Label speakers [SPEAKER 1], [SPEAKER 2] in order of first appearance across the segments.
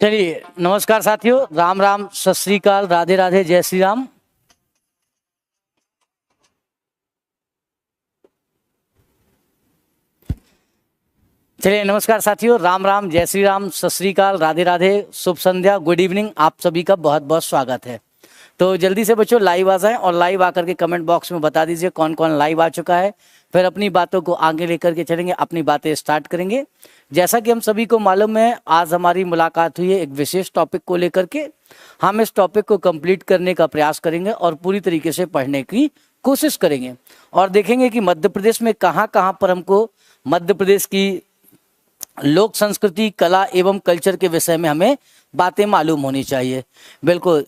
[SPEAKER 1] चलिए, नमस्कार साथियों, राम राम, सत श्री अकाल, राधे राधे, जय श्री राम। चलिए, नमस्कार साथियों, राम राम, जय श्री राम, सत श्री अकाल, राधे राधे, शुभ संध्या, गुड इवनिंग। आप सभी का बहुत बहुत स्वागत है। तो जल्दी से बच्चों लाइव आ जाएं और लाइव आकर के कमेंट बॉक्स में बता दीजिए कौन कौन लाइव आ चुका है। फिर अपनी बातों को आगे लेकर के चलेंगे, अपनी बातें स्टार्ट करेंगे। जैसा कि हम सभी को मालूम है, आज हमारी मुलाकात हुई है एक विशेष टॉपिक को लेकर के। हम इस टॉपिक को कंप्लीट करने का प्रयास करेंगे और पूरी तरीके से पढ़ने की कोशिश करेंगे और देखेंगे कि मध्य प्रदेश में कहाँ कहाँ पर हमको मध्य प्रदेश की लोक संस्कृति, कला एवं कल्चर के विषय में हमें बातें मालूम होनी चाहिए। बिल्कुल,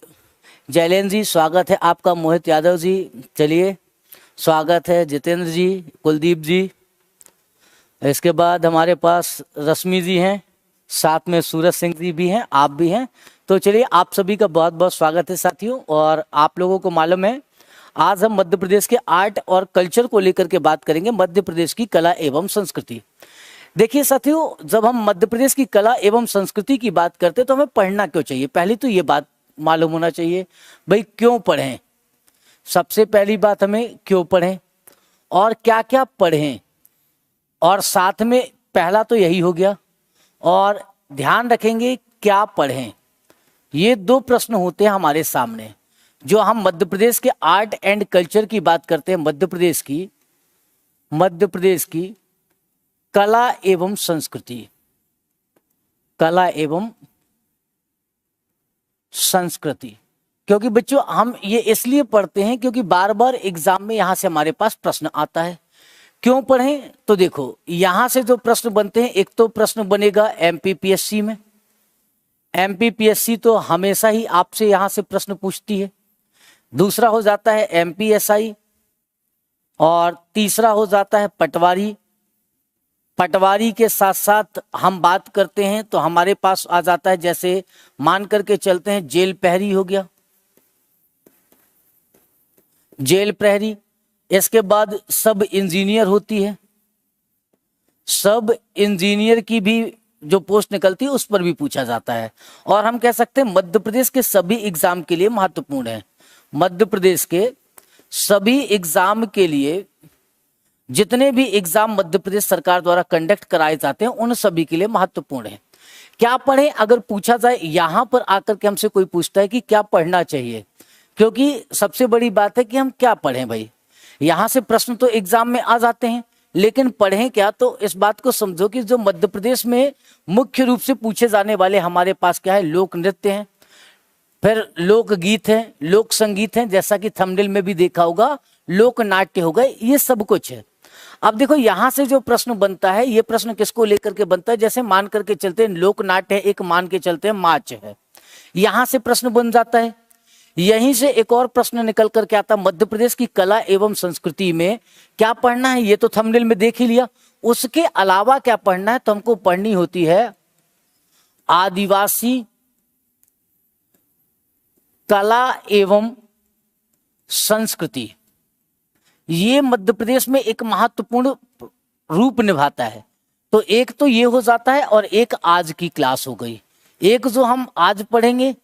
[SPEAKER 1] जयलेन जी स्वागत है आपका, मोहित यादव जी चलिए स्वागत है, जितेंद्र जी, कुलदीप जी, इसके बाद हमारे पास रश्मि जी हैं, साथ में सूरज सिंह जी भी हैं, आप भी हैं। तो चलिए, आप सभी का बहुत बहुत स्वागत है साथियों। और आप लोगों को मालूम है, आज हम मध्य प्रदेश के आर्ट और कल्चर को लेकर के बात करेंगे, मध्य प्रदेश की कला एवं संस्कृति। देखिए साथियों, जब हम मध्य प्रदेश की कला एवं संस्कृति की बात करते हैं तो हमें पढ़ना क्यों चाहिए, पहली तो ये बात मालूम होना चाहिए भाई, क्यों पढ़ें। सबसे पहली बात, हमें क्यों पढ़ें और क्या क्या पढ़ें, और साथ में पहला तो यही हो गया। और ध्यान रखेंगे क्या पढ़ें, ये दो प्रश्न होते हैं हमारे सामने। जो हम मध्य प्रदेश के आर्ट एंड कल्चर की बात करते हैं, मध्य प्रदेश की कला एवं संस्कृति, कला एवं संस्कृति। क्योंकि बच्चों हम ये इसलिए पढ़ते हैं क्योंकि बार बार एग्जाम में यहां से हमारे पास प्रश्न आता है। क्यों पढ़ें, तो देखो यहां से जो प्रश्न बनते हैं, एक तो प्रश्न बनेगा एमपीपीएससी में। एमपीपीएससी तो हमेशा ही आपसे यहां से प्रश्न पूछती है। दूसरा हो जाता है एमपीएसआई, और तीसरा हो जाता है पटवारी। पटवारी के साथ साथ हम बात करते हैं तो हमारे पास आ जाता है, जैसे मान करके चलते हैं, जेल प्रहरी हो गया, जेल प्रहरी। इसके बाद सब इंजीनियर होती है, सब इंजीनियर की भी जो पोस्ट निकलती है उस पर भी पूछा जाता है। और हम कह सकते हैं मध्य प्रदेश के सभी एग्जाम के लिए महत्वपूर्ण है। मध्य प्रदेश के सभी एग्जाम के लिए, जितने भी एग्जाम मध्य प्रदेश सरकार द्वारा कंडक्ट कराए जाते हैं, उन सभी के लिए महत्वपूर्ण है। क्या पढ़ें, अगर पूछा जाए, यहां पर आकर के हमसे कोई पूछता है कि क्या पढ़ना चाहिए, क्योंकि सबसे बड़ी बात है कि हम क्या पढ़ें भाई। यहां से प्रश्न तो एग्जाम में आ जाते हैं, लेकिन पढ़ें क्या, तो इस बात को समझो कि जो मध्य प्रदेश में मुख्य रूप से पूछे जाने वाले हमारे पास क्या है, लोक नृत्य हैं, फिर लोक गीत हैं, लोक संगीत हैं, जैसा कि थंबनेल में भी देखा होगा, लोक नाट्य हो गए, ये सब कुछ है। अब देखो यहां से जो प्रश्न बनता है, ये प्रश्न किसको लेकर के बनता है, जैसे मान करके चलते हैं लोक नाट्य है, एक मान के चलते हैं मार्च है, यहां से प्रश्न बन जाता है। यहीं से एक और प्रश्न निकल करके आता, मध्य प्रदेश की कला एवं संस्कृति में क्या पढ़ना है, ये तो थंबनेल में देख ही लिया। उसके अलावा क्या पढ़ना है, तो हमको पढ़नी होती है आदिवासी कला एवं संस्कृति। ये मध्य प्रदेश में एक महत्वपूर्ण रूप निभाता है। तो एक तो ये हो जाता है, और एक आज की क्लास हो गई, एक जो हम आज पढ़ेंगे,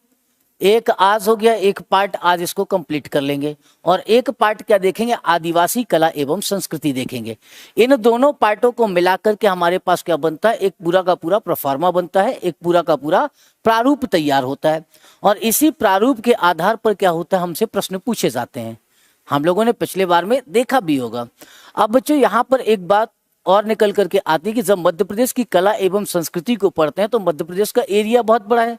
[SPEAKER 1] एक आज हो गया, एक पार्ट आज इसको कंप्लीट कर लेंगे, और एक पार्ट क्या देखेंगे, आदिवासी कला एवं संस्कृति देखेंगे। इन दोनों पार्टों को मिलाकर के हमारे पास क्या बनता है, एक पूरा का पूरा प्रोफार्मा बनता है, एक पूरा का पूरा प्रारूप तैयार होता है। और इसी प्रारूप के आधार पर क्या होता है, हमसे प्रश्न पूछे जाते हैं। हम लोगों ने पिछले बार में देखा भी होगा। अब बच्चों यहाँ पर एक बात और निकल करके आती है कि जब मध्य प्रदेश की कला एवं संस्कृति को पढ़ते हैं तो मध्य प्रदेश का एरिया बहुत बड़ा है।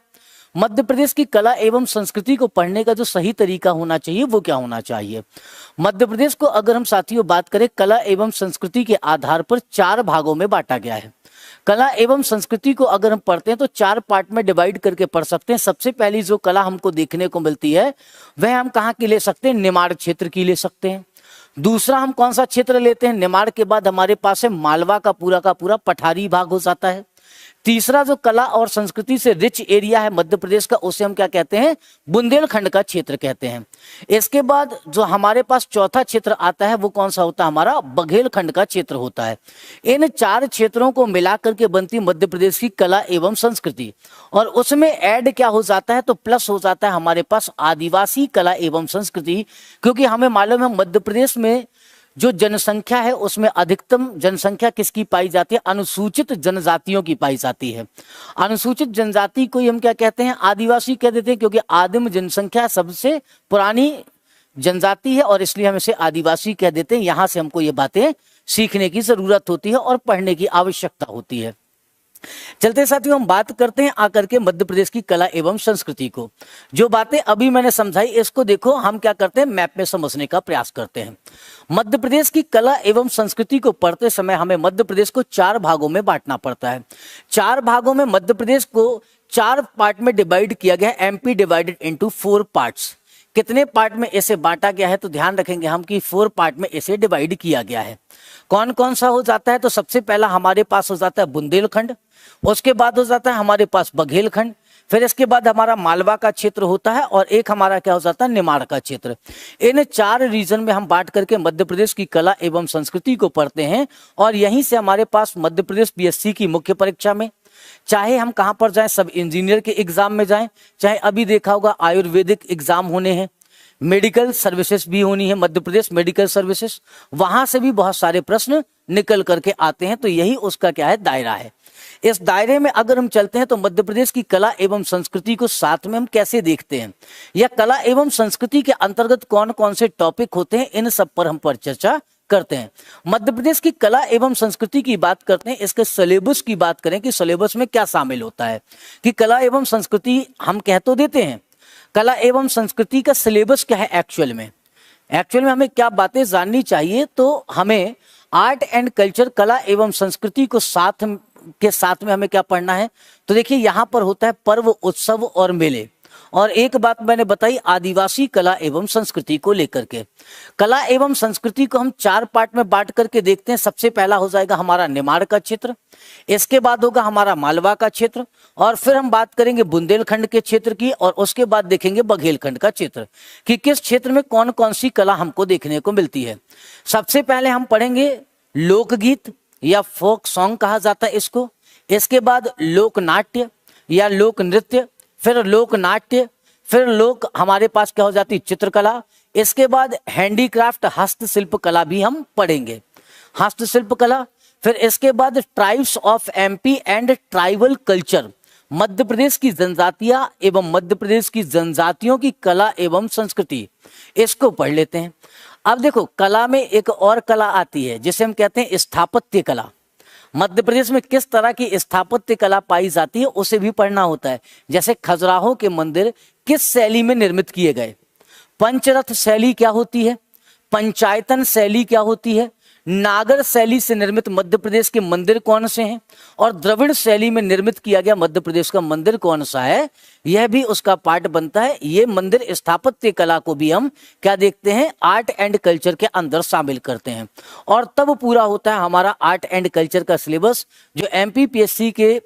[SPEAKER 1] मध्य प्रदेश की कला एवं संस्कृति को पढ़ने का जो सही तरीका होना चाहिए वो क्या होना चाहिए। मध्य प्रदेश को अगर हम साथियों बात करें, कला एवं संस्कृति के आधार पर 4 भागों में बांटा गया है। कला एवं संस्कृति को अगर हम पढ़ते हैं तो 4 पार्ट में डिवाइड करके पढ़ सकते हैं। सबसे पहली जो कला हमको देखने को मिलती है वह हम कहाँ की ले सकते हैं, निमाड़ क्षेत्र की ले सकते हैं। दूसरा हम कौन सा क्षेत्र लेते हैं, निमाड़ के बाद हमारे पास है मालवा का पूरा पठारी भाग हो जाता है। तीसरा जो कला और संस्कृति से रिच एरिया है मध्य प्रदेश का, उसे हम क्या कहते हैं, बुंदेलखंड का क्षेत्र कहते हैं। इसके बाद जो हमारे पास चौथा क्षेत्र आता है वो कौन सा होता है, हमारा बघेलखंड का क्षेत्र होता है। इन 4 क्षेत्रों को मिलाकर के बनती मध्य प्रदेश की कला एवं संस्कृति, और उसमें ऐड क्या हो जाता है, तो प्लस हो जाता है हमारे पास आदिवासी कला एवं संस्कृति, क्योंकि हमें मालूम है मध्य प्रदेश में जो जनसंख्या है उसमें अधिकतम जनसंख्या किसकी पाई जाती है, अनुसूचित जनजातियों की पाई जाती है। अनुसूचित जनजाति को हम क्या कहते हैं, आदिवासी कह देते हैं, क्योंकि आदिम जनसंख्या सबसे पुरानी जनजाति है और इसलिए हम इसे आदिवासी कह देते हैं। यहां से हमको ये बातें सीखने की जरूरत होती है और पढ़ने की आवश्यकता होती है। चलते साथियों, हम बात करते हैं आकर के मध्य प्रदेश की कला एवं संस्कृति को। जो बातें अभी मैंने समझाई इसको देखो, हम क्या करते हैं, मैप में समझने का प्रयास करते हैं। मध्य प्रदेश की कला एवं संस्कृति को पढ़ते समय हमें मध्य प्रदेश को 4 भागों में बांटना पड़ता है। 4 भागों में मध्य प्रदेश को 4 पार्ट में डिवाइड किया गया है। MP divided into 4 parts. कितने पार्ट में इसे बांटा गया है, तो ध्यान रखेंगे हम कि 4 पार्ट में इसे डिवाइड किया गया है। कौन कौन सा हो जाता है, तो सबसे पहला हमारे पास हो जाता है बुंदेलखंड, उसके बाद हो जाता है हमारे पास बघेलखंड, फिर इसके बाद हमारा मालवा का क्षेत्र होता है और एक हमारा क्या हो जाता है, निमाड़ का क्षेत्र। इन 4 रीजन में हम बांट करके मध्य प्रदेश की कला एवं संस्कृति को पढ़ते हैं और यहीं से हमारे पास मध्य प्रदेश पीएससी की मुख्य परीक्षा में, चाहे हम कहां पर जाएं, सब इंजीनियर के एग्जाम में जाएं, चाहे अभी देखा होगा आयुर्वेदिक एग्जाम होने हैं, मेडिकल सर्विसेज भी होनी है, मध्य प्रदेश मेडिकल सर्विसेज, वहां से भी बहुत सारे प्रश्न निकल करके आते हैं। तो यही उसका क्या है, दायरा है। इस दायरे में अगर हम चलते हैं तो मध्य प्रदेश की कला एवं संस्कृति को साथ में हम कैसे देखते हैं, या कला एवं संस्कृति के अंतर्गत कौन कौन से टॉपिक होते हैं, इन सब पर हम पर चर्चा करते हैं। मध्य प्रदेश की कला एवं संस्कृति की बात करते हैं, इसके सिलेबस की बात करें कि सिलेबस में क्या शामिल होता है, कि कला एवं संस्कृति हम कह तो देते हैं, कला एवं संस्कृति का सिलेबस क्या है एक्चुअल में हमें क्या बातें जाननी चाहिए। तो हमें आर्ट एंड कल्चर, कला एवं संस्कृति को साथ में हमें क्या पढ़ना है, तो देखिए यहाँ पर होता है पर्व, उत्सव और मेले। और एक बात मैंने बताई आदिवासी कला एवं संस्कृति को लेकर के। कला एवं संस्कृति को हम 4 पार्ट में बांट करके देखते हैं। सबसे पहला हो जाएगा हमारा निमाड़ का क्षेत्र, इसके बाद होगा हमारा मालवा का क्षेत्र, और फिर हम बात करेंगे बुंदेलखंड के क्षेत्र की, और उसके बाद देखेंगे बघेलखंड का क्षेत्र कि किस क्षेत्र में कौन कौन सी कला हमको देखने को मिलती है। सबसे पहले हम पढ़ेंगे लोकगीत या फोक सॉन्ग कहा जाता है इसको, इसके बाद लोक नाट्य या लोक नृत्य, फिर लोक नाट्य, फिर लोक हमारे पास क्या हो जाती है, चित्रकला, इसके बाद हैंडीक्राफ्ट हस्तशिल्प कला भी हम पढ़ेंगे, हस्तशिल्प कला। फिर इसके बाद tribes of MP and tribal culture, Madhya Pradesh की जनजातियां एवं मध्य प्रदेश की जनजातियों की कला एवं संस्कृति, इसको पढ़ लेते हैं। अब देखो कला में एक और कला आती है जिसे हम कहते हैं स्थापत्य कला। मध्य प्रदेश में किस तरह की स्थापत्य कला पाई जाती है उसे भी पढ़ना होता है। जैसे खजुराहो के मंदिर किस शैली में निर्मित किए गए, पंचरथ शैली क्या होती है, पंचायतन शैली क्या होती है, नागर शैली से निर्मित मध्य प्रदेश के मंदिर कौन से हैं, और द्रविड़ शैली में निर्मित किया गया मध्य प्रदेश का मंदिर कौन सा है, यह भी उसका पार्ट बनता है। ये मंदिर स्थापत्य कला को भी हम क्या देखते हैं, आर्ट एंड कल्चर के अंदर शामिल करते हैं। और तब पूरा होता है हमारा आर्ट एंड कल्चर का सिलेबस, जो एमपीपीएससी के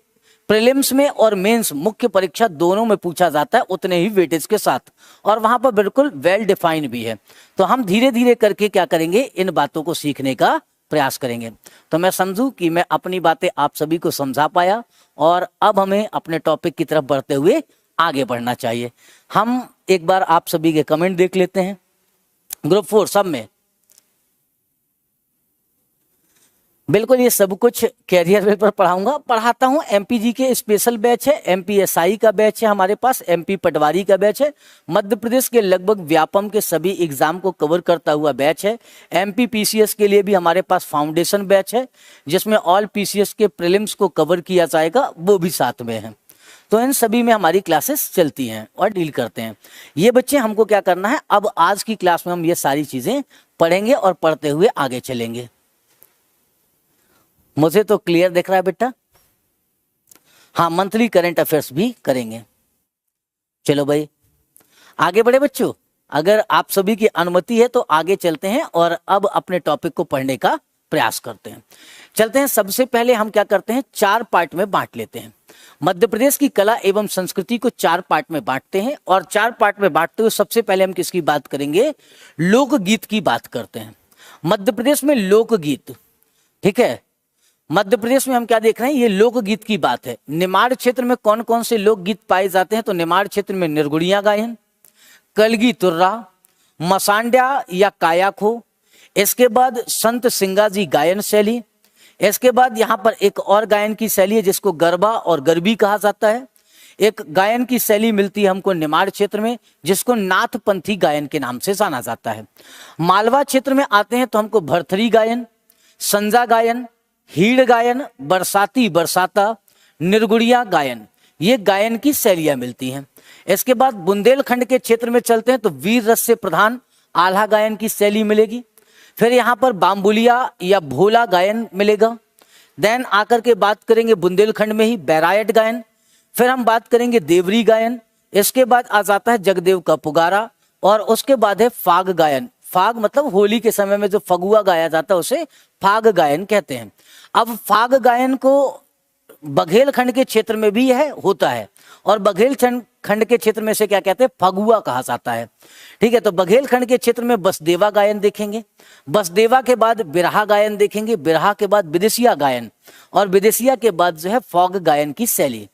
[SPEAKER 1] प्रीलिम्स में और मेंस मुख्य परीक्षा दोनों में पूछा जाता है उतने ही वेटेज के साथ, और वहां पर बिल्कुल वेल डिफाइंड भी है। तो हम धीरे धीरे करके क्या करेंगे, इन बातों को सीखने का प्रयास करेंगे। तो मैं समझूं कि मैं अपनी बातें आप सभी को समझा पाया, और अब हमें अपने टॉपिक की तरफ बढ़ते हुए आगे बढ़ना चाहिए। हम एक बार आप सभी के कमेंट देख लेते हैं। ग्रुप 4 सब में बिल्कुल ये सब कुछ कैरियर वे पर पढ़ाता हूँ। एमपीजी के स्पेशल बैच है, एमपीएसआई का बैच है हमारे पास, एमपी पटवारी का बैच है, मध्य प्रदेश के लगभग व्यापम के सभी एग्जाम को कवर करता हुआ बैच है। एमपी पीसीएस के लिए भी हमारे पास फाउंडेशन बैच है जिसमें ऑल पीसीएस के प्रीलिम्स को कवर किया जाएगा, वो भी साथ में है। तो इन सभी में हमारी क्लासेस चलती हैं और डील करते हैं। ये बच्चे हमको क्या करना है, अब आज की क्लास में हम ये सारी चीजें पढ़ेंगे और पढ़ते हुए आगे चलेंगे। मुझे तो क्लियर दिख रहा है बेटा। हाँ, मंथली करंट अफेयर्स भी करेंगे। चलो भाई आगे बढ़े बच्चों, अगर आप सभी की अनुमति है तो आगे चलते हैं और अब अपने टॉपिक को पढ़ने का प्रयास करते हैं। चलते हैं, सबसे पहले हम क्या करते हैं, 4 पार्ट में बांट लेते हैं। मध्य प्रदेश की कला एवं संस्कृति को 4 पार्ट में बांटते हैं, और 4 पार्ट में बांटते हुए सबसे पहले हम किसकी बात करेंगे, लोकगीत की बात करते हैं। मध्य प्रदेश में लोकगीत, ठीक है, मध्य प्रदेश में हम क्या देख रहे हैं, ये लोकगीत की बात है। निमाड़ क्षेत्र में कौन कौन से लोकगीत पाए जाते हैं, तो निमाड़ क्षेत्र में निर्गुणिया गायन, कलगी तुर्रा, मसांड्या या कायाखो, इसके बाद संत सिंगाजी गायन शैली, इसके बाद यहाँ पर एक और गायन की शैली है जिसको गरबा और गरबी कहा जाता है। एक गायन की शैली मिलती है हमको निमाड़ क्षेत्र में जिसको नाथपंथी गायन के नाम से जाना जाता है। मालवा क्षेत्र में आते हैं तो हमको भरथरी गायन, संजा गायन, हीड़ गायन, बरसाती बरसाता, निर्गुड़िया गायन, ये गायन की शैलियां मिलती हैं। इसके बाद बुंदेलखंड के क्षेत्र में चलते हैं तो वीर रस से प्रधान आल्हा गायन की शैली मिलेगी। फिर यहाँ पर बाम्बुलिया या भोला गायन मिलेगा। देन आकर के बात करेंगे बुंदेलखंड में ही बैरायट गायन। फिर हम बात करेंगे देवरी गायन। इसके बाद आ जाता है जगदेव का पुगारा, और उसके बाद है फाग गायन। फाग मतलब होली के समय में जो फगुआ गाया जाता है उसे फाग गायन कहते हैं। अब फाग गायन को बघेलखंड के क्षेत्र में भी है होता है, और बघेलखंड के क्षेत्र में से क्या कहते हैं, फगुआ कहा जाता है। ठीक है, तो बघेलखंड के क्षेत्र में बसदेवा गायन देखेंगे, बसदेवा के बाद बिरहा गायन देखेंगे, बिरहा के बाद विदेशिया गायन, और विदेशिया के बाद जो है फॉग गायन की शैली।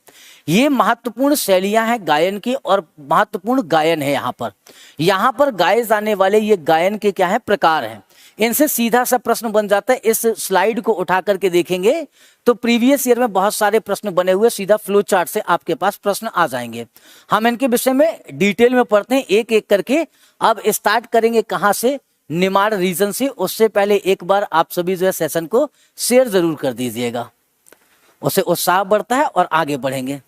[SPEAKER 1] ये महत्वपूर्ण शैलियां हैं गायन की, और महत्वपूर्ण गायन है। यहाँ पर गाए जाने वाले ये गायन के क्या है, प्रकार हैं। इनसे सीधा सा प्रश्न बन जाता है। इस स्लाइड को उठा करके देखेंगे तो प्रीवियस ईयर में बहुत सारे प्रश्न बने हुए, सीधा फ्लो चार्ट से आपके पास प्रश्न आ जाएंगे। हम इनके विषय में डिटेल में पढ़ते हैं एक एक करके। अब स्टार्ट करेंगे कहां से, निमाड़ रीजन से। उससे पहले एक बार आप सभी जो है सेशन को शेयर जरूर कर दीजिएगा, उससे उत्साह बढ़ता है और आगे बढ़ेंगे।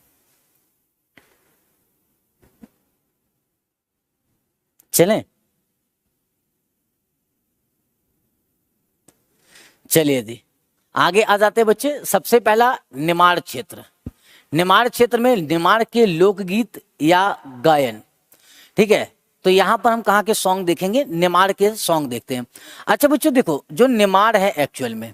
[SPEAKER 1] चलें, चलिए जी आगे आ जाते हैं बच्चे। सबसे पहला निमाड़ क्षेत्र। निमाड़ क्षेत्र में निमाड़ के लोकगीत या गायन, ठीक है। तो यहाँ पर हम कहाँ के सॉन्ग देखेंगे, निमाड़ के सॉन्ग देखते हैं। अच्छा बच्चों देखो, जो निमाड़ है एक्चुअल में,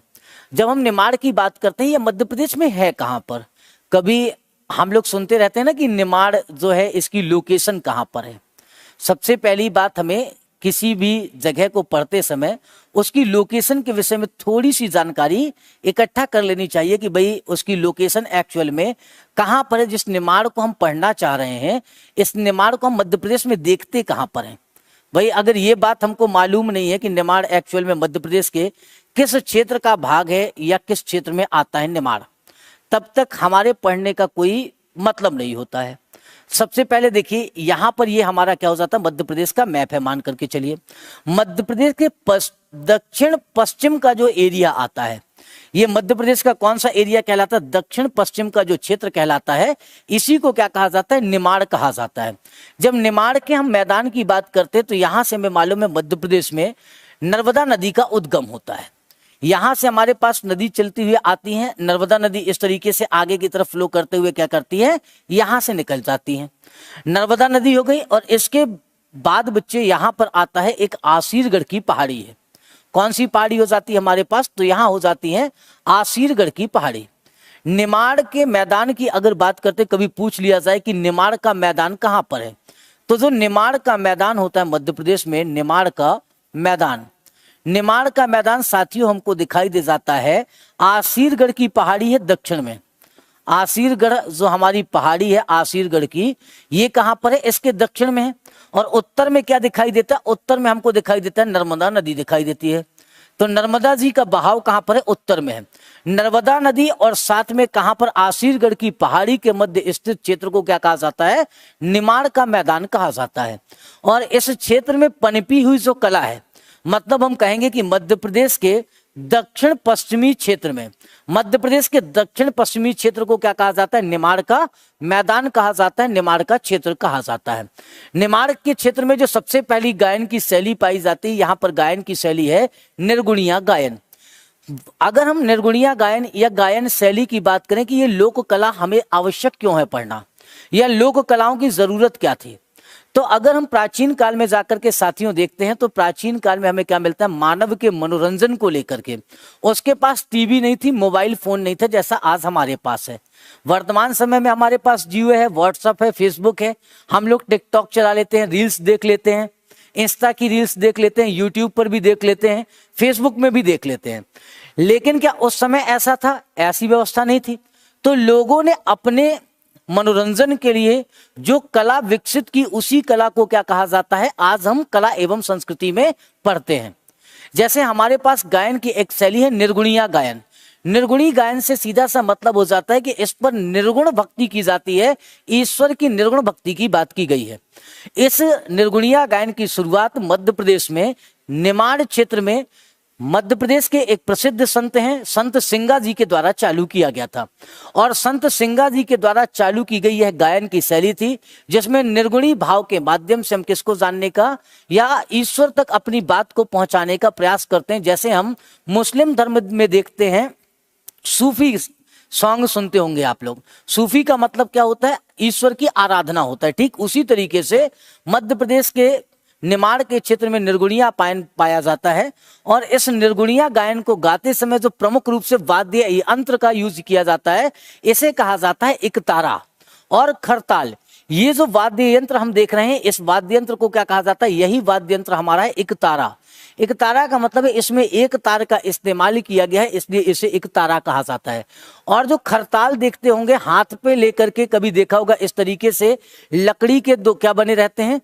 [SPEAKER 1] जब हम निमाड़ की बात करते हैं ये मध्य प्रदेश में है कहाँ पर। कभी हम लोग सुनते रहते हैं ना कि निमाड़ जो है इसकी लोकेशन कहाँ पर है। सबसे पहली बात, हमें किसी भी जगह को पढ़ते समय उसकी लोकेशन के विषय में थोड़ी सी जानकारी इकट्ठा कर लेनी चाहिए कि भाई उसकी लोकेशन एक्चुअल में कहाँ पर है। जिस निमाड़ को हम पढ़ना चाह रहे हैं, इस निमाड़ को हम मध्य प्रदेश में देखते कहाँ पर हैं। भाई अगर ये बात हमको मालूम नहीं है कि निमाड़ एक्चुअल में मध्य प्रदेश के किस क्षेत्र का भाग है या किस क्षेत्र में आता है निमाड़, तब तक हमारे पढ़ने का कोई मतलब नहीं होता है। सबसे पहले देखिए यहाँ पर ये हमारा क्या हो जाता है, मध्य प्रदेश का मैप है मान करके चलिए। मध्य प्रदेश के दक्षिण पश्चिम का जो एरिया आता है, ये मध्य प्रदेश का कौन सा एरिया कहलाता है, दक्षिण पश्चिम का जो क्षेत्र कहलाता है, इसी को क्या कहा जाता है, निमाड़ कहा जाता है। जब निमाड़ के हम मैदान की बात करते हैं तो यहाँ से हमें मालूम है मध्य प्रदेश में नर्मदा नदी का उद्गम होता है। यहाँ से हमारे पास नदी चलती हुई आती है। नर्मदा नदी इस तरीके से आगे की तरफ फ्लो करते हुए क्या करती है, यहाँ से निकल जाती है। नर्मदा नदी हो गई, और इसके बाद बच्चे यहाँ पर आता है एक आसीरगढ़ की पहाड़ी है। कौन सी पहाड़ी हो जाती है हमारे पास, तो यहाँ हो जाती है आसीरगढ़ की पहाड़ी। निमाड़ के मैदान की अगर बात करते, कभी पूछ लिया जाए कि निमाड़ का मैदान कहाँ पर है, तो जो निमाड़ का मैदान होता है मध्य प्रदेश में, निमाड़ का मैदान साथियों हमको दिखाई दे जाता है आसीरगढ़ की पहाड़ी है दक्षिण में। आसीरगढ़ जो हमारी पहाड़ी है आसीरगढ़ की, ये कहाँ पर है, इसके दक्षिण में है। और उत्तर में क्या दिखाई देता है, उत्तर में हमको दिखाई देता है नर्मदा नदी दिखाई देती है। तो नर्मदा जी का बहाव कहाँ पर है, उत्तर में है। नर्मदा नदी और साथ में कहाँ पर, आसीरगढ़ की पहाड़ी के मध्य स्थित क्षेत्र को क्या कहा जाता है, निमाड़ का मैदान कहा जाता है। और इस क्षेत्र में पनपी हुई जो कला है, मतलब हम कहेंगे कि मध्य प्रदेश के दक्षिण पश्चिमी क्षेत्र में, मध्य प्रदेश के दक्षिण पश्चिमी क्षेत्र को क्या कहा जाता है, निमाड़ का मैदान कहा जाता है, निमाड़ का क्षेत्र कहा जाता है। निमाड़ के क्षेत्र में जो सबसे पहली गायन की शैली पाई जाती है, यहाँ पर गायन की शैली है निर्गुणिया गायन। अगर हम निर्गुणिया गायन या गायन शैली की बात करें कि ये लोक कला हमें आवश्यक क्यों है पढ़ना, या लोक कलाओं की जरूरत क्या थी, तो अगर हम प्राचीन काल में जाकर के साथियों देखते हैं तो प्राचीन काल में हमें क्या मिलता है, मानव के मनोरंजन को लेकर के उसके पास टीवी नहीं थी, मोबाइल फोन नहीं था जैसा आज हमारे पास है। वर्तमान समय में हमारे पास जियो है, व्हाट्सएप है, फेसबुक है, हम लोग टिकटॉक चला लेते हैं, रील्स देख लेते हैं, इंस्टा की रील्स देख लेते हैं, यूट्यूब पर भी देख लेते हैं, फेसबुक में भी देख लेते हैं। लेकिन क्या उस समय ऐसा था? ऐसी व्यवस्था नहीं थी। तो लोगों ने अपने मनोरंजन के लिए जो कला विकसित की, उसी कला को क्या कहा जाता है, आज हम कला एवं संस्कृति में पढ़ते हैं। जैसे हमारे पास गायन की एक शैली है निर्गुणिया गायन। निर्गुणी गायन से सीधा सा मतलब हो जाता है कि इस पर निर्गुण भक्ति की जाती है, ईश्वर की निर्गुण भक्ति की बात की गई है। इस निर्गुणिया गायन की शुरुआत मध्य प्रदेश में निमाड़ क्षेत्र में मध्य प्रदेश के एक प्रसिद्ध संत हैं, संत सिंगा जी के द्वारा चालू किया गया था। और संत सिंगा जी के द्वारा चालू की गई यह गायन की शैली थी जिसमें निर्गुणी भाव के माध्यम से हम किसको जानने का या ईश्वर तक अपनी बात को पहुंचाने का प्रयास करते हैं। जैसे हम मुस्लिम धर्म में देखते हैं, सूफी सॉन्ग सुनते होंगे आप लोग। सूफी का मतलब क्या होता है? ईश्वर की आराधना होता है। ठीक उसी तरीके से मध्य प्रदेश के निमाड़ के क्षेत्र में निर्गुणिया पाया जाता है। और इस निर्गुणिया गायन को गाते समय जो प्रमुख रूप से वाद्य यंत्र का यूज किया जाता है, इसे कहा जाता है एकतारा और खरताल। ये जो वाद्य यंत्र हम देख रहे हैं, इस वाद्य यंत्र को क्या कहा जाता है? यही वाद्य यंत्र हमारा है एकतारा। एकतारा का मतलब है इसमें एक तार का इस्तेमाल किया गया है, इसलिए इसे एकतारा कहा जाता है। और जो खरताल देखते होंगे, हाथ पे लेकर के कभी देखा होगा, इस तरीके से लकड़ी के दो क्या बने रहते हैं,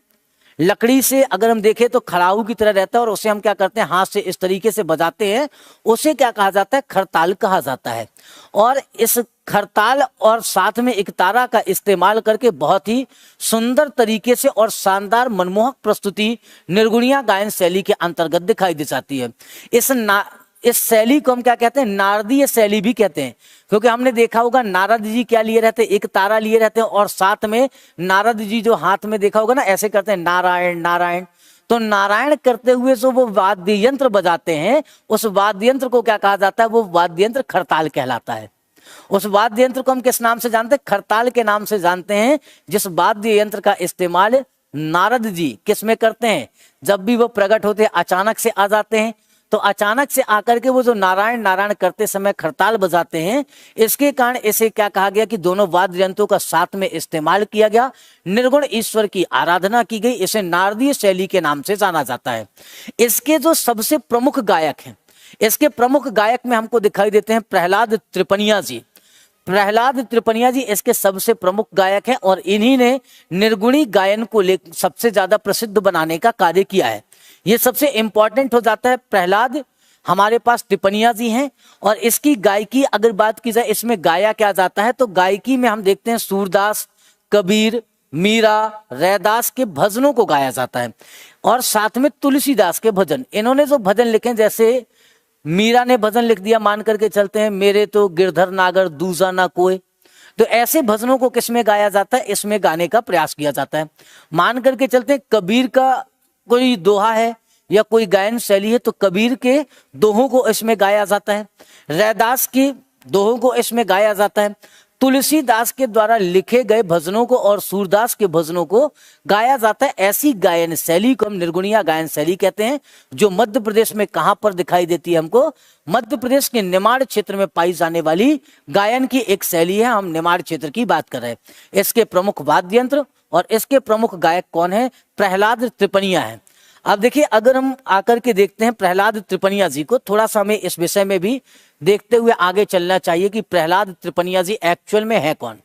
[SPEAKER 1] लकड़ी से अगर हम देखें तो खड़ाऊ की तरह रहता है, और उसे हम क्या करते हैं, हाथ से इस तरीके से बजाते हैं, उसे क्या कहा जाता है? खरताल कहा जाता है। और इस खरताल और साथ में एकतारा का इस्तेमाल करके बहुत ही सुंदर तरीके से और शानदार मनमोहक प्रस्तुति निर्गुणिया गायन शैली के अंतर्गत दिखाई दे जाती है। इस शैली को हम क्या कहते हैं? नारदीय शैली भी कहते हैं, क्योंकि हमने देखा होगा नारद जी क्या लिए रहते हैं? एक तारा लिए रहते हैं, और साथ में नारद जी जो हाथ में देखा होगा ना, ऐसे करते हैं नारायण नारायण। तो नारायण करते हुए जो वो वाद्य यंत्र बजाते हैं, उस वाद्य यंत्र को क्या कहा जाता है? वो वाद्य यंत्र खरताल कहलाता है। उस वाद्य यंत्र को हम किस नाम से जानते हैं? खरताल के नाम से जानते हैं, जिस वाद्य यंत्र का इस्तेमाल नारद जी किस में करते हैं? जब भी वो प्रकट होते अचानक से आ जाते हैं, तो अचानक से आकर के वो जो नारायण नारायण करते समय खरताल बजाते हैं, इसके कारण इसे क्या कहा गया कि दोनों वाद्य यंत्रों का साथ में इस्तेमाल किया गया, निर्गुण ईश्वर की आराधना की गई। इसे नारदीय शैली के नाम से जाना जाता है। इसके जो सबसे प्रमुख गायक हैं, इसके प्रमुख गायक में हमको दिखाई देते हैं प्रहलाद त्रिपनिया जी। प्रहलाद त्रिपनिया जी इसके सबसे प्रमुख गायक हैं, और इन्हीं ने निर्गुणी गायन को सबसे ज्यादा प्रसिद्ध बनाने का कार्य किया है। ये सबसे इंपॉर्टेंट हो जाता है। प्रहलाद हमारे पास त्रिपनिया जी हैं, और इसकी गायकी अगर बात की जाए, इसमें गाया क्या जाता है, तो गायकी में हम देखते हैं सूरदास, कबीर, मीरा, रैदास के भजनों को गाया जाता है, और साथ में तुलसीदास के भजन। इन्होंने जो भजन लिखे, जैसे मीरा ने भजन लिख दिया, मान करके चलते हैं, मेरे तो गिरधर नागर दूजा ना कोई। तो ऐसे भजनों को किसमें गाया जाता है? इसमें गाने का प्रयास किया जाता है। मान करके चलते हैं, कबीर का कोई दोहा है या कोई गायन शैली है, तो कबीर के दोहों को इसमें गाया जाता है। रैदास की दोहों को इसमें गाया जाता है। तुलसीदास के द्वारा लिखे गए भजनों को और सूरदास के भजनों को गाया जाता है। ऐसी गायन शैली को हम निर्गुणिया गायन शैली कहते हैं, जो मध्य प्रदेश में कहां पर दिखाई देती है? हमको मध्य प्रदेश के निमाड़ क्षेत्र में पाई जाने वाली गायन की एक शैली है। हम निमाड़ क्षेत्र की बात कर रहे हैं। इसके प्रमुख वाद्य यंत्र और इसके प्रमुख गायक कौन है? प्रहलाद त्रिपनिया है। अब देखिए, अगर हम आकर के देखते हैं प्रहलाद त्रिपनिया जी को, थोड़ा सा हमें इस विषय में भी देखते हुए आगे चलना चाहिए कि प्रहलाद त्रिपनिया जी एक्चुअल में है कौन।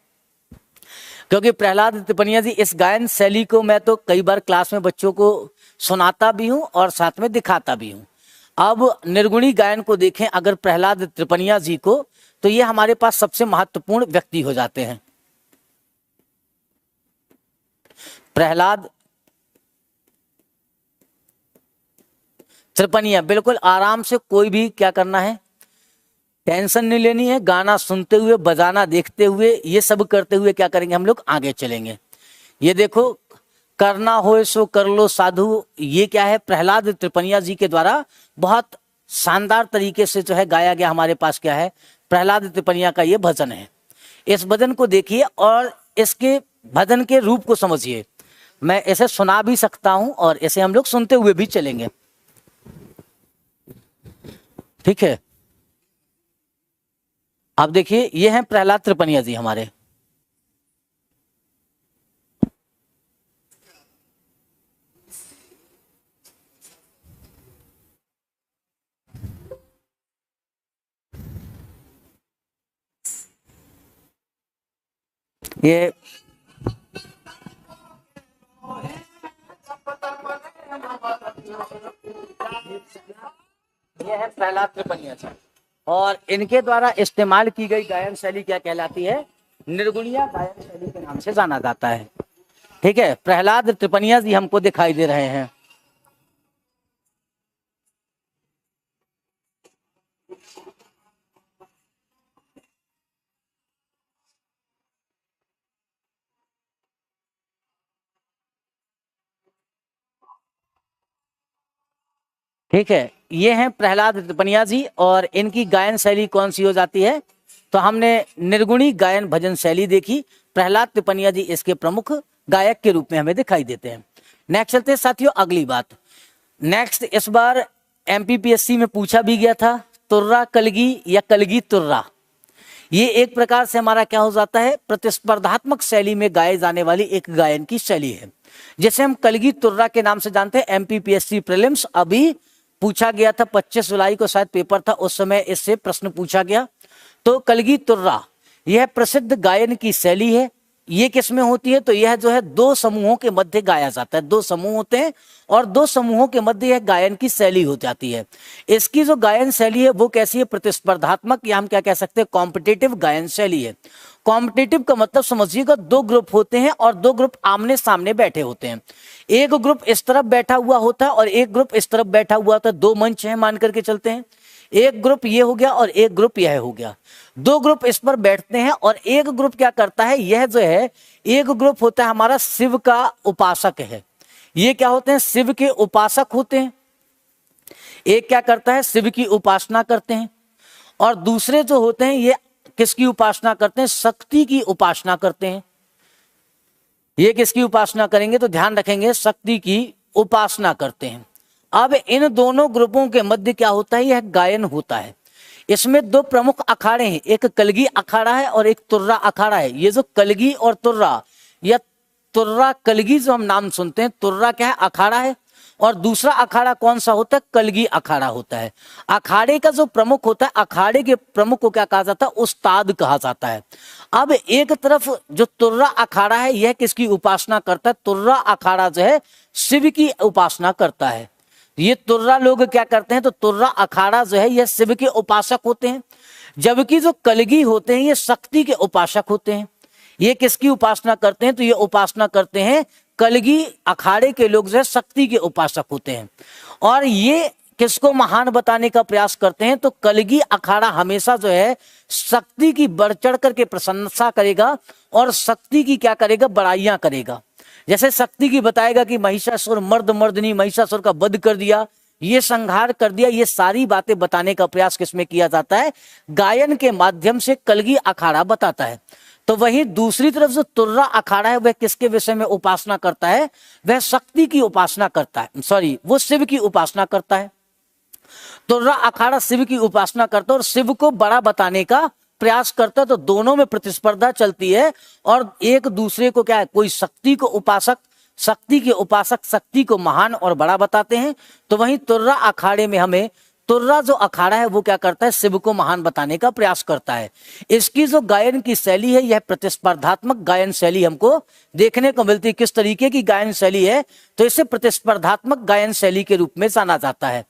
[SPEAKER 1] क्योंकि प्रहलाद त्रिपनिया जी, इस गायन शैली को मैं तो कई बार क्लास में बच्चों को सुनाता भी हूं और साथ में दिखाता भी हूं। अब निर्गुणी गायन को देखें अगर प्रहलाद त्रिपनिया जी को, तो ये हमारे पास सबसे महत्वपूर्ण व्यक्ति हो जाते हैं। प्रहलाद त्रिपनिया, बिल्कुल आराम से, कोई भी क्या करना है, टेंशन नहीं लेनी है। गाना सुनते हुए, बजाना देखते हुए, ये सब करते हुए क्या करेंगे हम लोग? आगे चलेंगे। ये देखो, करना हो सो कर लो साधु, ये क्या है? प्रहलाद त्रिपनिया जी के द्वारा बहुत शानदार तरीके से जो है गाया गया। हमारे पास क्या है? प्रहलाद त्रिपनिया का ये भजन है। इस भजन को देखिए और इसके भजन के रूप को समझिए। मैं इसे सुना भी सकता हूं और इसे हम लोग सुनते हुए भी चलेंगे, ठीक है। अब देखिए ये हैं प्रहलाद त्रिपनिया जी हमारे। ये है प्रहलाद त्रिपनिया जी और इनके द्वारा इस्तेमाल की गई गायन शैली क्या कहलाती है? निर्गुणिया गायन शैली के नाम से जाना जाता है, ठीक है। प्रहलाद त्रिपनिया जी हमको दिखाई दे रहे हैं। ठीक है, ये हैं प्रहलाद त्रिपनिया जी और इनकी गायन शैली कौन सी हो जाती है? तो हमने निर्गुणी गायन भजन शैली देखी। प्रहलाद त्रिपनिया जी इसके प्रमुख गायक के रूप में हमें दिखाई देते हैं। नेक्स्ट चलते हैं साथियों अगली बात। नेक्स्ट इस बार एमपीपीएससी में पूछा भी गया था, तुर्रा कलगी या कलगी तुर्रा। ये एक प्रकार से हमारा क्या हो जाता है? प्रतिस्पर्धात्मक शैली में गाए जाने वाली एक गायन की शैली है, जैसे हम कलगी तुर्रा के नाम से जानते हैं। एमपीपीएससी प्रीलिम्स अभी पूछा गया था, 25 जुलाई को शायद पेपर था, उस समय इससे प्रश्न पूछा गया। तो कलगी तुर्रा यह प्रसिद्ध गायन की शैली है। ये किस में होती है? तो यह जो है दो समूहों के मध्य गाया जाता है। दो समूह होते हैं और दो समूहों के मध्य यह गायन की शैली हो जाती है। इसकी जो गायन शैली है वो कैसी है? प्रतिस्पर्धात्मक, या हम क्या कह सकते हैं कॉम्पिटिटिव गायन शैली है। कॉम्पिटिटिव का मतलब समझिएगा दो ग्रुप होते हैं और दो ग्रुप आमने सामने बैठे होते हैं। एक ग्रुप इस तरफ बैठा हुआ होता है और एक ग्रुप इस तरफ बैठा हुआ होता है। दो मंच हैं मान करके चलते हैं, एक ग्रुप ये हो गया और एक ग्रुप यह हो गया। दो ग्रुप इस पर बैठते हैं और एक ग्रुप क्या करता है? यह जो है एक ग्रुप होता है हमारा शिव का उपासक है। ये क्या होते हैं? शिव के उपासक होते हैं। एक क्या करता है? शिव की उपासना करते हैं। और दूसरे जो होते हैं ये किसकी उपासना करते हैं? शक्ति की उपासना करते हैं। ये किसकी उपासना करेंगे? तो ध्यान रखेंगे शक्ति की उपासना करते हैं। अब इन दोनों ग्रुपों के मध्य क्या होता है? यह गायन होता है। इसमें दो प्रमुख अखाड़े हैं, एक कलगी अखाड़ा है और एक तुर्रा अखाड़ा है। ये जो कलगी और तुर्रा या तुर्रा कलगी जो हम नाम सुनते हैं, तुर्रा क्या है? अखाड़ा है। और दूसरा अखाड़ा कौन सा होता है? कलगी अखाड़ा होता है। अखाड़े का जो प्रमुख होता है, अखाड़े के प्रमुख को क्या कहा जाता है? उस्ताद कहा जाता है। अब एक तरफ जो तुर्रा अखाड़ा है यह किसकी उपासना करता है? तुर्रा अखाड़ा जो है शिव की उपासना करता है। ये तुर्रा लोग क्या करते हैं? तो तुर्रा अखाड़ा जो है यह शिव के उपासक होते हैं, जबकि जो कलगी होते हैं ये शक्ति के उपासक होते हैं। ये किसकी उपासना करते हैं? तो ये उपासना करते हैं कलगी अखाड़े के लोग जो है शक्ति के उपासक होते हैं। और ये किसको महान बताने का प्रयास करते हैं? तो कलगी अखाड़ा हमेशा जो है शक्ति की बढ़ चढ़ करके प्रशंसा करेगा और शक्ति की क्या करेगा? बड़ाइयां करेगा। जैसे शक्ति की बताएगा कि महिषासुर मर्द मर्दनी महिषासुर का वध कर दिया, ये संहार कर दिया। ये सारी बातें बताने का प्रयास किसमें किया जाता है? गायन के माध्यम से कलगी अखाड़ा बताता है। तो वहीं दूसरी तरफ जो तुर्रा अखाड़ा है वह किसके विषय में उपासना करता है? वह शक्ति की उपासना करता है, सॉरी वो शिव की उपासना करता है। तुर्रा अखाड़ा शिव की उपासना करता है और शिव को बड़ा बताने का प्रयास करता है। तो दोनों में प्रतिस्पर्धा चलती है और एक दूसरे को क्या है? कोई शक्ति को उपासक, शक्ति के उपासक शक्ति को महान और बड़ा बताते हैं। तो वहीं तुर्रा अखाड़े में हमें तुर्रा जो अखाड़ा है वो क्या करता है? शिव को महान बताने का प्रयास करता है। इसकी जो गायन की शैली है यह प्रतिस्पर्धात्मक गायन शैली हमको देखने को मिलती है। किस तरीके की गायन शैली है? तो इसे प्रतिस्पर्धात्मक गायन शैली के रूप में जाना जाता है।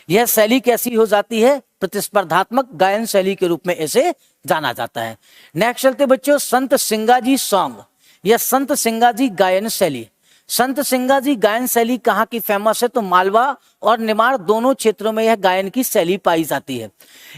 [SPEAKER 1] यह शैली कैसी हो जाती है? प्रतिस्पर्धात्मक गायन शैली के रूप में इसे जाना जाता है। नेक्स्ट चलते बच्चों संत सिंगाजी सॉन्ग या संत सिंगाजी गायन शैली। संत सिंगाजी गायन शैली कहाँ की फेमस है? तो मालवा और निमाड़ दोनों क्षेत्रों में यह गायन की शैली पाई जाती है।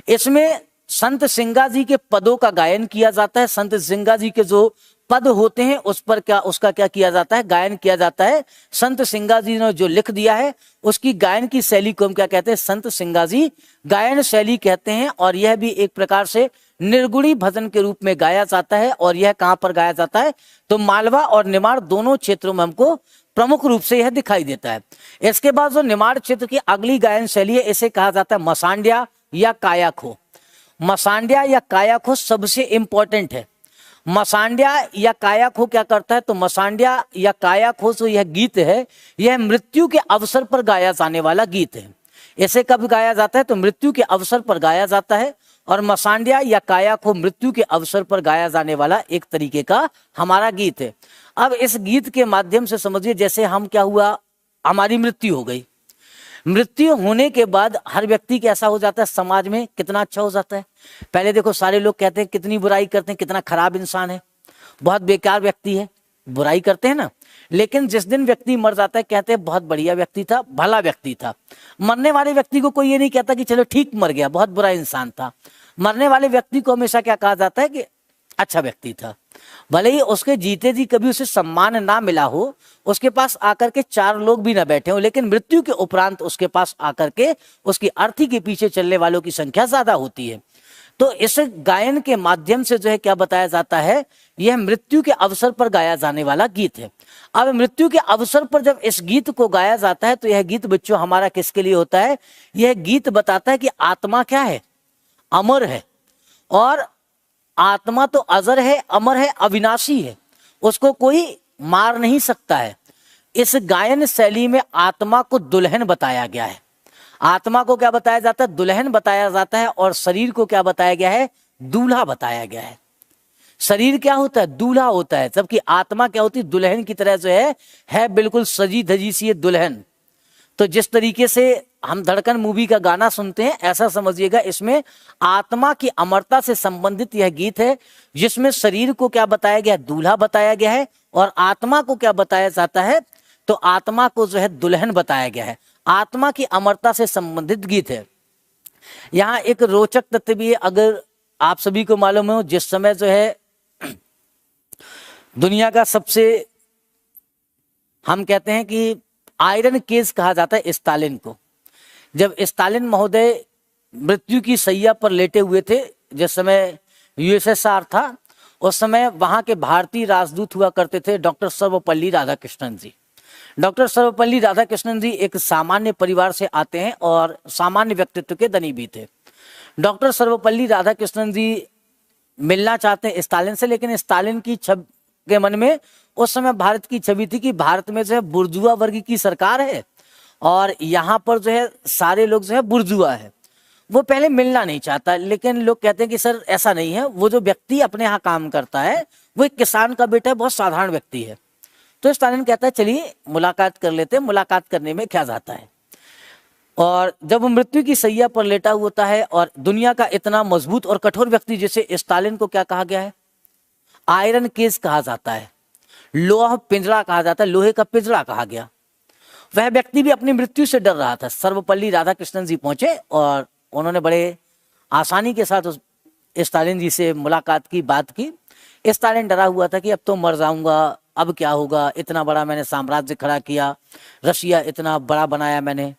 [SPEAKER 1] इसमें संत सिंगाजी के पदों का गायन किया जाता है। संत सिंगाजी के जो पद होते हैं उस पर क्या उसका क्या किया जाता है? गायन किया जाता है। संत सिंगाजी ने जो लिख दिया है उसकी गायन की शैली को हम क्या कहते हैं? संत सिंगाजी गायन शैली कहते हैं। और यह भी एक प्रकार से निर्गुणी भजन के रूप में गाया जाता है। और यह कहां पर गाया जाता है? तो मालवा और निमाड़ दोनों क्षेत्रों में हमको प्रमुख रूप से यह दिखाई देता है। इसके बाद जो निमाड़ क्षेत्र की अगली गायन शैली है, इसे कहा जाता है मसांड्या या कायाखो। मसांड्या या कायाखो सबसे इंपॉर्टेंट है। मसांड्या या कायाखो क्या करता है, तो मसांड्या या कायाखो जो यह गीत है, यह मृत्यु के अवसर पर गाया जाने वाला गीत है। इसे कब गाया जाता है, तो मृत्यु के अवसर पर गाया जाता है। और मसांड्या या कायाखो मृत्यु के अवसर पर गाया जाने वाला एक तरीके का हमारा गीत है। अब इस गीत के माध्यम से समझिए, जैसे हम क्या हुआ, हमारी मृत्यु हो गई। मृत्यु होने के बाद हर व्यक्ति कैसा हो जाता है, समाज में कितना अच्छा हो जाता है। पहले देखो, सारे लोग कहते हैं कितनी बुराई करते हैं, कितना खराब इंसान है, बहुत बेकार व्यक्ति है, बुराई करते हैं ना। लेकिन जिस दिन व्यक्ति मर जाता है, कहते हैं बहुत बढ़िया व्यक्ति था, भला व्यक्ति था। मरने वाले व्यक्ति को कोई ये नहीं कहता कि चलो ठीक मर गया, बहुत बुरा इंसान था। मरने वाले व्यक्ति को हमेशा क्या कहा जाता है कि अच्छा व्यक्ति था। भले ही उसके जीते जी कभी उसे सम्मान ना मिला हो, उसके पास आकर के चार लोग भी ना बैठे हो, लेकिन मृत्यु के उपरांत उसके पास आकर के उसकी अर्थी के पीछे चलने वालों की संख्या ज्यादा होती है। तो इस गायन के माध्यम से जो है क्या बताया जाता है, यह मृत्यु के अवसर पर गाया जाने वाला गीत है। अब मृत्यु के अवसर पर जब इस गीत को गाया जाता है, तो यह गीत बच्चों हमारा किसके लिए होता है, यह गीत बताता है कि आत्मा क्या है, अमर है। और आत्मा तो अजर है, अमर है, अविनाशी है, उसको कोई मार नहीं सकता है। इस गायन शैली में आत्मा को दुल्हन बताया गया है। आत्मा को क्या बताया जाता है, दुल्हन बताया जाता है। और शरीर को क्या बताया गया है, दूल्हा बताया गया है। शरीर क्या होता है, दूल्हा होता है, जबकि आत्मा क्या होती है, दुल्हन की तरह जो है बिल्कुल सजी धजी सी दुल्हन। तो जिस तरीके से हम धड़कन मूवी का गाना सुनते हैं, ऐसा समझिएगा इसमें आत्मा की अमरता से संबंधित यह गीत है, जिसमें शरीर को क्या बताया गया, दूल्हा बताया गया है। और आत्मा को क्या बताया जाता है, तो आत्मा को जो है दुल्हन बताया गया है। आत्मा की अमरता से संबंधित गीत है। यहाँ एक रोचक तथ्य भी है, अगर आप सभी को मालूम हो, जिस समय जो है दुनिया का सबसे, हम कहते हैं कि आयरन केस कहा जाता है स्टालिन को। जब स्टालिन महोदय मृत्यु की सैया पर लेटे हुए थे, जिस समय यूएसएसआर था, उस समय वहां के भारतीय राजदूत हुआ करते थे डॉक्टर सर्वपल्ली राधाकृष्णन जी। डॉक्टर सर्वपल्ली राधाकृष्णन जी एक सामान्य परिवार से आते हैं और सामान्य व्यक्तित्व के धनी भी थे। डॉक्टर सर्वपल्ली राधाकृष्णन जी मिलना चाहते हैं स्टालिन से, लेकिन स्टालिन की के मन में उस समय भारत की छवि थी कि भारत में जो है बुर्जुआ वर्ग की सरकार है और यहाँ पर जो है सारे लोग जो है बुर्जुआ है। वो पहले मिलना नहीं चाहता, लेकिन लोग कहते हैं कि सर ऐसा नहीं है, वो जो व्यक्ति अपने यहाँ काम करता है वो एक किसान का बेटा है, बहुत साधारण व्यक्ति है। तो स्टालिन कहता है चलिए मुलाकात कर लेते हैं, मुलाकात करने में क्या जाता है। और जब वो मृत्यु की सैया पर लेटा होता है और दुनिया का इतना मजबूत और कठोर व्यक्ति जिसे स्टालिन को क्या कहा गया है, आयरन केस कहा जाता है, लोहा पिंजरा कहा जाता है, लोहे का पिंजरा कहा गया। वह व्यक्ति भी अपनी मृत्यु से डर रहा था। सर्वपल्ली राधाकृष्णन जी पहुंचे और उन्होंने बड़े आसानी के साथ उस स्टालिन जी से मुलाकात की, बात की। स्टालिन डरा हुआ था कि अब तो मर जाऊंगा, अब क्या होगा, इतना बड़ा मैंने साम्राज्य खड़ा किया, रशिया इतना बड़ा बनाया मैंने।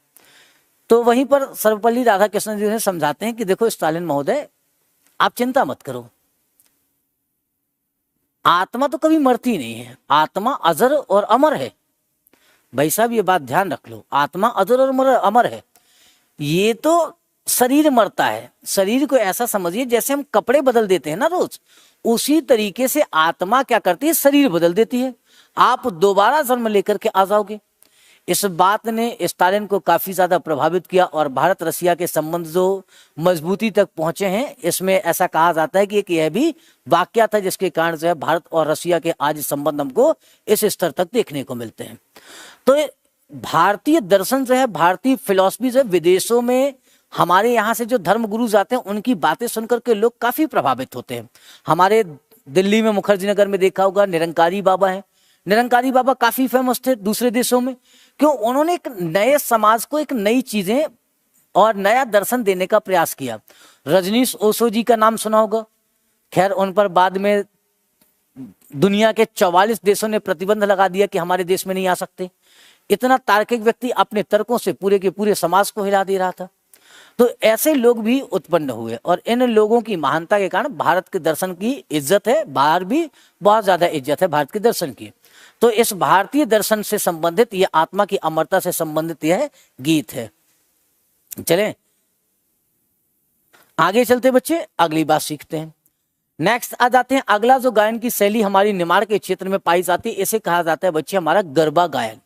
[SPEAKER 1] तो वहीं पर सर्वपल्ली राधाकृष्णन जी ने समझाते हैं कि देखो स्टालिन महोदय, आप चिंता मत करो, आत्मा तो कभी मरती नहीं है, आत्मा अजर और अमर है। भाई साहब ये बात ध्यान रख लो, आत्मा अजर और अमर है। ये तो शरीर मरता है, शरीर को ऐसा समझिए जैसे हम कपड़े बदल देते हैं ना रोज, उसी तरीके से आत्मा क्या करती है, शरीर बदल देती है। आप दोबारा जन्म लेकर के आ जाओगे। इस बात ने स्टालिन को काफी ज्यादा प्रभावित किया और भारत रशिया के संबंध जो मजबूती तक पहुंचे हैं, इसमें ऐसा कहा जाता है कि एक यह भी वाकया था जिसके कारण जो है भारत और रशिया के आज संबंध हमको इस स्तर तक देखने को मिलते हैं। तो भारतीय दर्शन जो है, भारतीय फिलॉसफी जो है, विदेशों में हमारे यहाँ से जो धर्म गुरु जाते हैं उनकी बातें सुनकर के लोग काफी प्रभावित होते हैं। हमारे दिल्ली में मुखर्जी नगर में देखा होगा निरंकारी बाबा है। निरंकारी बाबा काफी फेमस थे दूसरे देशों में, क्यों? उन्होंने एक नए समाज को एक नई चीजें और नया दर्शन देने का प्रयास किया। रजनीश ओशो जी का नाम सुना होगा, खैर उन पर बाद में दुनिया के 44 देशों ने प्रतिबंध लगा दिया कि हमारे देश में नहीं आ सकते। इतना तार्किक व्यक्ति अपने तर्कों से पूरे के पूरे समाज को हिला दे रहा था। तो ऐसे लोग भी उत्पन्न हुए और इन लोगों की महानता के कारण भारत के दर्शन की इज्जत है, बाहर भी बहुत ज्यादा इज्जत है भारत के दर्शन की। तो इस भारतीय दर्शन से संबंधित, यह आत्मा की अमरता से संबंधित यह गीत है। चलें आगे चलते बच्चे, अगली बात सीखते हैं। नेक्स्ट आ जाते हैं, अगला जो गायन की शैली हमारी निमाड़ के क्षेत्र में पाई जाती है, इसे कहा जाता है बच्चे हमारा गरबा गायन।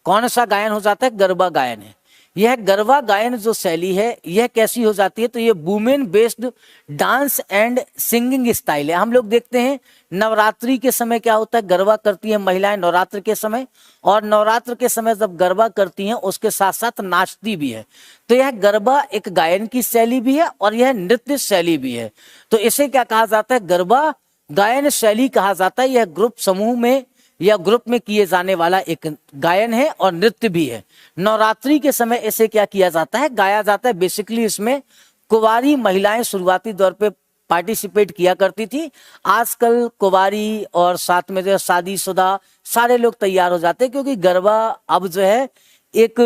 [SPEAKER 1] कौन सा गायन हो जाता है? गरबा गायन है। यह गरबा गायन जो शैली है, यह कैसी हो जाती है? तो ये women based dance and singing style है। हम लोग देखते हैं नवरात्रि के समय क्या होता है, गरबा करती हैं महिलाएं नवरात्र के समय, और नवरात्र के समय जब गरबा करती हैं उसके साथ साथ नाचती भी है। तो यह गरबा एक गायन की शैली भी है और यह नृत्य शैली भी है। तो इसे क्या कहा जाता है? गरबा गायन शैली कहा जाता है। यह ग्रुप समूह में या ग्रुप में किए जाने वाला एक गायन है और नृत्य भी है। नवरात्रि के समय इसे क्या किया जाता है? गाया जाता है। बेसिकली इसमें कुंवारी महिलाएं शुरुआती दौर पे पार्टिसिपेट किया करती थी। आजकल कुंवारी और साथ में जो शादीशुदा सारे लोग तैयार हो जाते हैं, क्योंकि गरबा अब जो है एक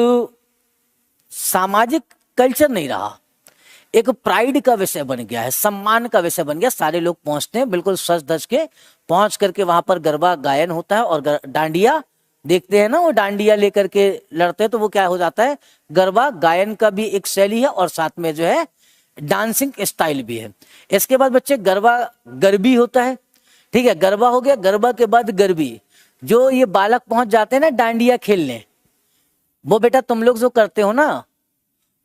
[SPEAKER 1] सामाजिक कल्चर नहीं रहा, एक प्राइड का विषय बन गया है, सम्मान का विषय बन गया। सारे लोग पहुंचते हैं बिल्कुल सज धज के, पहुंच करके वहां पर गरबा गायन होता है और डांडिया देखते हैं ना, वो डांडिया लेकर के लड़ते हैं, तो वो क्या हो जाता है? गरबा गायन का भी एक शैली है और साथ में जो है डांसिंग स्टाइल भी है। इसके बाद बच्चे गरबा गरबी होता है। ठीक है, गरबा हो गया, गरबा के बाद गरबी। जो ये बालक पहुंच जाते हैं ना डांडिया खेलने, वो बेटा तुम लोग जो करते हो ना,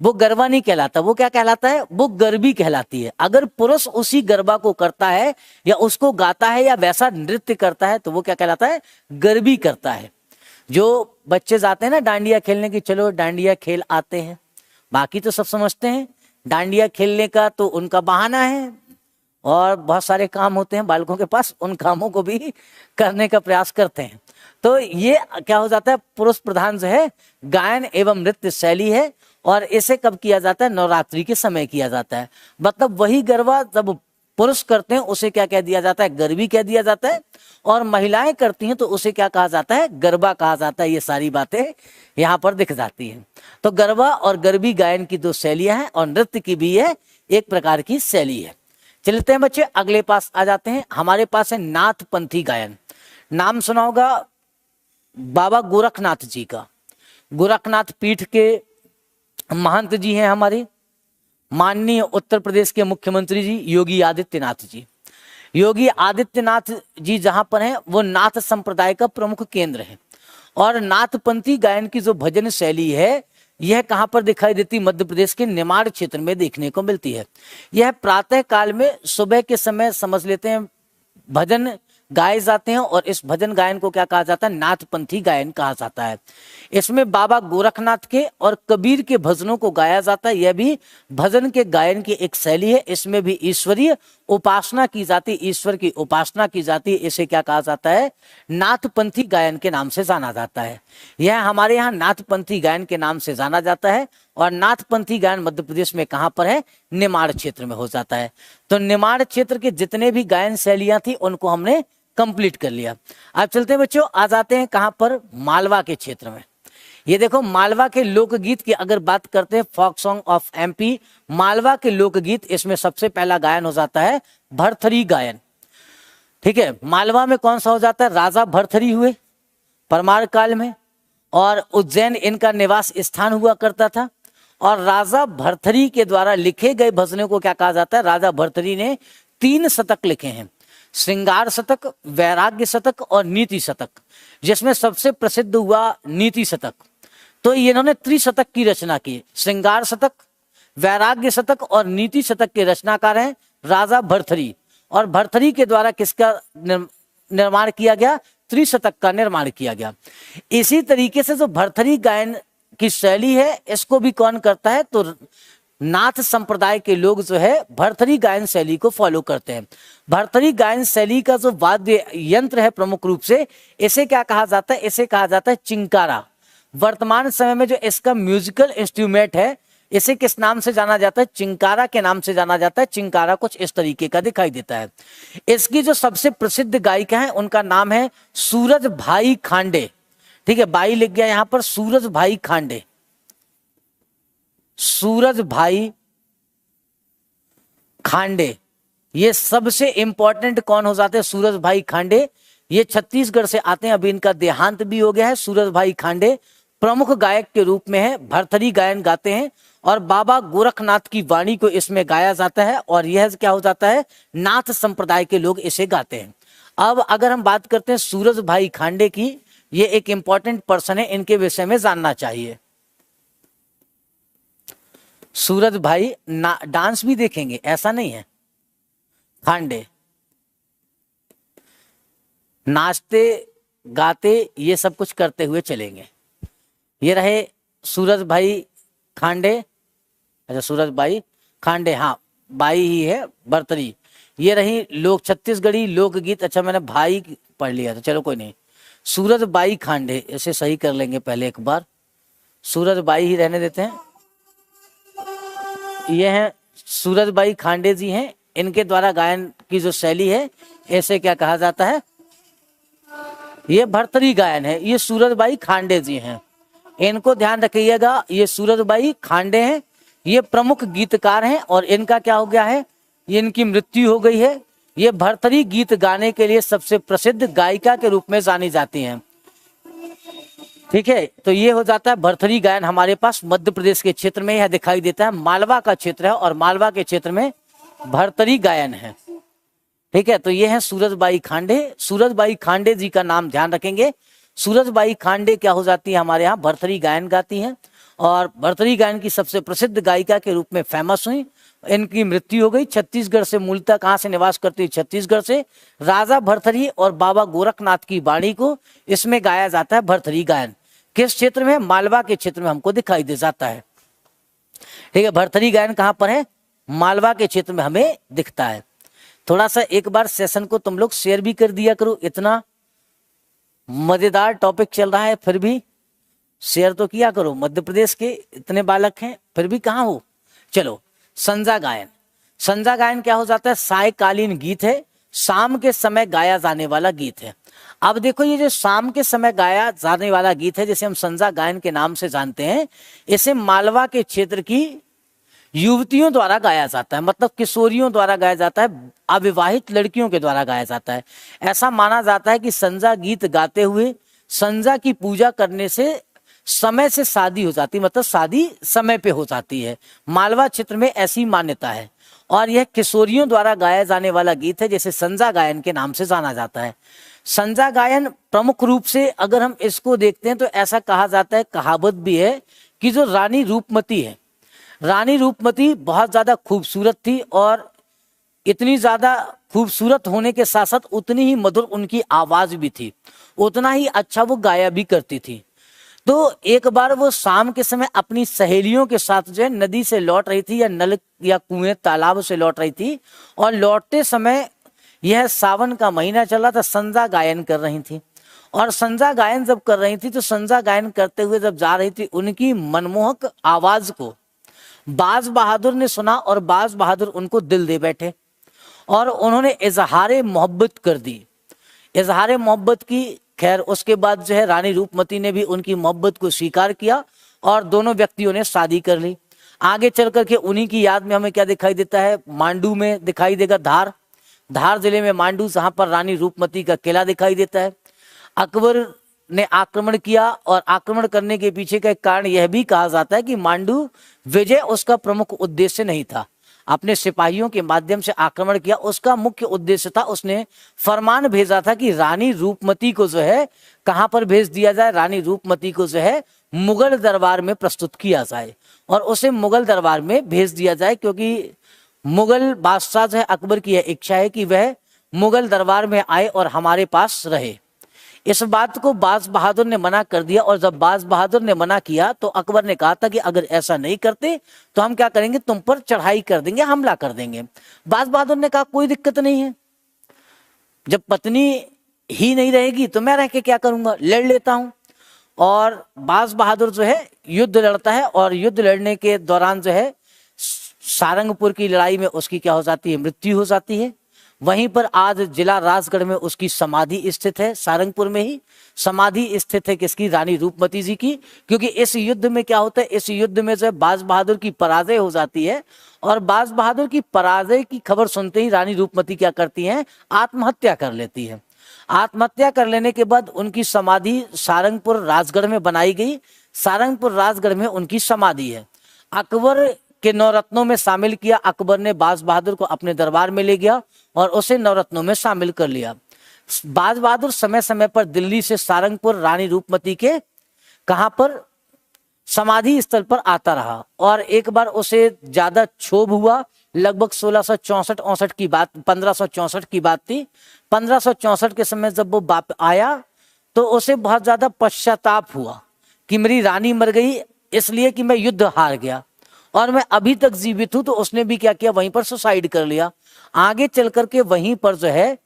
[SPEAKER 1] वो गरबा नहीं कहलाता, वो क्या कहलाता है? वो गरबी कहलाती है। अगर पुरुष उसी गरबा को करता है या उसको गाता है या वैसा नृत्य करता है तो वो क्या कहलाता है? गरबी करता है। जो बच्चे जाते हैं ना डांडिया खेलने की, चलो डांडिया खेल आते हैं, बाकी तो सब समझते हैं डांडिया खेलने का तो उनका बहाना है और बहुत सारे काम होते हैं बालकों के पास, उन कामों को भी करने का प्रयास करते हैं। तो ये क्या हो जाता है? पुरुष प्रधान जो है गायन एवं नृत्य शैली है और इसे कब किया जाता है? नवरात्रि के समय किया जाता है। मतलब वही गरबा जब पुरुष करते हैं उसे क्या कह दिया जाता है? गरबी कह दिया जाता है, और महिलाएं करती हैं तो उसे क्या कहा जाता है? गरबा कहा जाता है। ये सारी बातें यहाँ पर दिख जाती हैं। तो गरबा और गरबी गायन की दो शैलियां हैं और नृत्य की भी है एक प्रकार की शैली है। चलते हैं बच्चे अगले पास आ जाते हैं। हमारे पास है नाथपंथी गायन। नाम सुना होगा बाबा गोरखनाथ जी का। गोरखनाथ पीठ के महंत जी हैं हमारे माननीय उत्तर प्रदेश के मुख्यमंत्री जी योगी आदित्यनाथ जी। योगी आदित्यनाथ जी जहां पर हैं वो नाथ संप्रदाय का प्रमुख केंद्र है। और नाथपंथी गायन की जो भजन शैली है यह कहां पर दिखाई देती? मध्य प्रदेश के निमाड़ क्षेत्र में देखने को मिलती है। यह प्रातः काल में सुबह के समय समझ लेते हैं भजन गाए जाते हैं और इस भजन गायन को क्या कहा जाता है? नाथपंथी गायन कहा जाता है। इसमें बाबा गोरखनाथ के और कबीर के भजनों को गाया जाता है। यह भी भजन के गायन की एक शैली है। इसमें भी ईश्वरीय उपासना की जाती, ईश्वर की उपासना की जाती। इसे क्या कहा जाता है? नाथपंथी गायन के नाम से जाना जाता है। यह हमारे यहाँ नाथपंथी गायन के नाम से जाना जाता है। और नाथपंथी गायन मध्य प्रदेश में कहां पर है? निमाड़ क्षेत्र में हो जाता है। तो निमाड़ क्षेत्र के जितने भी गायन शैलियां थी उनको हमने कंप्लीट कर लिया। अब चलते हैं बच्चों, आ जाते हैं कहां पर? मालवा के क्षेत्र में। ये देखो मालवा के लोकगीत की अगर बात करते हैं, folk song of MP, Malwa के लोकगीत, इसमें सबसे पहला गायन हो जाता है भरथरी गायन। ठीक है, मालवा में कौन सा हो जाता है? राजा भरथरी हुए परमार काल में, और उज्जैन इनका निवास स्थान हुआ करता था। और राजा भरथरी के द्वारा लिखे गए भजनों को क्या कहा जाता है? राजा भरथरी ने 3 शतक लिखे हैं, श्रृंगार शतक, वैराग्य शतक और नीति शतक, जिसमें सबसे प्रसिद्ध हुआ नीति शतक। तो इन्होंने त्रिशतक की रचना की। श्रृंगार शतक, वैराग्य शतक और नीति शतक के रचनाकार हैं राजा भरथरी। और भरथरी के द्वारा किसका निर्माण किया गया? त्रिशतक का निर्माण किया गया। इसी तरीके से जो भरथरी गायन की शैली है इसको भी कौन करता है? तो नाथ संप्रदाय के लोग जो है भरथरी गायन शैली को फॉलो करते हैं। भरथरी गायन शैली का जो वाद्य यंत्र है प्रमुख रूप से, इसे क्या कहा जाता है? इसे कहा जाता है चिंकारा। वर्तमान समय में जो इसका म्यूजिकल इंस्ट्रूमेंट है इसे किस नाम से जाना जाता है? चिंकारा के नाम से जाना जाता है। चिंकारा कुछ इस तरीके का दिखाई देता है। इसकी जो सबसे प्रसिद्ध गायिका है उनका नाम है सूरज भाई खांडे। ठीक है, बाई लिख गया यहां पर, सूरज भाई खांडे। सूरज भाई खांडे, ये सबसे इंपॉर्टेंट कौन हो जाते हैं? सूरज भाई खांडे। ये छत्तीसगढ़ से आते हैं, अभी इनका देहांत भी हो गया है। सूरज भाई खांडे प्रमुख गायक के रूप में है, भरथरी गायन गाते हैं और बाबा गोरखनाथ की वाणी को इसमें गाया जाता है और यह क्या हो जाता है, नाथ संप्रदाय के लोग इसे गाते हैं। अब अगर हम बात करते हैं सूरज भाई खांडे की, ये एक इंपॉर्टेंट पर्सन है, इनके विषय में जानना चाहिए। सूरज भाई डांस भी देखेंगे, ऐसा नहीं है, खांडे नाचते गाते ये सब कुछ करते हुए चलेंगे। ये रहे सूरज भाई खांडे, अच्छा सूरज भाई खांडे, हाँ बाई ही है, बर्तरी। ये रही लोक छत्तीसगढ़ी लोकगीत, अच्छा मैंने भाई पढ़ लिया था, चलो कोई नहीं। सूरज बाई खांडे, इसे सही कर लेंगे पहले एक बार, सूरज बाई ही रहने देते हैं। ये हैं सूरज बाई खांडे जी हैं, इनके द्वारा गायन की जो शैली है ऐसे क्या कहा जाता है, ये भरतरी गायन है। ये सूरज बाई खांडे जी हैं, इनको ध्यान रखिएगा, ये सूरज बाई खांडे हैं, ये प्रमुख गीतकार हैं और इनका क्या हो गया है, ये इनकी मृत्यु हो गई है। ये भरथरी गीत गाने के लिए सबसे प्रसिद्ध गायिका के रूप में जानी जाती हैं। ठीक है, तो ये हो जाता है भरथरी गायन हमारे पास मध्य प्रदेश के क्षेत्र में यह दिखाई देता है, मालवा का क्षेत्र है और मालवा के क्षेत्र में भरथरी गायन है। ठीक है, तो ये है सूरज बाई खांडे। सूरज बाई खांडे जी का नाम ध्यान रखेंगे। सूरज बाई खांडे क्या हो जाती है, हमारे यहाँ भरथरी गायन गाती हैं और भरथरी गायन की सबसे प्रसिद्ध गायिका के रूप में फेमस हुई। इनकी मृत्यु हो गई। छत्तीसगढ़ से मूलतः कहाँ से निवास करती है, छत्तीसगढ़ से। राजा भरथरी और बाबा गोरखनाथ की वाणी को इसमें गाया जाता है भरथरी गायन। किस क्षेत्र में, मालवा के क्षेत्र में हमको दिखाई दे जाता है। ठीक है, भरथरी गायन कहाँ पर है, मालवा के क्षेत्र में हमें दिखता है। थोड़ा सा एक बार सेशन को तुम लोग शेयर भी कर दिया करो, इतना मजेदार टॉपिक चल रहा है, फिर भी शेयर तो किया करो। मध्य प्रदेश के इतने बालक हैं फिर भी कहाँ हो। चलो, संजा गायन। संजा गायन क्या हो जाता है, सायकालीन गीत है, शाम के समय गाया जाने वाला गीत है। अब देखो, ये जो शाम के समय गाया जाने वाला गीत है, जिसे हम संजा गायन के नाम से जानते हैं, इसे मालवा के क्षेत्र की युवतियों द्वारा गाया जाता है, मतलब किशोरियों द्वारा गाया जाता है, अविवाहित लड़कियों के द्वारा गाया जाता है। ऐसा माना जाता है कि संजा गीत गाते हुए संजा की पूजा करने से समय से शादी हो जाती, मतलब शादी समय पे हो जाती है। मालवा क्षेत्र में ऐसी मान्यता है और यह किशोरियों द्वारा गाया जाने वाला गीत है, जैसे संजा गायन के नाम से जाना जाता है। संजा गायन प्रमुख रूप से अगर हम इसको देखते हैं तो ऐसा कहा जाता है, कहावत भी है कि जो रानी रूपमती है, रानी रूपमती बहुत ज्यादा खूबसूरत थी और इतनी ज्यादा खूबसूरत होने के साथ साथ उतनी ही मधुर उनकी आवाज भी थी, उतना ही अच्छा वो गाया भी करती थी। तो एक बार वो शाम के समय अपनी सहेलियों के साथ जो है नदी से लौट रही थी, या नल या कुएं तालाब से लौट रही थी, और लौटते समय यह सावन का महीना चल रहा था, संजा गायन कर रही थी। और संजा गायन जब कर रही थी तो संजा गायन करते हुए जब जा रही थी, उनकी मनमोहक आवाज को बाज बहादुर ने सुना और बाज बहादुर उनको दिल दे बैठे और उन्होंने इजहारे मोहब्बत कर दी। इजहारे मोहब्बत की, खैर उसके बाद जो है रानी रूपमती ने भी उनकी मोहब्बत को स्वीकार किया और दोनों व्यक्तियों ने शादी कर ली। आगे चल करके उन्हीं की याद में हमें क्या दिखाई देता है, मांडू में दिखाई देगा, धार जिले में मांडू, जहां पर रानी रूपमती का किला दिखाई देता है। अकबर ने आक्रमण किया और आक्रमण करने के पीछे का एक कारण यह भी कहा जाता है कि मांडू विजय उसका प्रमुख उद्देश्य नहीं था, अपने सिपाहियों के माध्यम से आक्रमण किया। उसका मुख्य उद्देश्य था, उसने फरमान भेजा था कि रानी रूपमती को जो है कहां पर भेज दिया जाए, रानी रूपमती को जो है मुगल दरबार में प्रस्तुत किया जाए और उसे मुगल दरबार में भेज दिया जाए, क्योंकि मुगल बादशाह जो है अकबर की यह इच्छा है कि वह मुगल दरबार में आए और हमारे पास रहे। इस बात को बाज बहादुर ने मना कर दिया और जब बाज बहादुर ने मना किया तो अकबर ने कहा था कि अगर ऐसा नहीं करते तो हम क्या करेंगे, तुम पर चढ़ाई कर देंगे, हमला कर देंगे। बाज बहादुर ने कहा कोई दिक्कत नहीं है, जब पत्नी ही नहीं रहेगी तो मैं रह के क्या करूंगा, लड़ लेता हूं। और बाज बहादुर जो है युद्ध लड़ता है और युद्ध लड़ने के दौरान जो है सारंगपुर की लड़ाई में उसकी क्या हो जाती है, मृत्यु हो जाती है। वहीं पर आज जिला राजगढ़ में उसकी समाधि स्थित है, सारंगपुर में ही समाधि स्थित है किसकी, रानी रूपमती जी की। क्योंकि इस युद्ध में क्या होता है, इस युद्ध में जो है बाज बहादुर की पराजय हो जाती है और बाज बहादुर की पराजय की खबर सुनते ही रानी रूपमती क्या करती हैं, आत्महत्या कर लेती है। आत्महत्या कर लेने के बाद उनकी समाधि सारंगपुर राजगढ़ में बनाई गई। सारंगपुर राजगढ़ में उनकी समाधि है। अकबर के नवरत्नों में शामिल किया। अकबर ने बाज बहादुर को अपने दरबार में ले गया और उसे नवरत्नों में शामिल कर लिया। बाज बहादुर समय समय पर दिल्ली से सारंगपुर रानी रूपमती के कहां पर समाधि स्थल पर आता रहा और एक बार उसे ज्यादा क्षोभ हुआ। लगभग 1664 की बात, 1564 की बात थी। 1564 के समय जब वो वापस आया तो उसे बहुत ज्यादा पश्चाताप हुआ कि मेरी रानी मर गई इसलिए कि मैं युद्ध हार गया और मैं अभी तक जीवित हूं। तो उसने भी क्या किया, वहीं पर सुसाइड कर लिया। आगे चल करके वहीं पर जो है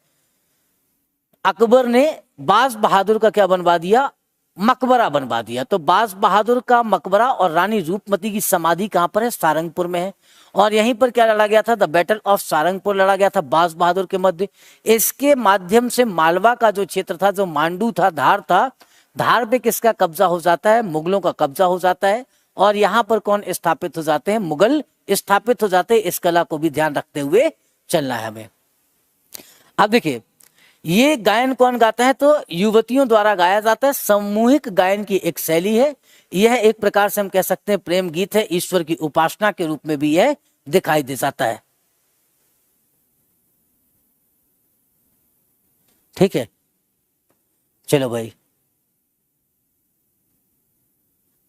[SPEAKER 1] अकबर ने बाज बहादुर का क्या बनवा दिया, मकबरा बनवा दिया। तो बाज बहादुर का मकबरा और रानी रूपमती की समाधि कहां पर है, सारंगपुर में है। और यहीं पर क्या लड़ा गया था, द बैटल ऑफ सारंगपुर लड़ा गया था बाज बहादुर के मध्य। इसके माध्यम से मालवा का जो क्षेत्र था, जो मांडू था, धार था, धार पे किसका कब्जा हो जाता है, मुगलों का कब्जा हो जाता है। और यहाँ पर कौन स्थापित हो जाते हैं, मुगल स्थापित हो जाते हैं। इस कला को भी ध्यान रखते हुए चलना है हमें। अब देखिए ये गायन कौन गाता है, तो युवतियों द्वारा गाया जाता है। सामूहिक गायन की एक शैली है। यह एक प्रकार से हम कह सकते हैं प्रेम गीत है। ईश्वर की उपासना के रूप में भी यह दिखाई दे जाता है। ठीक है, चलो भाई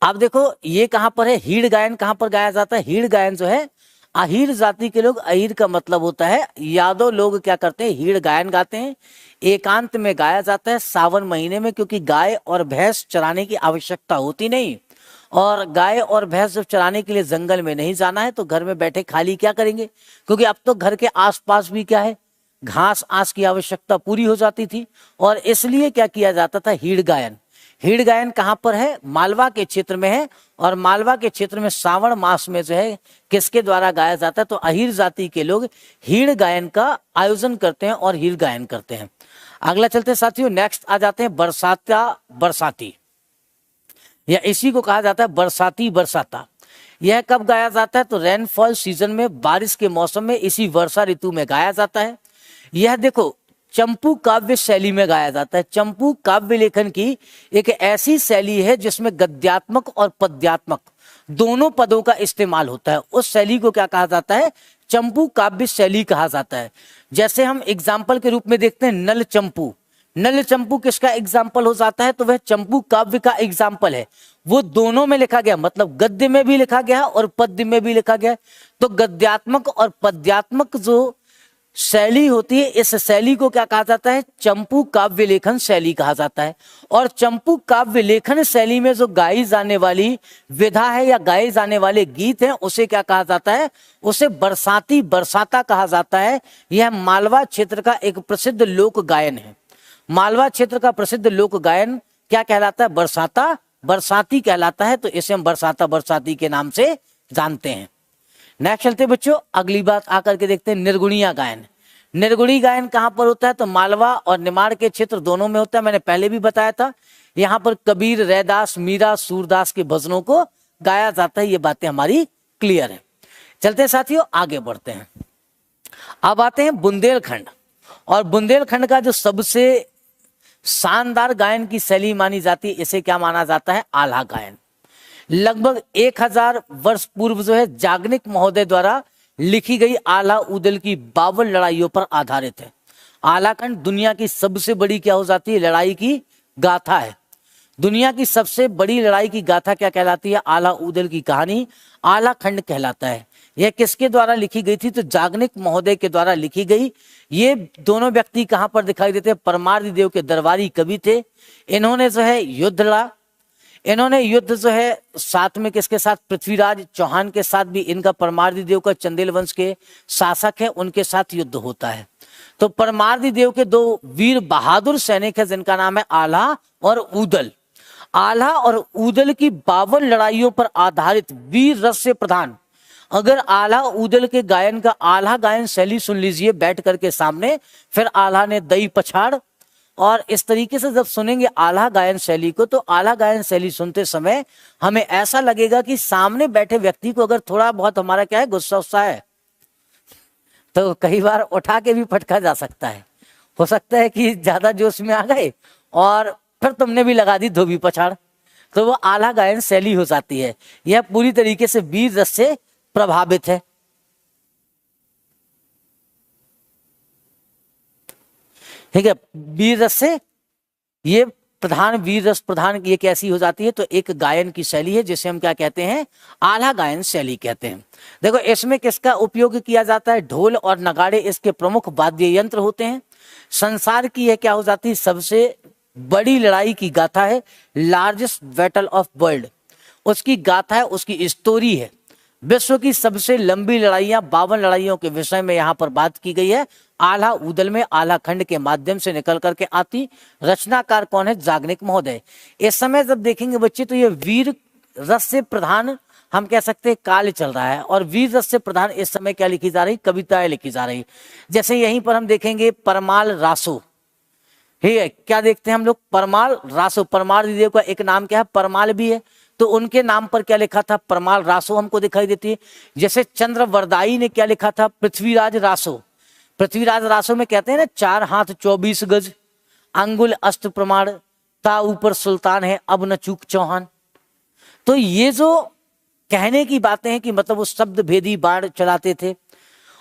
[SPEAKER 1] आप देखो ये कहां पर है, हीड़ गायन कहां पर गाया जाता है। हीड़ गायन जो है अहीर जाति के लोग, अहीर का मतलब होता है यादव लोग क्या करते हैं, हीड़ गायन गाते हैं। एकांत में गाया जाता है सावन महीने में, क्योंकि गाय और भैंस चराने की आवश्यकता होती नहीं। और गाय और भैंस जब चराने के लिए जंगल में नहीं जाना है तो घर में बैठे खाली क्या करेंगे, क्योंकि अब तो घर के आसपास भी क्या है, घास आस की आवश्यकता पूरी हो जाती थी। और इसलिए क्या किया जाता था, हीड़ गायन। हीड़ गायन कहां पर है, मालवा के क्षेत्र में है। और मालवा के क्षेत्र में श्रावण मास में जो है किसके द्वारा गाया जाता है, तो अहीर जाति के लोग हीड़ गायन का आयोजन करते हैं और हीड़ गायन करते हैं। अगला चलते हैं साथियों, नेक्स्ट आ जाते हैं बरसाता बरसाती, या इसी को कहा जाता है बरसाती बरसाता। यह कब गाया जाता है, तो रेनफॉल सीजन में, बारिश के मौसम में, इसी वर्षा ऋतु में गाया जाता है। यह देखो चंपू काव्य शैली में गाया जाता है। चंपू काव्य लेखन की एक ऐसी शैली है जिसमें गद्यात्मक और पद्यात्मक दोनों पदों का इस्तेमाल होता है। उस शैली को क्या कहा जाता है, चंपू काव्य शैली कहा जाता है। जैसे हम एग्जाम्पल के रूप में देखते हैं नल चंपू। नल चंपू किसका एग्जाम्पल हो जाता है, तो वह चंपू काव्य का एग्जाम्पल है। वो दोनों में लिखा गया, मतलब गद्य में भी लिखा गया और पद्य में भी लिखा गया। तो गद्यात्मक और पद्यात्मक जो शैली होती है, इस शैली को क्या कहा जाता है, चंपू काव्य लेखन शैली कहा जाता है। और चंपू काव्य लेखन शैली में जो गाई जाने वाली विधा है या गाए जाने वाले गीत हैं, उसे क्या कहा जाता है, उसे बरसाती बरसाता कहा जाता है। यह मालवा क्षेत्र का एक प्रसिद्ध लोक गायन है। मालवा क्षेत्र का प्रसिद्ध लोक गायन क्या कहलाता है, बरसाता बरसाती कहलाता है। तो इसे हम बरसाता बरसाती के नाम से जानते हैं। नेक्स्ट चलते बच्चों, अगली बात आकर के देखते हैं निर्गुणिया गायन। निर्गुणी गायन कहां पर होता है, तो मालवा और निमाड़ के क्षेत्र दोनों में होता है। मैंने पहले भी बताया था, यहाँ पर कबीर, रैदास, मीरा, सूरदास के भजनों को गाया जाता है। ये बातें हमारी क्लियर है। चलते हैं साथियों, आगे बढ़ते हैं। अब आते हैं बुंदेलखंड। और बुंदेलखंड का जो सबसे शानदार गायन की शैली मानी जाती है, इसे क्या माना जाता है, आल्हा गायन। लगभग 1000 वर्ष पूर्व जो है जागनिक महोदय द्वारा लिखी गई आल्हा उदल की 52 लड़ाइयों पर आधारित है। आल्हाखंड दुनिया की सबसे बड़ी क्या हो जाती है, लड़ाई की गाथा है। दुनिया की सबसे बड़ी लड़ाई की गाथा क्या कहलाती है, आल्हा उदल की कहानी आल्हाखंड कहलाता है। यह किसके द्वारा लिखी गई थी, तो जागनिक महोदय के द्वारा लिखी गई। ये दोनों व्यक्ति कहां पर दिखाई देते हैं, परमार्दी देव के दरबारी कवि थे। इन्होंने जो है युद्ध लड़ा। इन्होंने युद्ध जो है साथ में किसके साथ, पृथ्वीराज चौहान के साथ भी। इनका परमार्दी देव का चंदेल वंश के शासक है, उनके साथ युद्ध होता है। तो परमार्दी देव के दो वीर बहादुर सैनिक है जिनका नाम है आल्हा और उदल। आल्हा और उदल की 52 लड़ाइयों पर आधारित वीर रस से प्रधान। अगर आल्हा उदल के गायन का आल्हा गायन शैली सुन लीजिए बैठ करके सामने, फिर आल्हा ने दई पछाड़, और इस तरीके से जब सुनेंगे आल्हा गायन शैली को, तो आल्हा गायन शैली सुनते समय हमें ऐसा लगेगा कि सामने बैठे व्यक्ति को अगर थोड़ा बहुत हमारा क्या है, गुस्सा उस्सा है, तो कई बार उठा के भी फटका जा सकता है। हो सकता है कि ज्यादा जोश में आ गए और फिर तुमने भी लगा दी धोबी पछाड़, तो वो आला गायन शैली हो जाती है। यह पूरी तरीके से वीर रस से प्रभावित है। ठीक है, वीर रस से ये प्रधान, वीर रस प्रधान ये कैसी हो जाती है, तो एक गायन की शैली है जिसे हम क्या कहते हैं, आला गायन शैली कहते हैं। देखो इसमें किसका उपयोग किया जाता है, ढोल और नगाड़े इसके प्रमुख वाद्य यंत्र होते हैं। संसार की यह क्या हो जाती है, सबसे बड़ी लड़ाई की गाथा है, लार्जेस्ट बैटल ऑफ वर्ल्ड, उसकी गाथा है, उसकी स्टोरी है। विश्व की सबसे लंबी लड़ाइयां 52 लड़ाइयों के विषय में यहाँ पर बात की गई है। आल्हा उदल में आल्हा खंड के माध्यम से निकल करके आती। रचनाकार कौन है, जागनिक महोदय। इस समय जब देखेंगे बच्चे तो ये वीर रस से प्रधान हम कह सकते हैं काल चल रहा है, और वीर रस से प्रधान इस समय क्या लिखी जा रही, कविताएं लिखी जा रही। जैसे यहीं पर हम देखेंगे परमाल रासो, ठीक है, क्या देखते हैं हम लोग, परमाल रासो। परमाल देव का एक नाम क्या है, परमाल भी है, तो उनके नाम पर क्या लिखा था, परमाल रासो हमको दिखाई देती है। जैसे चंद्रवरदाई ने क्या लिखा था, पृथ्वीराज रासो। पृथ्वीराज रासो में कहते हैं ना, 4 हाथ 24 गज, अंगुल अष्ट प्रमाण, ता ऊपर सुल्तान है अब न चूक चौहान। तो ये जो कहने की बातें हैं कि मतलब वो शब्द भेदी बाण चलाते थे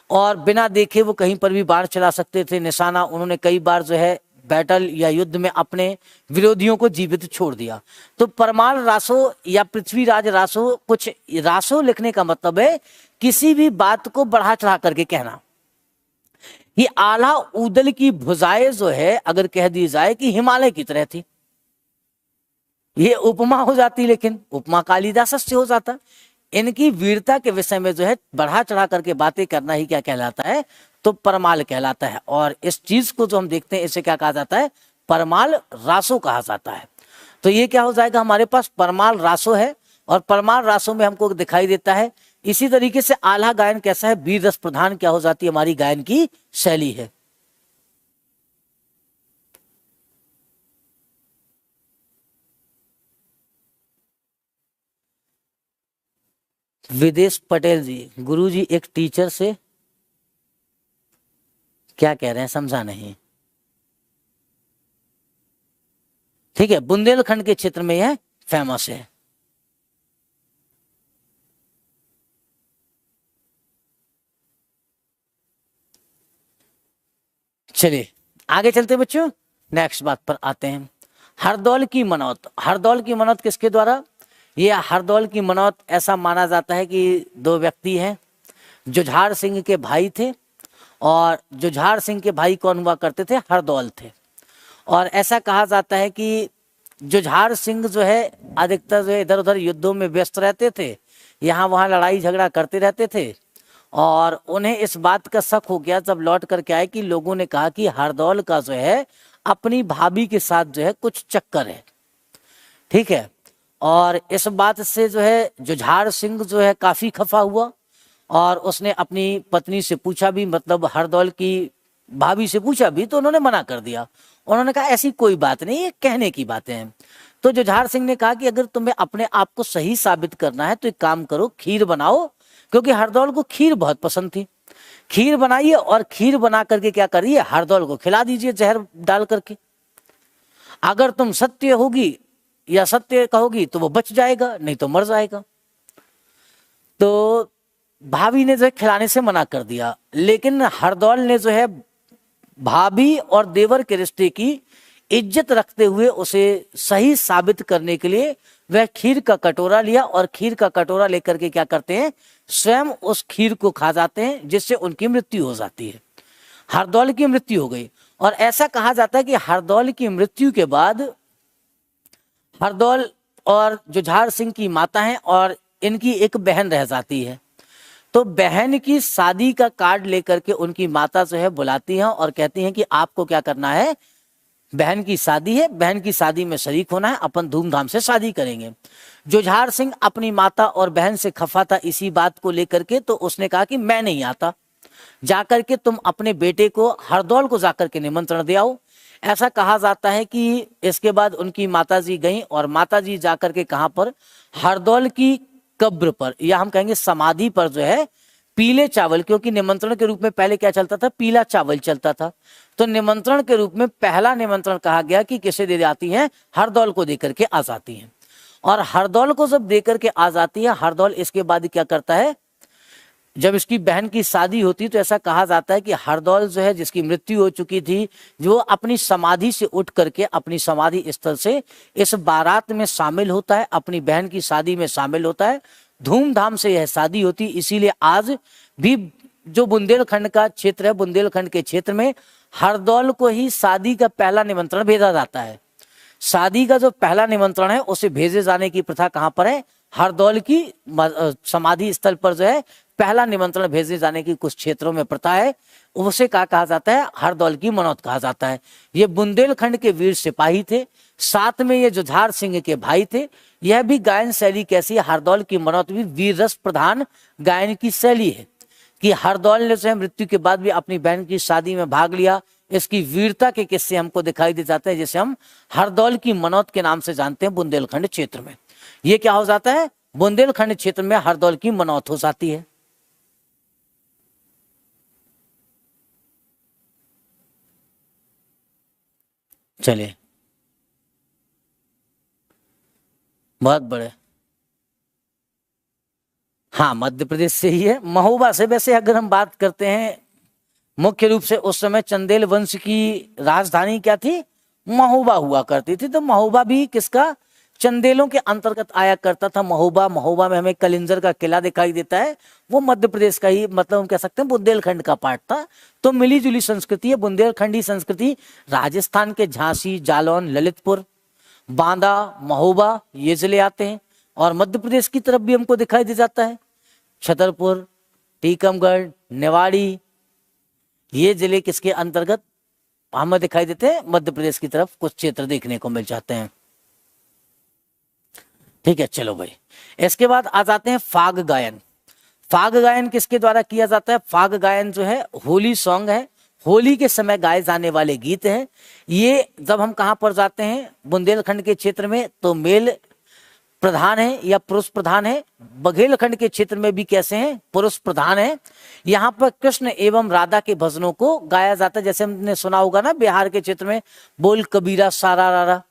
[SPEAKER 1] और बिना देखे वो कहीं पर भी बाण चला सकते थे। निशाना उन्होंने कई बार जो है बैटल या युद्ध में अपने विरोधियों को जीवित छोड़ दिया। तो परमाल रासो या पृथ्वीराज रासो, कुछ रासो लिखने का मतलब है किसी भी बात को बढ़ा चढ़ा करके कहना। ये आल्हा उदल की भुजाएं जो है अगर कह दी जाए कि हिमालय की तरह थी, ये उपमा हो जाती, लेकिन उपमा कालिदास से हो जाता। इनकी वीरता के विषय में जो है बढ़ा चढ़ा करके बातें करना ही क्या कहलाता है, तो परमाल कहलाता है। और इस चीज को जो हम देखते हैं इसे क्या कहा जाता है, परमाल रासो कहा जाता है। तो ये क्या हो जाएगा, हमारे पास परमाल रासो है और परमाल रासो में हमको दिखाई देता है। इसी तरीके से आल्हा गायन कैसा है, वीर रस प्रधान क्या हो जाती है, हमारी गायन की शैली है। विदेश पटेल जी, गुरु जी एक टीचर से क्या कह रहे हैं, समझा नहीं। ठीक है, बुंदेलखंड के क्षेत्र में यह फेमस है। चलिए आगे चलते बच्चों, नेक्स्ट बात पर आते हैं। हरदौल की मनौत। हरदौल की मनौत किसके द्वारा, ये हरदौल की मनौत ऐसा माना जाता है कि 2 व्यक्ति हैं, जुझार सिंह के भाई थे, और जुझार सिंह के भाई कौन हुआ करते थे, हरदौल थे। और ऐसा कहा जाता है कि जुझार सिंह जो है अधिकतर जो है इधर उधर युद्धों में व्यस्त रहते थे, यहाँ वहाँ लड़ाई झगड़ा करते रहते थे, और उन्हें इस बात का शक हो गया जब लौट करके आए कि लोगों ने कहा कि हरदौल का जो है अपनी भाभी के साथ जो है कुछ चक्कर है। ठीक है, और इस बात से जो है जुझार सिंह जो है काफी खफा हुआ और उसने अपनी पत्नी से पूछा भी, मतलब हरदौल की भाभी से पूछा भी, तो उन्होंने मना कर दिया। उन्होंने कहा ऐसी कोई बात नहीं, ये कहने की बातें हैं। तो जुझार सिंह ने कहा कि अगर तुम्हें अपने आप को सही साबित करना है तो एक काम करो, खीर बनाओ, क्योंकि हरदौल को खीर बहुत पसंद थी। खीर बनाइए और खीर बना करके क्या करिए, हरदौल को खिला दीजिए जहर डाल करके। अगर तुम सत्य होगी या सत्य कहोगी तो वो बच जाएगा, नहीं तो मर जाएगा। तो भाभी ने जो है खिलाने से मना कर दिया, लेकिन हरदौल ने जो है भाभी और देवर के रिश्ते की इज्जत रखते हुए उसे सही साबित करने के लिए वह खीर का कटोरा लिया, और खीर का कटोरा लेकर के क्या करते हैं, स्वयं उस खीर को खा जाते हैं, जिससे उनकी मृत्यु हो जाती है। हरदौल की मृत्यु हो गई। और ऐसा कहा जाता है कि हरदौल की मृत्यु के बाद हरदौल और जुझार सिंह की माता हैं और इनकी एक बहन रह जाती है। तो बहन की शादी का कार्ड लेकर के उनकी माता जो है बुलाती हैं और कहती हैं कि आपको क्या करना है, बहन की शादी है, बहन की शादी में शरीक होना है, अपन धूमधाम से शादी करेंगे। जुझार सिंह अपनी माता और बहन से खफा था इसी बात को लेकर के, तो उसने कहा कि मैं नहीं आता, जाकर के तुम अपने बेटे को हरदौल को जाकर के निमंत्रण दे आओ। ऐसा कहा जाता है कि इसके बाद उनकी माताजी गईं और माताजी जाकर के कहां पर, हरदौल की कब्र पर, या हम कहेंगे समाधि पर जो है पीले चावल, क्योंकि निमंत्रण के रूप में पहले क्या चलता था, पीला चावल चलता था, तो निमंत्रण के रूप में पहला निमंत्रण कहा गया कि किसे दे जाती हैं, हरदौल को देकर के आ जाती हैं। और हरदौल को जब देकर के आ जाती है, हरदौल इसके बाद क्या करता है, जब इसकी बहन की शादी होती तो ऐसा कहा जाता है कि हरदौल जो है, जिसकी मृत्यु हो चुकी थी, जो अपनी समाधि से उठ करके अपनी समाधि स्थल से इस बारात में शामिल होता है, अपनी बहन की शादी में शामिल होता है। धूमधाम से यह शादी होती, इसीलिए आज भी जो बुंदेलखंड का क्षेत्र है, बुंदेलखंड के क्षेत्र में हरदौल को ही शादी का पहला निमंत्रण भेजा जाता है। शादी का जो पहला निमंत्रण है उसे भेजे जाने की प्रथा कहाँ पर है, हरदौल की समाधि स्थल पर जो है पहला निमंत्रण भेजे जाने की कुछ क्षेत्रों में प्रथा है, उसे क्या कहा जाता है, हरदौल की मनौत कहा जाता है। ये बुंदेलखंड के वीर सिपाही थे, साथ में ये जुझार सिंह के भाई थे। यह भी गायन शैली कैसी है, हरदौल की मनौत भी वीर रस प्रधान गायन की शैली है कि हरदौल ने जो है मृत्यु के बाद भी अपनी बहन की शादी में भाग लिया। इसकी वीरता के किस्से हमको दिखाई दे जाते हैं, जिसे हम हरदौल की मनौत के नाम से जानते हैं बुंदेलखंड क्षेत्र में। ये क्या हो जाता है, बुंदेलखंड क्षेत्र में हरदौल की मनौत हो जाती है। चलिए, बहुत बड़े, हाँ मध्य प्रदेश से ही है, महोबा से। वैसे अगर हम बात करते हैं मुख्य रूप से उस समय चंदेल वंश की राजधानी क्या थी, महोबा हुआ करती थी। तो महोबा भी किसका, चंदेलों के अंतर्गत आया करता था महोबा। महोबा में हमें कलिंजर का किला दिखाई देता है, वो मध्य प्रदेश का ही, मतलब हम कह सकते हैं बुंदेलखंड का पार्ट था। तो मिली जुली संस्कृति है, बुंदेलखंडी संस्कृति। राजस्थान के झांसी, जालौन, ललितपुर, बांदा, महोबा ये जिले आते हैं। और मध्य प्रदेश की तरफ भी हमको दिखाई दे जाता है छतरपुर, टीकमगढ़, निवाड़ी, ये जिले किसके अंतर्गत हमें दिखाई देते हैं, मध्य प्रदेश की तरफ कुछ क्षेत्र देखने को मिल जाते हैं। ठीक है, चलो भाई, इसके बाद आ जाते हैं फाग गायन। फाग गायन किसके द्वारा किया जाता है, फाग गायन जो है होली सॉन्ग है, होली के समय गाए जाने वाले गीत हैं। ये जब हम कहां पर जाते हैं, बुंदेलखंड के क्षेत्र में, तो मेल प्रधान है या पुरुष प्रधान है। बघेलखंड के क्षेत्र में भी कैसे हैं, पुरुष प्रधान है। यहाँ पर कृष्ण एवं राधा के भजनों को गाया जाता है। जैसे हमने सुना होगा ना, बिहार के क्षेत्र में बोल कबीरा सारा रारा,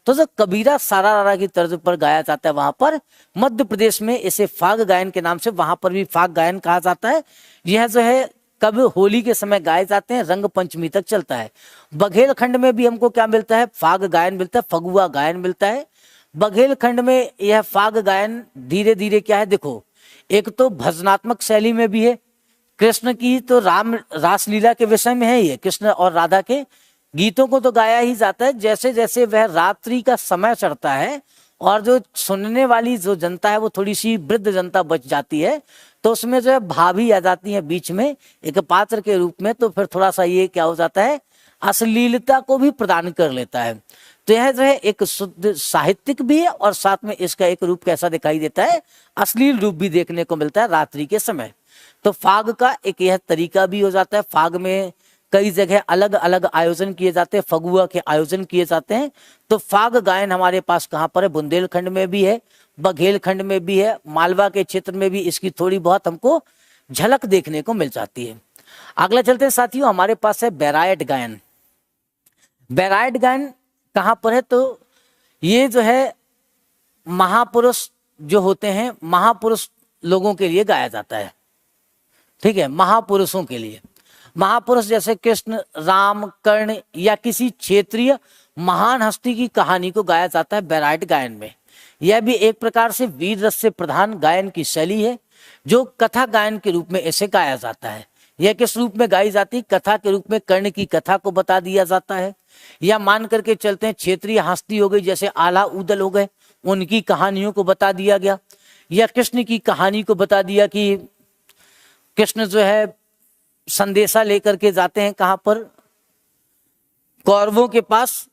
[SPEAKER 1] तो जो कबीरा सारा रारा की तर्ज पर गाया जाता है, वहां पर मध्य प्रदेश में इसे फाग गायन के नाम से वहां पर भी फाग गायन कहा जाता है। यह जो है कब होली के समय गाए जाते हैं, रंग पंचमी तक चलता है। बघेलखंड में भी हमको क्या मिलता है, फाग गायन मिलता है, फगुआ गायन मिलता है। बघेलखंड में यह फाग गायन धीरे धीरे क्या है, देखो, एक तो भजनात्मक शैली में भी है, कृष्ण की तो राम रासलीला के विषय में है, ये कृष्ण और राधा के गीतों को तो गाया ही जाता है। जैसे जैसे वह रात्रि का समय चढ़ता है और जो सुनने वाली जो जनता है वो थोड़ी सी वृद्ध जनता बच जाती है, तो उसमें जो है भाभी आ जाती है बीच में एक पात्र के रूप में, तो फिर थोड़ा सा ये क्या हो जाता है, अश्लीलता को भी प्रदान कर लेता है। तो यह जो है एक शुद्ध साहित्यिक भी है और साथ में इसका एक रूप कैसा दिखाई देता है, अश्लील रूप भी देखने को मिलता है रात्रि के समय। तो फाग का एक यह तरीका भी हो जाता है। फाग में कई जगह अलग अलग आयोजन किए जाते हैं, फगुआ के आयोजन किए जाते हैं। तो फाग गायन हमारे पास कहाँ पर है, बुंदेलखंड में भी है, बघेलखंड में भी है, मालवा के क्षेत्र में भी इसकी थोड़ी बहुत हमको झलक देखने को मिल जाती है। अगला चलते हैं साथियों, हमारे पास है बैरायट गायन। बैरायट गायन कहाँ पर है, तो ये जो है महापुरुष जो होते हैं, महापुरुष लोगों के लिए गाया जाता है। ठीक है, महापुरुषों के लिए, महापुरुष जैसे कृष्ण, राम, कर्ण या किसी क्षेत्रीय महान हस्ती की कहानी को गाया जाता है बैरायट गायन में। यह भी एक प्रकार से वीर रस से प्रधान गायन की शैली है, जो कथा गायन के रूप में इसे गाया जाता है। यह किस रूप में गाई जाती है, कथा के रूप में कर्ण की कथा को बता दिया जाता है, या मान करके चलते हैं क्षेत्रीय हस्ती हो गई जैसे आला उदल हो गए, उनकी कहानियों को बता दिया गया, या कृष्ण की कहानी को बता दिया कि कृष्ण जो है संदेशा लेकर के जाते हैं कहां पर, कौरवों के पास,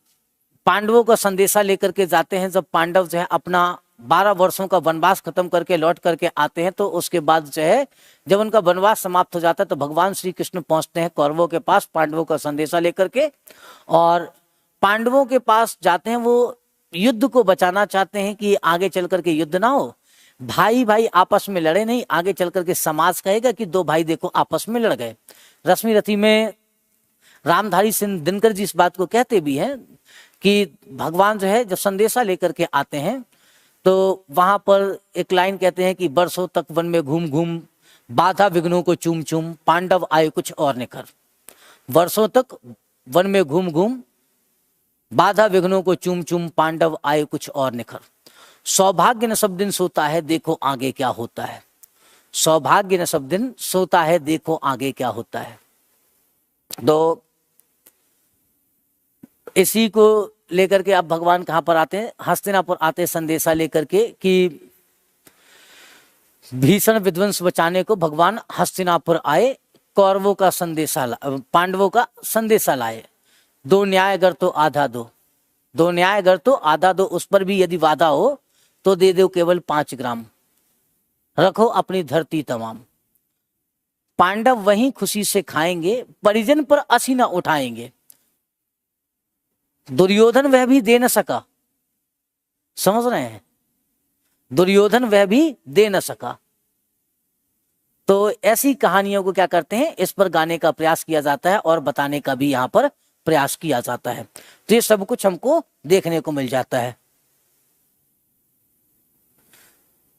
[SPEAKER 1] पांडवों का संदेशा लेकर के जाते हैं। जब पांडव जो है अपना 12 वर्षों का वनवास खत्म करके लौट करके आते हैं, तो उसके बाद जो है जब उनका वनवास समाप्त हो जाता है तो भगवान श्री कृष्ण पहुंचते हैं कौरवों के पास पांडवों का संदेशा लेकर के, और पांडवों के पास जाते हैं। वो युद्ध को बचाना चाहते हैं कि आगे चल करके युद्ध ना हो, भाई भाई आपस में लड़े नहीं, आगे चल करके समाज कहेगा कि दो भाई देखो आपस में लड़ गए। रश्मि रथी में रामधारी सिंह दिनकर जी इस बात को कहते भी हैं कि भगवान जो है जब संदेशा लेकर के आते हैं तो वहां पर एक लाइन कहते हैं कि बरसों तक वन में घूम घूम बाधा विघ्नों को चूम चूम पांडव आए कुछ और निखर। वर्षों तक वन में घूम घूम बाधा विघ्नों को चूम चूम पांडव आए कुछ और निखर। सौभाग्य न सब दिन सोता है देखो आगे क्या होता है। सौभाग्य न सब दिन सोता है देखो आगे क्या होता है। तो इसी को लेकर के अब भगवान कहां पर आते हैं, हस्तिनापुर आते हैं संदेशा लेकर के कि भीषण विध्वंस बचाने को भगवान हस्तिनापुर आए, कौरवों का संदेशा पांडवों का संदेशा लाए। दो न्याय अगर तो आधा दो, दो न्याय अगर तो आधा दो, उस पर भी यदि वादा हो तो दे दो केवल 5 ग्राम, रखो अपनी धरती तमाम। पांडव वहीं खुशी से खाएंगे, परिजन पर असी न उठाएंगे। दुर्योधन वह भी दे न सका, समझ रहे हैं, दुर्योधन वह भी दे न सका। तो ऐसी कहानियों को क्या करते हैं, इस पर गाने का प्रयास किया जाता है और बताने का भी यहाँ पर प्रयास किया जाता है। तो ये सब कुछ हमको देखने को मिल जाता है,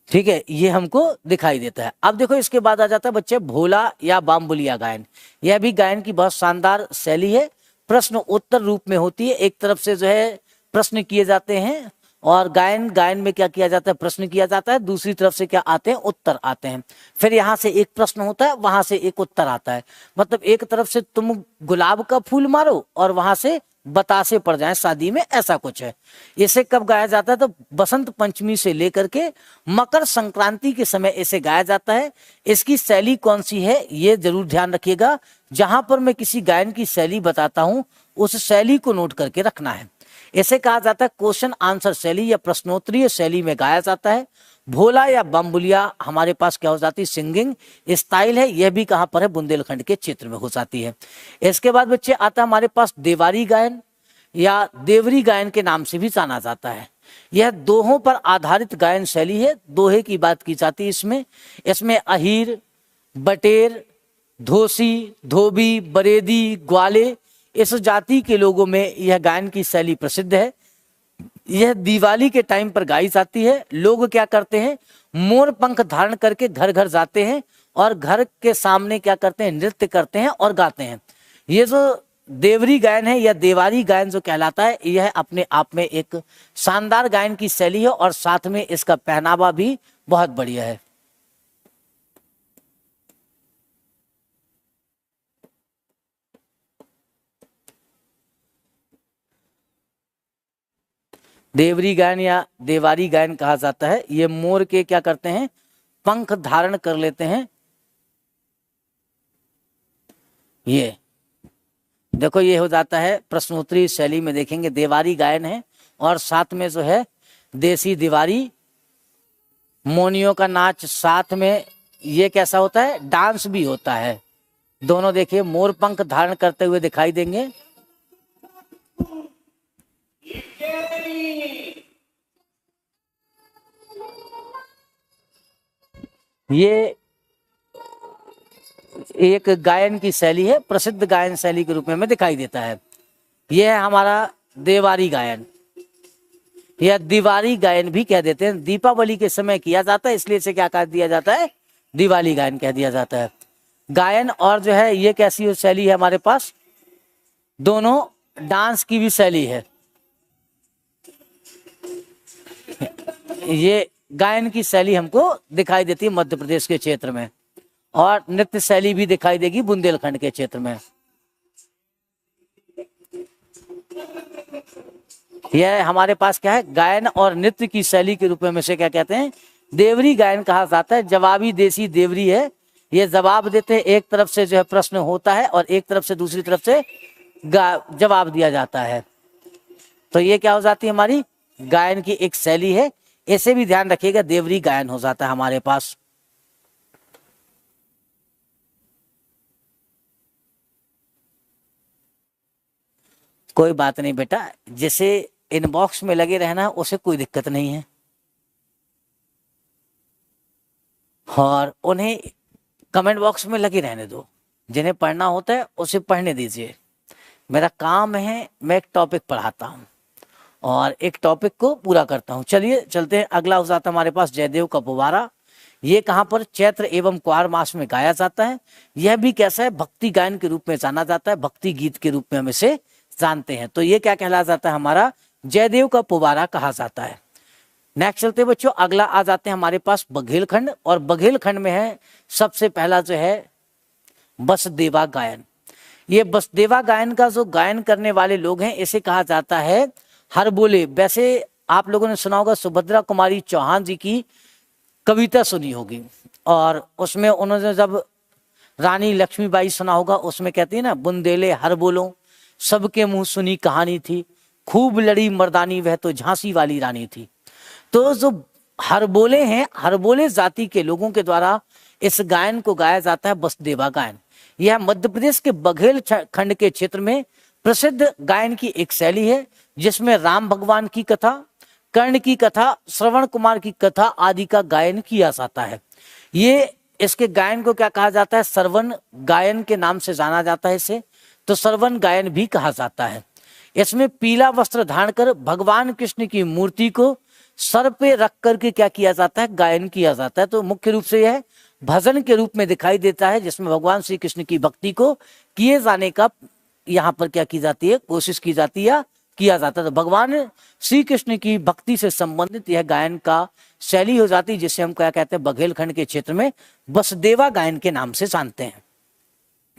[SPEAKER 1] ठीक है, ये हमको दिखाई देता है। अब देखो इसके बाद आ जाता है बच्चे भोला या बाम्बुलिया गायन। यह भी गायन की बहुत शानदार शैली है, प्रश्न उत्तर रूप में होती है। एक तरफ से जो है प्रश्न किए जाते हैं और गायन में क्या किया जाता है, प्रश्न किया जाता है, दूसरी तरफ से क्या आते हैं, उत्तर आते हैं। फिर यहाँ से एक प्रश्न होता है, वहां से एक उत्तर आता है। मतलब एक तरफ से तुम गुलाब का फूल मारो और वहां से बतासे पड़ जाए शादी में, ऐसा कुछ है। इसे कब गाया जाता है, तो बसंत पंचमी से लेकर के मकर संक्रांति के समय इसे गाया जाता है। इसकी शैली कौन सी है ये जरूर ध्यान रखिएगा। जहां पर मैं किसी गायन की शैली बताता हूं उस शैली को नोट करके रखना है। इसे कहा जाता है क्वेश्चन आंसर शैली या प्रश्नोत्तरीय शैली में गाया जाता है। भोला या बाम्बुलिया हमारे पास क्या हो जाती है, सिंगिंग स्टाइल है। यह भी कहां पर है, बुंदेलखंड के क्षेत्र में हो जाती है। इसके बाद बच्चे आता है हमारे पास देवारी गायन या देवरी गायन के नाम से भी जाना जाता है। यह दोहों पर आधारित गायन शैली है, दोहे की बात की जाती है इसमें। इसमें अहीर, बटेर, धोसी, धोबी, बरेदी, ग्वाले इस जाति के लोगों में यह गायन की शैली प्रसिद्ध है। यह दिवाली के टाइम पर गाई जाती है। लोग क्या करते हैं, मोर पंख धारण करके घर घर जाते हैं और घर के सामने क्या करते हैं, नृत्य करते हैं और गाते हैं। ये जो देवरी गायन है या देवारी गायन जो कहलाता है, यह अपने आप में एक शानदार गायन की शैली है और साथ में इसका पहनावा भी बहुत बढ़िया है। देवरी गायन या देवारी गायन कहा जाता है। ये मोर के क्या करते हैं, पंख धारण कर लेते हैं। ये देखो ये हो जाता है प्रश्नोत्तरी शैली में, देखेंगे देवारी गायन है और साथ में जो है देसी दिवारी, मोनियों का नाच साथ में। ये कैसा होता है, डांस भी होता है। दोनों देखिए मोर पंख धारण करते हुए दिखाई देंगे। ये एक गायन की शैली है, प्रसिद्ध गायन शैली के रूप में दिखाई देता है। यह है हमारा देवारी गायन या दिवाली गायन भी कह देते हैं। दीपावली के समय किया जाता है, इसलिए इसे क्या कह दिया जाता है, दिवाली गायन कह दिया जाता है। गायन और जो है ये कैसी शैली है हमारे पास, दोनों डांस की भी शैली है। ये गायन की शैली हमको दिखाई देती है मध्य प्रदेश के क्षेत्र में और नृत्य शैली भी दिखाई देगी बुंदेलखंड के क्षेत्र में। यह हमारे पास क्या है, गायन और नृत्य की शैली के रूप में से क्या कहते हैं, देवरी गायन कहा जाता है। जवाबी देसी देवरी है। ये जवाब देते हैं, एक तरफ से जो है प्रश्न होता है और एक तरफ से दूसरी तरफ से जवाब दिया जाता है। तो ये क्या हो जाती है, हमारी गायन की एक शैली है। इसे भी ध्यान रखिएगा, देवरी गायन हो जाता है हमारे पास। कोई बात नहीं बेटा, जैसे इनबॉक्स में लगे रहना उसे कोई दिक्कत नहीं है। और उन्हें कमेंट बॉक्स में लगे रहने दो, जिन्हें पढ़ना होता है उसे पढ़ने दीजिए। मेरा काम है, मैं एक टॉपिक पढ़ाता हूँ और एक टॉपिक को पूरा करता हूँ। चलिए चलते हैं, अगला हो जाता है हमारे पास जयदेव का पुबारा। ये कहाँ पर? चैत्र एवं क्वार मास में गाया जाता है। यह भी कैसा है? भक्ति गायन के रूप में जाना जाता है, भक्ति गीत के रूप में हम इसे जानते हैं। तो ये क्या कहला जाता है? हमारा जयदेव का पुबारा कहा जाता है। नेक्स्ट चलते हैं बच्चों, अगला आ जाते हैं हमारे पास बघेलखंड। और बघेलखंड में है सबसे पहला जो है बसदेवा गायन। ये बसदेवा गायन का जो गायन करने वाले लोग हैं इसे कहा जाता है हरबोले। वैसे आप लोगों ने सुना होगा, सुभद्रा कुमारी चौहान जी की कविता सुनी होगी, और उसमें उन्होंने जब रानी लक्ष्मीबाई सुना होगा, उसमें कहती है ना, बुंदेले हर बोलो सबके मुंह सुनी कहानी थी, खूब लड़ी मर्दानी वह तो झांसी वाली रानी थी। तो जो हरबोले हैं, हरबोले जाति के लोगों के द्वारा इस गायन को गाया जाता है बसदेवा गायन। यह मध्य प्रदेश के बघेल खंड के क्षेत्र में प्रसिद्ध गायन की एक शैली है, जिसमें राम भगवान की कथा, कर्ण की कथा, श्रवण कुमार की कथा आदि का गायन किया जाता है। ये इसके गायन को क्या कहा जाता है? श्रवण गायन के नाम से जाना जाता है इसे, तो श्रवण गायन भी कहा जाता है। इसमें पीला वस्त्र धारण कर भगवान कृष्ण की मूर्ति को सर पे रख करके क्या किया जाता है? गायन किया जाता है। तो मुख्य रूप से यह भजन के रूप में दिखाई देता है, जिसमें भगवान श्री कृष्ण की भक्ति को किए जाने का यहाँ पर क्या की जाती है? कोशिश की जाती है, किया जाता है। तो भगवान श्री कृष्ण की भक्ति से संबंधित यह गायन का शैली हो जाती है, जिसे हम क्या कहते हैं? बघेलखंड के क्षेत्र में बसदेवा गायन के नाम से जानते हैं।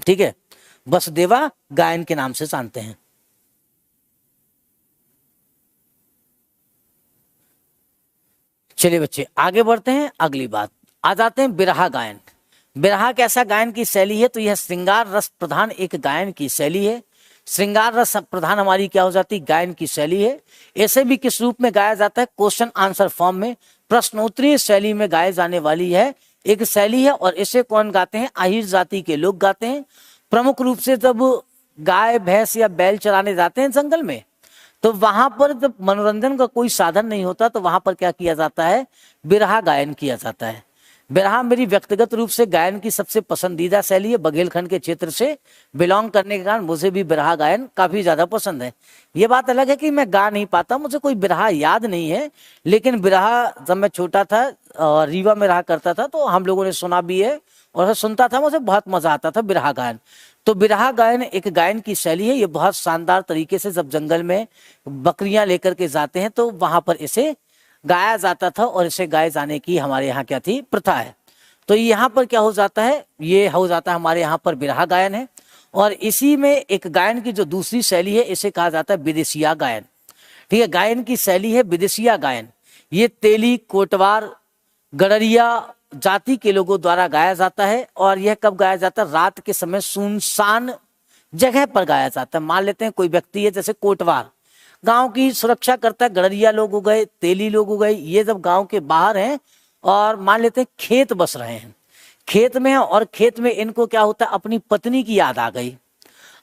[SPEAKER 1] ठीक है, बसदेवा गायन के नाम से जानते हैं। चलिए बच्चे आगे बढ़ते हैं, अगली बात आ जाते हैं बिरहा गायन। बिरहा कैसा गायन की शैली है? तो यह श्रृंगार रस प्रधान एक गायन की शैली है। श्रृंगार रस प्रधान हमारी क्या हो जाती? गायन की शैली है। ऐसे भी किस रूप में गाया जाता है? क्वेश्चन आंसर फॉर्म में, प्रश्नोत्तरीय शैली में गाए जाने वाली है एक शैली है। और इसे कौन गाते हैं? आहिर जाति के लोग गाते हैं। प्रमुख रूप से जब गाय भैंस या बैल चराने जाते हैं जंगल में, तो वहां पर जब मनोरंजन का कोई साधन नहीं होता, तो वहां पर क्या किया जाता है? बिरहा गायन किया जाता है। बिरहा मेरी व्यक्तिगत रूप से गायन की सबसे पसंदीदा शैली है। बघेलखंड के क्षेत्र से बिलोंग करने के कारण मुझे भी बिरहा गायन काफी ज्यादा पसंद है। ये बात अलग है कि मैं गा नहीं पाता, मुझे कोई बिरहा याद नहीं है, लेकिन बिरहा जब मैं छोटा था और रीवा में रहा करता था, तो हम लोगों ने सुना भी है और सुनता था, मुझे बहुत मजा आता था बिरहा गायन। तो बिरहा गायन एक गायन की शैली है। ये बहुत शानदार तरीके से जब जंगल में बकरियां लेकर के जाते हैं, तो वहां पर इसे गाया जाता था और इसे गाए जाने की हमारे यहाँ क्या थी? प्रथा है। तो यहाँ पर क्या हो जाता है? ये हो जाता है हमारे यहाँ पर बिरहा गायन है। और इसी में एक गायन की जो दूसरी शैली है, इसे कहा जाता है विदेशिया गायन। ठीक है, गायन की शैली है विदेशिया गायन। ये तेली, कोटवार, गडरिया जाति के लोगों द्वारा गाया जाता है। और यह कब गाया जाता है? रात के समय सुनसान जगह पर गाया जाता है। मान लेते हैं कोई व्यक्ति है, जैसे कोटवार गांव की सुरक्षा करता है, गडरिया लोग हो गए, तेली लोग हो गए, ये जब गांव के बाहर हैं और मान लेते हैं खेत बस रहे हैं, खेत में है, और खेत में इनको क्या होता है? अपनी पत्नी की याद आ गई।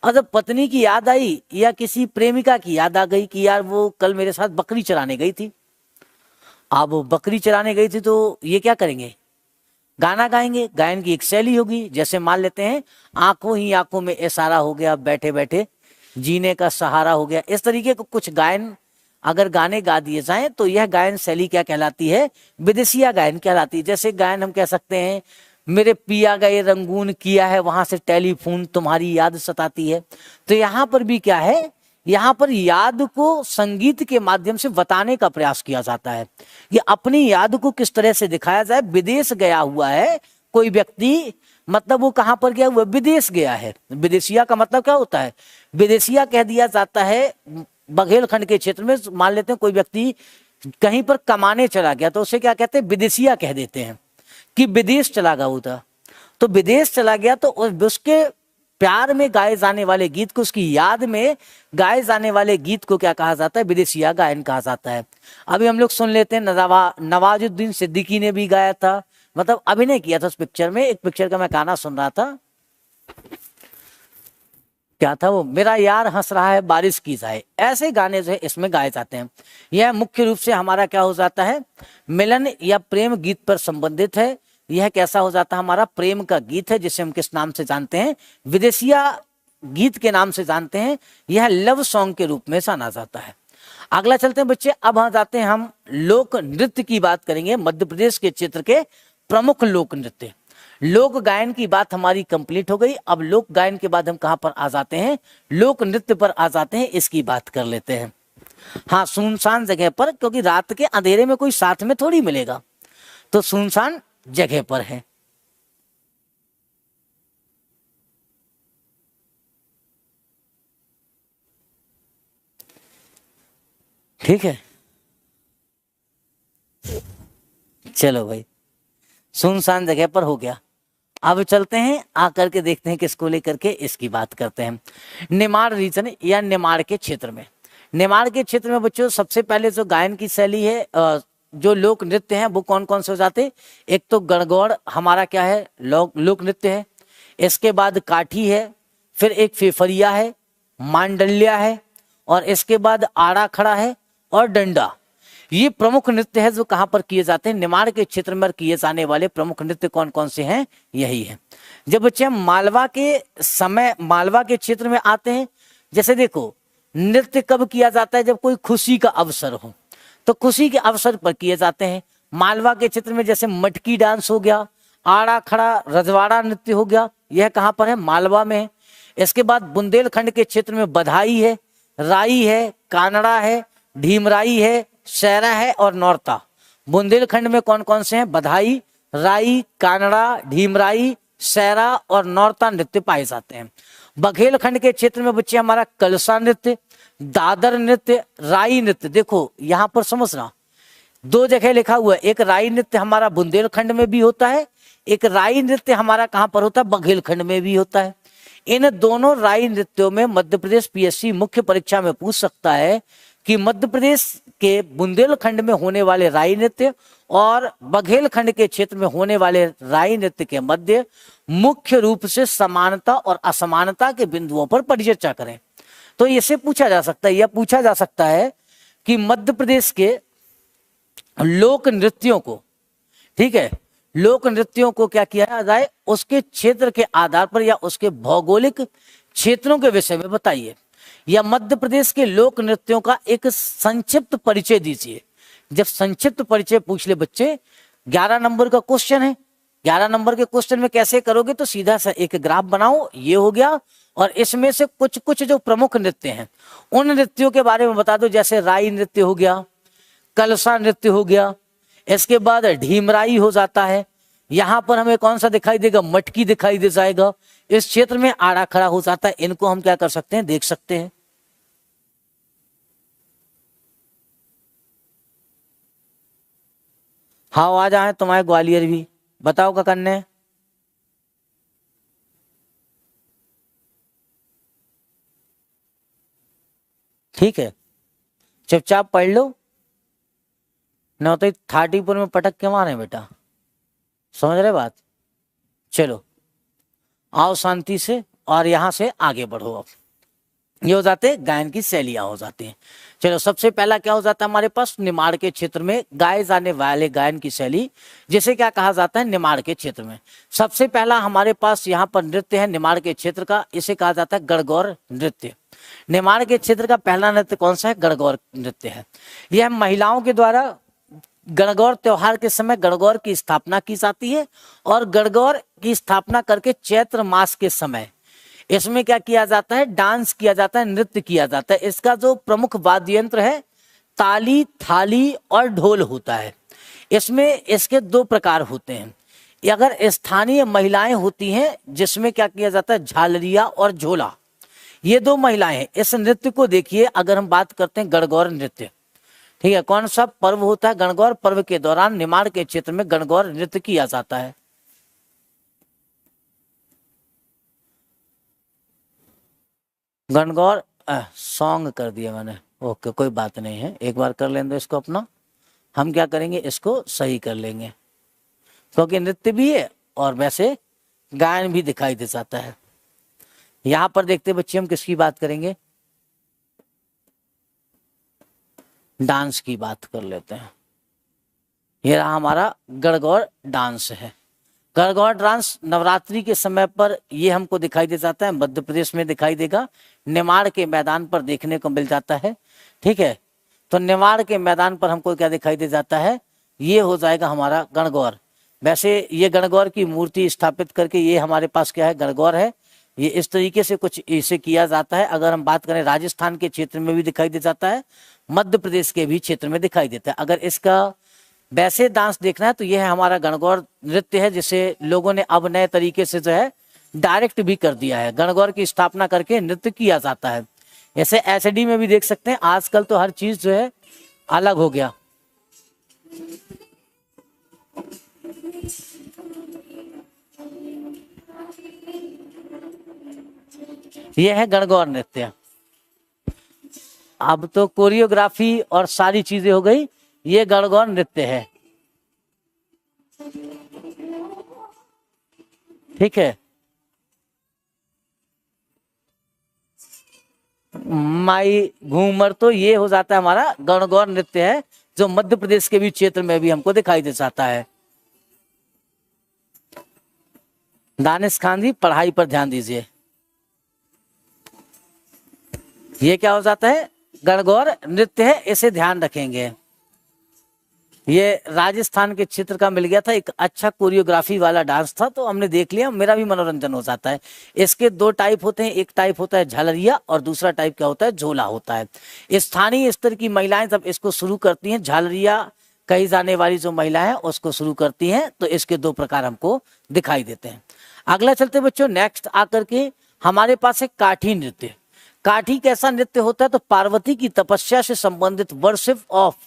[SPEAKER 1] और जब पत्नी की याद आई या किसी प्रेमिका की याद आ गई कि यार वो कल मेरे साथ बकरी चराने गई थी, अब वो बकरी चराने गई थी, तो ये क्या करेंगे? गाना गाएंगे। गायन की एक शैली होगी। जैसे मान लेते हैं आंखों ही आंखों में इशारा हो गया, बैठे बैठे जीने का सहारा हो गया। इस तरीके को कुछ गायन अगर गाने गा दिए जाएं, तो यह गायन शैली क्या कहलाती है? विदेशिया गायन कहलाती है। जैसे गायन हम कह सकते हैं, मेरे पिया गए रंगून किया है वहां से टेलीफोन, तुम्हारी याद सताती है। तो यहाँ पर भी क्या है? यहाँ पर याद को संगीत के माध्यम से बताने का प्रयास किया जाता है। ये अपनी याद को किस तरह से दिखाया जाए। विदेश गया हुआ है कोई व्यक्ति, मतलब वो कहां पर गया हुआ? विदेश गया है। विदेशिया का मतलब क्या होता है? विदेशिया कह दिया जाता है बघेलखंड के क्षेत्र में। मान लेते हैं कोई व्यक्ति कहीं पर कमाने चला गया, तो उसे क्या कहते हैं? विदेशिया कह देते हैं कि विदेश चला गया था। तो विदेश चला गया, तो उसके प्यार में गाए जाने वाले गीत को, उसकी याद में गाए जाने वाले गीत को क्या कहा जाता है? विदेशिया गायन कहा जाता है। अभी हम लोग सुन लेते हैं, नवाजुद्दीन सिद्दीकी ने भी गाया था, मतलब अभिनय किया था उस पिक्चर में। एक पिक्चर का मैं गाना सुन रहा था, क्या था वो? मेरा यार हंस रहा है बारिश की जाए। ऐसे गाने जो है इसमें गाए जाते हैं। यह मुख्य रूप से हमारा क्या हो जाता है? मिलन या प्रेम गीत पर संबंधित है। यह कैसा हो जाता है, हमारा प्रेम का गीत है, जिसे हम किस नाम से जानते हैं, विदेशिया गीत के नाम से जानते हैं। यह लव सॉन्ग के रूप में जाना जाता है। अगला चलते हैं बच्चे, अब हम जाते हैं, हम लोक नृत्य की बात करेंगे। मध्य प्रदेश के क्षेत्र के प्रमुख लोक नृत्य। लोक गायन की बात हमारी कंप्लीट हो गई। अब लोक गायन के बाद हम कहां पर आ जाते हैं, लोक नृत्य पर आ जाते हैं, इसकी बात कर लेते हैं। हाँ, सुनसान जगह पर, क्योंकि रात के अंधेरे में कोई साथ में थोड़ी मिलेगा, तो सुनसान जगह पर है। ठीक है, चलो भाई, सुनसान जगह पर हो गया। अब चलते हैं, आकर के देखते हैं किसको लेकर के इसकी बात करते हैं। निमाड़ रीजन या निमाड़ के क्षेत्र में, निमाड़ के क्षेत्र में बच्चों सबसे पहले जो गायन की शैली है, जो लोक नृत्य हैं वो कौन कौन से हो जाते हैं। एक तो गणगौर हमारा क्या है, लोक नृत्य है। इसके बाद काठी है, फिर एक फेफरिया है, मांडल्या है, और इसके बाद आड़ा खड़ा है और डंडा। ये प्रमुख नृत्य है जो कहां पर किए जाते हैं, निमाड़ के क्षेत्र में किए जाने वाले प्रमुख नृत्य कौन कौन से हैं, यही है। जब बच्चे हम मालवा के क्षेत्र में आते हैं, जैसे देखो नृत्य कब किया जाता है, जब कोई खुशी का अवसर हो, तो खुशी के अवसर पर किए जाते हैं। मालवा के क्षेत्र में जैसे मटकी डांस हो गया, आड़ा खड़ा, रजवाड़ा नृत्य हो गया, यह कहां पर है, मालवा में है। इसके बाद बुंदेलखंड के क्षेत्र में बधाई है, राई है, कानड़ा है, ढीमराई है, सैरा है और नौरता। बुंदेलखंड में कौन कौन से हैं, बधाई, राई, कानड़ा, ढीमराई, सैरा और नौरता नृत्य पाए जाते हैं। बघेलखंड के क्षेत्र में बच्चे हमारा कलसा नृत्य, दादर नृत्य, राई नृत्य। देखो यहां पर समझना, दो जगह लिखा हुआ है, एक राई नृत्य हमारा बुंदेलखंड में भी होता है, एक राई नृत्य हमारा कहां पर होता है, बघेलखंड में भी होता है। इन दोनों राई नृत्यों में मध्य प्रदेश पीएससी मुख्य परीक्षा में पूछ सकता है कि मध्य प्रदेश के बुंदेलखंड में होने वाले राई नृत्य और बघेलखंड के क्षेत्र में होने वाले राई नृत्य के मध्य मुख्य रूप से समानता और असमानता के बिंदुओं पर परिचर्चा करें। तो इसे पूछा जा सकता है, यह पूछा जा सकता है कि मध्य प्रदेश के लोक नृत्यों को, ठीक है, लोक नृत्यों को क्या किया जाए, उसके क्षेत्र के आधार पर या उसके भौगोलिक क्षेत्रों के विषय में बताइए, या मध्य प्रदेश के लोक नृत्यों का एक संक्षिप्त परिचय दीजिए। जब संक्षिप्त परिचय पूछ ले बच्चे, 11 नंबर का क्वेश्चन है, 11 नंबर के क्वेश्चन में कैसे करोगे, तो सीधा सा एक ग्राफ बनाओ, ये हो गया, और इसमें से कुछ कुछ जो प्रमुख नृत्य हैं उन नृत्यों के बारे में बता दो। जैसे राई नृत्य हो गया, कलसा नृत्य हो गया, इसके बाद ढीमराई हो जाता है, यहां पर हमें कौन सा दिखाई देगा, मटकी दिखाई दे जाएगा, इस क्षेत्र में आड़ा खड़ा हो जाता है। इनको हम क्या कर सकते हैं, देख सकते हैं। हाँ, आ जाए तुम्हारे ग्वालियर भी, बताओ क्या करने है। ठीक है, चुपचाप पढ़ लो, न तो 30 में पटक के मारे बेटा, समझ रहे बात। चलो आओ शांति से, और यहां से आगे बढ़ो। अब ये हो जाते हैं गायन की शैलियां हो जाती हैं। चलो सबसे पहला क्या हो जाता है हमारे पास, निमाड़ के क्षेत्र में गाए जाने वाले गायन की शैली, जिसे क्या कहा जाता है, निमाड़ के क्षेत्र में। सबसे पहला हमारे पास यहाँ पर नृत्य है निमाड़ के क्षेत्र का, इसे कहा जाता है गणगौर नृत्य। निमाड़ के क्षेत्र का पहला नृत्य कौन सा है, गणगौर नृत्य है। यह महिलाओं के द्वारा गणगौर त्योहार के समय गणगौर की स्थापना की जाती है, और गणगौर की स्थापना करके चैत्र मास के समय इसमें क्या किया जाता है, डांस किया जाता है, नृत्य किया जाता है। इसका जो प्रमुख वाद्य यंत्र है, ताली, थाली और ढोल होता है। इसमें इसके 2 प्रकार होते हैं। अगर स्थानीय महिलाएं होती हैं, जिसमें क्या किया जाता है, झालरिया और झोला, ये 2 महिलाएं हैं। इस नृत्य को देखिए, अगर हम बात करते हैं गणगौर नृत्य, ठीक है, कौन सा पर्व होता है, गणगौर पर्व के दौरान निमाड़ के क्षेत्र में गणगौर नृत्य किया जाता है। गणगौर सॉन्ग कर दिया मैंने, ओके कोई बात नहीं है, एक बार कर लेंगे इसको अपना, हम क्या करेंगे, इसको सही कर लेंगे, क्योंकि नृत्य भी है और वैसे गायन भी दिखाई दे जाता है। यहां पर देखते बच्चे हम किसकी बात करेंगे, डांस की बात कर लेते हैं। ये रहा हमारा गणगौर डांस है, गणगौर डांस नवरात्रि के समय पर ये हमको दिखाई दे जाता है, मध्य प्रदेश में दिखाई देगा, निमाड़ के मैदान पर देखने को मिल जाता है। ठीक है, तो निमाड़ के मैदान पर हमको क्या दिखाई दे जाता है, ये हो जाएगा हमारा गणगौर। वैसे ये गणगौर की मूर्ति स्थापित करके ये हमारे पास क्या है, गणगौर है। ये इस तरीके से कुछ इसे किया जाता है। अगर हम बात करें राजस्थान के क्षेत्र में भी दिखाई दे जाता है, मध्य प्रदेश के भी क्षेत्र में दिखाई देता है। अगर इसका वैसे डांस देखना है तो यह है हमारा गणगौर नृत्य है, जिसे लोगों ने अब नए तरीके से जो है डायरेक्ट भी कर दिया है, गणगौर की स्थापना करके नृत्य किया जाता है। ऐसे एसडी में भी देख सकते हैं, आजकल तो हर चीज जो है अलग हो गया। यह है गणगौर नृत्य। अब तो कोरियोग्राफी और सारी चीजें हो गई, ये गणगौर नृत्य है। ठीक है, माई घूमर तो ये हो जाता है हमारा गणगौर नृत्य है, जो मध्य प्रदेश के भी क्षेत्र में भी हमको दिखाई दे जाता है। दानिश खान जी पढ़ाई पर ध्यान दीजिए। ये क्या हो जाता है, गणगौर नृत्य है, इसे ध्यान रखेंगे। ये राजस्थान के क्षेत्र का मिल गया था, एक अच्छा कोरियोग्राफी वाला डांस था, तो हमने देख लिया, मेरा भी मनोरंजन हो जाता है। इसके दो टाइप होते हैं, एक टाइप होता है झालरिया और दूसरा टाइप क्या होता है, झोला होता है। स्थानीय स्तर की महिलाएं जब इसको शुरू करती हैं, झालरिया कही जाने वाली जो महिलाएं उसको शुरू करती हैं, तो इसके दो प्रकार हमको दिखाई देते हैं। अगला चलते बच्चों, नेक्स्ट आकर के हमारे पास है काठी नृत्य। काठी कैसा नृत्य होता है, तो पार्वती की तपस्या से संबंधित वर्शिप ऑफ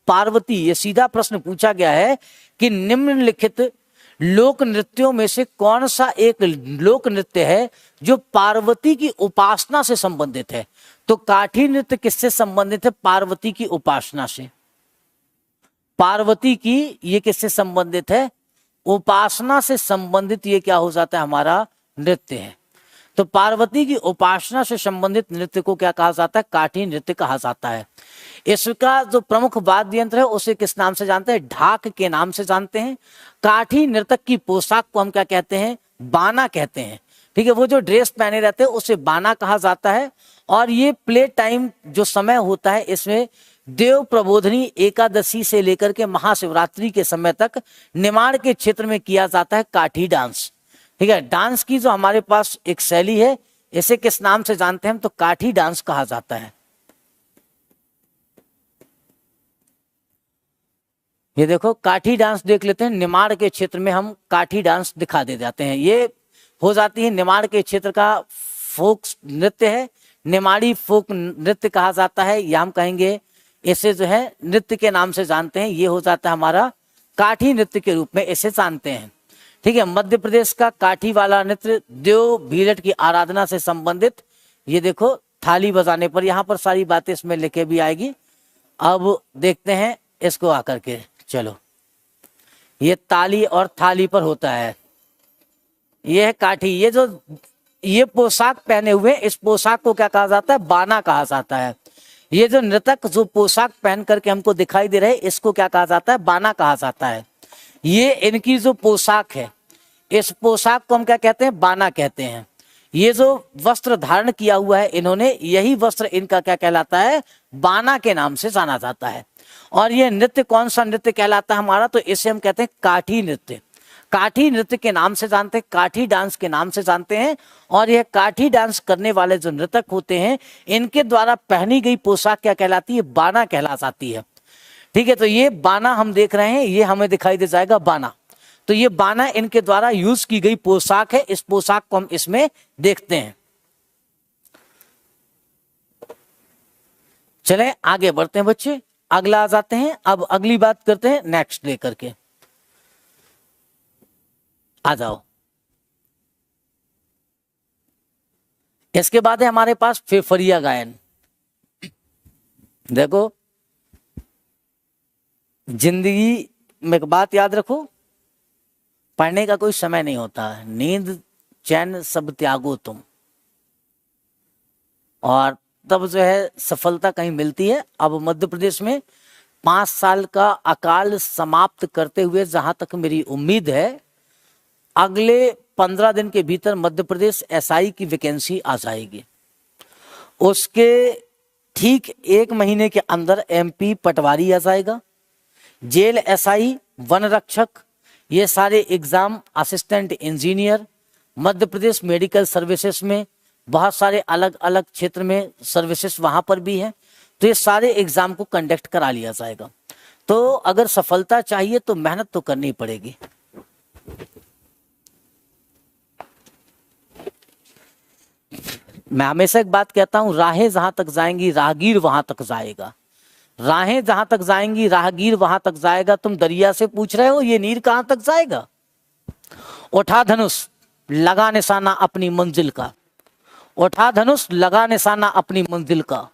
[SPEAKER 1] पार्वती, ये सीधा प्रश्न पूछा गया है कि निम्नलिखित लोक नृत्यों में से कौन सा एक लोक नृत्य है जो पार्वती की उपासना से संबंधित है। तो काठी नृत्य किससे संबंधित है, पार्वती की उपासना से। पार्वती की ये किससे संबंधित है, उपासना से संबंधित ये क्या हो जाता है, हमारा नृत्य है। तो पार्वती की उपासना से संबंधित नृत्य को क्या कहा जाता है, काठी नृत्य कहा जाता है। इसका जो प्रमुख वाद्य यंत्र है उसे किस नाम से जानते हैं, ढाक के नाम से जानते हैं। काठी नृतक की पोशाक को हम क्या कहते हैं, बाना कहते हैं। ठीक है, वो जो ड्रेस पहने रहते हैं उसे बाना कहा जाता है। और ये प्ले टाइम जो समय होता है, इसमें देव प्रबोधनी एकादशी से लेकर के महाशिवरात्रि के समय तक निमाड़ के क्षेत्र में किया जाता है काठी डांस। ठीक है, डांस की जो हमारे पास एक शैली है, इसे किस नाम से जानते हैं हम, तो काठी डांस कहा जाता है। ये देखो काठी डांस देख लेते हैं, निमाड़ के क्षेत्र में हम काठी डांस दिखा दे जाते हैं। ये हो जाती है निमाड़ के क्षेत्र का फोक नृत्य है, निमाड़ी फोक नृत्य कहा जाता है, या हम कहेंगे इसे जो है नृत्य के नाम से जानते हैं। ये हो जाता है हमारा काठी नृत्य के रूप में इसे जानते हैं। ठीक है, मध्य प्रदेश का काठी वाला नृत्य देव भीलट की आराधना से संबंधित। ये देखो थाली बजाने पर, यहाँ पर सारी बातें इसमें लिखे भी आएगी। अब देखते हैं इसको आकर के, चलो ये ताली और थाली पर होता है, ये है काठी। ये जो ये पोशाक पहने हुए, इस पोशाक को क्या कहा जाता है, बाना कहा जाता है। ये जो नृतक जो पोशाक पहन करके हमको दिखाई दे रहे हैं, इसको क्या कहा जाता है, बाना कहा जाता है। ये इनकी जो पोशाक है, इस पोशाक को हम क्या कहते हैं, बाना कहते हैं। ये जो वस्त्र धारण किया हुआ है इन्होंने, यही वस्त्र इनका क्या कहलाता है, बाना के नाम से जाना जाता है। और ये नृत्य कौन सा नृत्य कहलाता है हमारा, तो इसे हम कहते हैं काठी नृत्य। काठी नृत्य के नाम से जानते हैं, काठी डांस के नाम से जानते हैं। और यह काठी डांस करने वाले जो नृतक होते हैं, इनके द्वारा पहनी गई पोशाक क्या कहलाती है, बाना कहला जाती है। ठीक है, तो ये बाना हम देख रहे हैं, ये हमें दिखाई दे जाएगा बाना। तो ये बाना इनके द्वारा यूज की गई पोशाक है, इस पोशाक को हम इसमें देखते हैं। चलें आगे बढ़ते हैं बच्चे, अगला आ जाते हैं। अब अगली बात करते हैं नेक्स्ट लेकर के, आ जाओ। इसके बाद है हमारे पास फेफड़िया गायन। देखो जिंदगी में एक बात याद रखो, पढ़ने का कोई समय नहीं होता, नींद चैन सब त्यागो तुम, और तब जो है सफलता कहीं मिलती है। अब मध्य प्रदेश में 5 साल का अकाल समाप्त करते हुए, जहां तक मेरी उम्मीद है, अगले 15 दिन के भीतर मध्य प्रदेश एसआई की वैकेंसी आ जाएगी। उसके ठीक 1 महीने के अंदर एमपी पटवारी आ जाएगा। जेल एसआई, वन रक्षक, ये सारे exam, assistant engineer, Madhya Pradesh medical services में बहुत सारे अलग अलग क्षेत्र में सर्विसेज वहां पर भी हैं, तो ये सारे एग्जाम को कंडक्ट करा लिया जाएगा। तो अगर सफलता चाहिए तो मेहनत तो करनी पड़ेगी। मैं हमेशा एक बात कहता हूं, राहें जहां तक जाएंगी राहगीर वहां तक जाएगा। राहें जहां तक जाएंगी राहगीर वहां तक जाएगा। तुम दरिया से पूछ रहे हो ये नीर कहां तक जाएगा? उठा धनुष, लगा निशाना अपनी मंजिल का। उठा धनुष, लगा निशाना अपनी मंजिल का।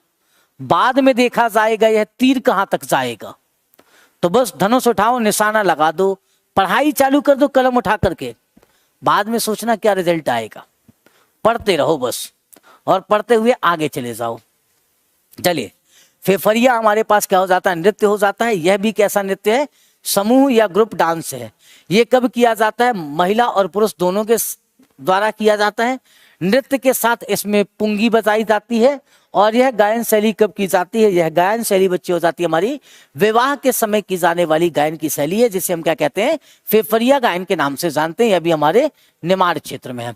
[SPEAKER 1] बाद में देखा जाएगा यह तीर कहां तक जाएगा। तो बस धनुष उठाओ, निशाना लगा दो, पढ़ाई चालू कर दो कलम उठा करके। बाद में सोचना क्या रिजल्ट आएगा। पढ़ते रहो बस, और पढ़ते हुए आगे चले जाओ। चलिए, फेफरिया हमारे पास क्या हो जाता है? नृत्य हो जाता है। यह भी कैसा नृत्य है? समूह या ग्रुप डांस है। ये कब किया जाता है? महिला और पुरुष दोनों के द्वारा किया जाता है। नृत्य के साथ इसमें पुंगी बजाई जाती है। और यह गायन शैली कब की जाती है? यह गायन शैली बच्ची हो जाती है हमारी विवाह के समय की जाने वाली गायन की शैली है, जिसे हम क्या कहते हैं? फेफरिया गायन के नाम से जानते हैं। यह भी हमारे निमाड़ क्षेत्र में है।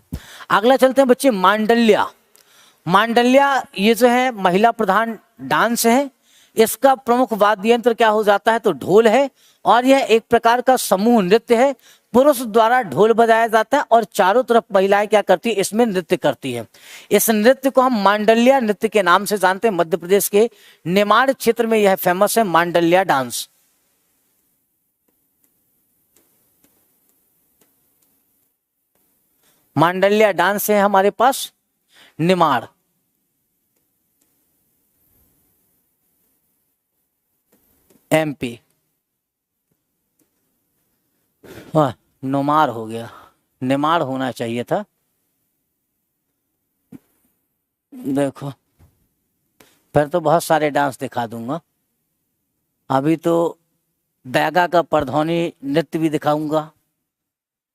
[SPEAKER 1] अगला चलते हैं बच्चे, मांडल्या। मांडल्या ये जो है महिला प्रधान डांस है। इसका प्रमुख वाद्य यंत्र क्या हो जाता है? तो ढोल है। और यह एक प्रकार का समूह नृत्य है। पुरुष द्वारा ढोल बजाया जाता है और चारों तरफ महिलाएं क्या करती है? इसमें नृत्य करती है। इस नृत्य को हम मांडल्या नृत्य के नाम से जानते हैं। मध्य प्रदेश के निमाड़ क्षेत्र में यह फेमस है, मांडल्या डांस। मांडल्या डांस है हमारे पास निमाड़। एमपी। नुमार हो गया, निमाड़ होना चाहिए था। देखो, फिर तो बहुत सारे डांस दिखा दूंगा। अभी तो बैगा का परधौनी नृत्य भी दिखाऊंगा।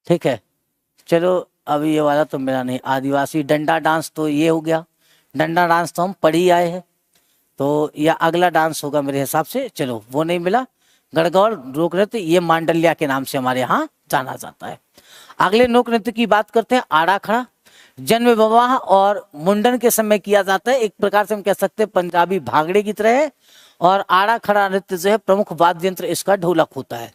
[SPEAKER 1] ठीक है, चलो अभी ये वाला तो मेरा नहीं। आदिवासी डंडा डांस तो ये हो गया। डंडा डांस तो हम पढ़ ही आए हैं, तो यह अगला डांस होगा मेरे हिसाब से। चलो, वो नहीं मिला। गणगौर लोक नृत्य, ये मांडल्या के नाम से हमारे यहाँ जाना जाता है। अगले लोक नृत्य की बात करते हैं, आड़ा खड़ा। जन्म, विवाह और मुंडन के समय किया जाता है। एक प्रकार से हम कह सकते हैं पंजाबी भांगड़े की तरह है। और आड़ा खड़ा नृत्य जो है प्रमुख वाद्य यंत्र इसका ढोलक होता है।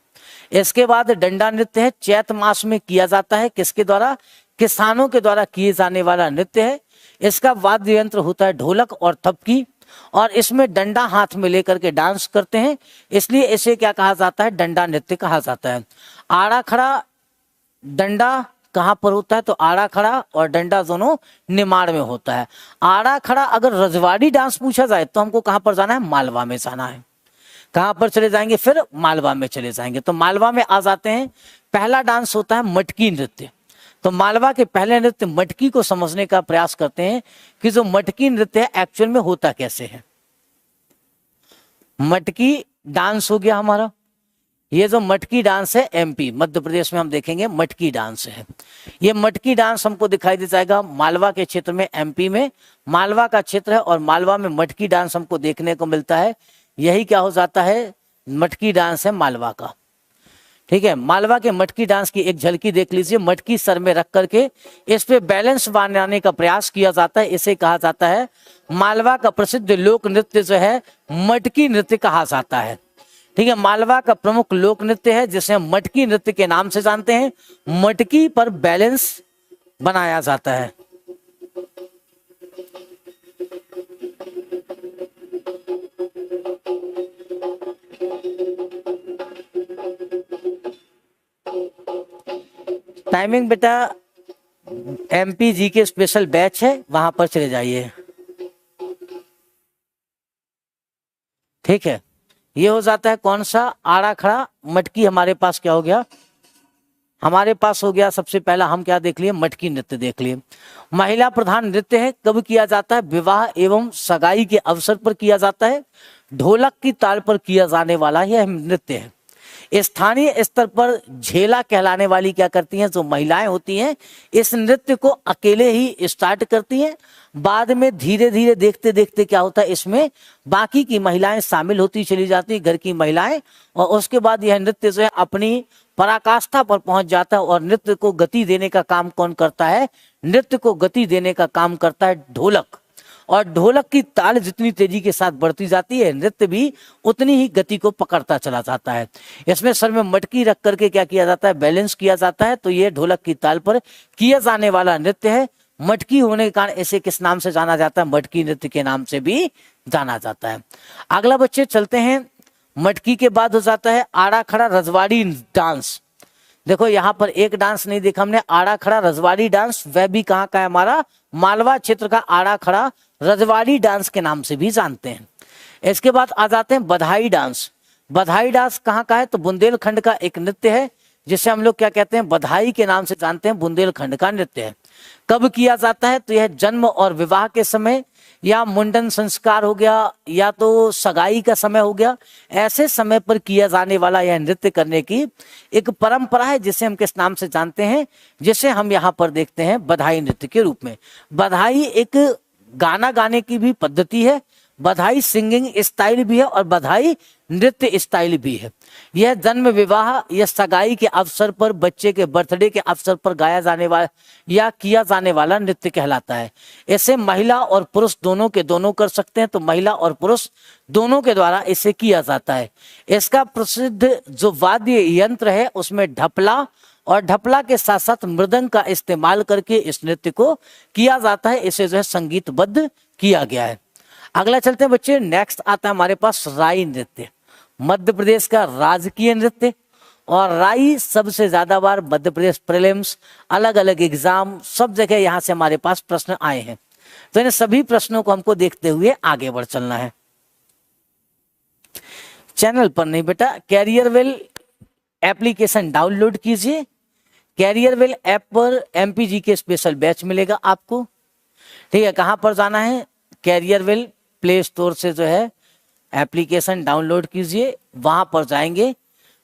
[SPEAKER 1] इसके बाद डंडा नृत्य है, चैत मास में किया जाता है। किसके द्वारा? किसानों के द्वारा किए जाने वाला नृत्य है। इसका वाद्य यंत्र होता है ढोलक और थपकी। और इसमें डंडा हाथ में लेकर के डांस करते हैं, इसलिए इसे क्या कहा जाता है? डंडा नृत्य कहा जाता है। आड़ा खड़ा डंडा कहां पर होता है? तो आड़ा खड़ा और डंडा दोनों निमाड़ में होता है। आड़ा खड़ा अगर रजवाड़ी डांस पूछा जाए तो हमको कहां पर जाना है? मालवा में जाना है। कहां पर चले जाएंगे? फिर मालवा में चले जाएंगे। तो मालवा में आ जाते हैं। पहला डांस होता है मटकी नृत्य। तो मालवा के पहले नृत्य मटकी को समझने का प्रयास करते हैं कि जो मटकी नृत्य है एक्चुअल में होता कैसे है। मटकी डांस हो गया हमारा। ये जो मटकी डांस है एमपी मध्य प्रदेश में हम देखेंगे मटकी डांस है। ये मटकी डांस हमको दिखाई दे जाएगा मालवा के क्षेत्र में, एमपी में मालवा का क्षेत्र है और मालवा में मटकी डांस हमको देखने को मिलता है। यही क्या हो जाता है? मटकी डांस है मालवा का। ठीक है, मालवा के मटकी डांस की एक झलकी देख लीजिए। मटकी सर में रख करके इस पे बैलेंस बनाने का प्रयास किया जाता है। इसे कहा जाता है, मालवा का प्रसिद्ध लोक नृत्य जो है मटकी नृत्य कहा जाता है। ठीक है, मालवा का प्रमुख लोक नृत्य है जिसे हम मटकी नृत्य के नाम से जानते हैं। मटकी पर बैलेंस बनाया जाता है। टाइमिंग बेटा एमपी जी के स्पेशल बैच है, वहां पर चले जाइए। ठीक है, ये हो जाता है कौन सा? आड़ा खड़ा। मटकी हमारे पास क्या हो गया? हमारे पास हो गया सबसे पहला हम क्या देख लिए? मटकी नृत्य देख लिए। महिला प्रधान नृत्य है। कब किया जाता है? विवाह एवं सगाई के अवसर पर किया जाता है। ढोलक की ताल पर किया जाने वाला यह नृत्य है। स्थानीय स्तर पर झेला कहलाने वाली क्या करती हैं, जो महिलाएं होती हैं इस नृत्य को अकेले ही स्टार्ट करती हैं। बाद में धीरे धीरे देखते देखते क्या होता है, इसमें बाकी की महिलाएं शामिल होती चली जाती हैं, घर की महिलाएं, और उसके बाद यह नृत्य जो है अपनी पराकाष्ठा पर पहुंच जाता है। और नृत्य को गति देने का काम कौन करता है, नृत्य को गति देने का काम करता है ढोलक। और ढोलक की ताल जितनी तेजी के साथ बढ़ती जाती है, नृत्य भी उतनी ही गति को पकड़ता चला जाता है। इसमें सर में मटकी रख करके क्या किया जाता है, बैलेंस किया जाता है। तो ये ढोलक की ताल पर किया जाने वाला नृत्य है। मटकी होने के कारण इसे किस नाम से जाना जाता है, मटकी नृत्य के नाम से भी जाना जाता है। अगला बच्चे चलते हैं, मटकी के बाद हो जाता है आड़ा खड़ा रजवाड़ी डांस। देखो यहाँ पर एक डांस नहीं देखा हमने, आड़ा खड़ा रजवाड़ी डांस, वह भी कहाँ का है, हमारा मालवा क्षेत्र का आड़ा खड़ा रजवाड़ी डांस के नाम से भी जानते हैं। इसके बाद आ जाते हैं बधाई डांस। बधाई डांस कहाँ का है, तो बुंदेलखंड का एक नृत्य है, जिसे हम लोग क्या कहते हैं, बधाई के नाम से जानते हैं, बुंदेलखंड का नृत्य है। कब किया जाता है, तो यह जन्म और विवाह के समय, या मुंडन संस्कार हो गया, या तो सगाई का समय हो गया, ऐसे समय पर किया जाने वाला यह नृत्य करने की एक परंपरा है, जिसे हम किस नाम से जानते हैं, जिसे हम यहाँ पर देखते हैं बधाई नृत्य के रूप में। बधाई एक गाना गाने की भी पद्धति है, बधाई सिंगिंग स्टाइल भी है, और बधाई नृत्य स्टाइल भी है। यह जन्म विवाह या सगाई के अवसर पर, बच्चे के बर्थडे के अवसर पर गाया जाने वाला या किया जाने वाला नृत्य कहलाता है। इसे महिला और पुरुष दोनों के दोनों कर सकते हैं, तो महिला और पुरुष दोनों के द्वारा इसे किया जाता है। इसका प्रसिद्ध जो वाद्य यंत्र है उसमें ढपला, और ढपला के साथ साथ मृदंग का इस्तेमाल करके इस नृत्य को किया जाता है। इसे जो है संगीतबद्ध किया गया है। अगला चलते हैं बच्चे, नेक्स्ट आता है हमारे पास राई नृत्य, मध्य प्रदेश का राजकीय नृत्य। और राई सबसे ज्यादा बार मध्य प्रदेश प्रीलिम्स, अलग अलग एग्जाम, सब जगह यहाँ से हमारे पास प्रश्न आए हैं। तो इन सभी प्रश्नों को हमको देखते हुए आगे बढ़ चलना है। चैनल पर नहीं बेटा, कैरियरवेल एप्लीकेशन डाउनलोड कीजिए। कैरियरवेल ऐप पर एमपीजी के स्पेशल बैच मिलेगा आपको। ठीक है, कहाँ पर जाना है, कैरियरवेल प्ले स्टोर से जो है एप्लीकेशन डाउनलोड कीजिए, वहां पर जाएंगे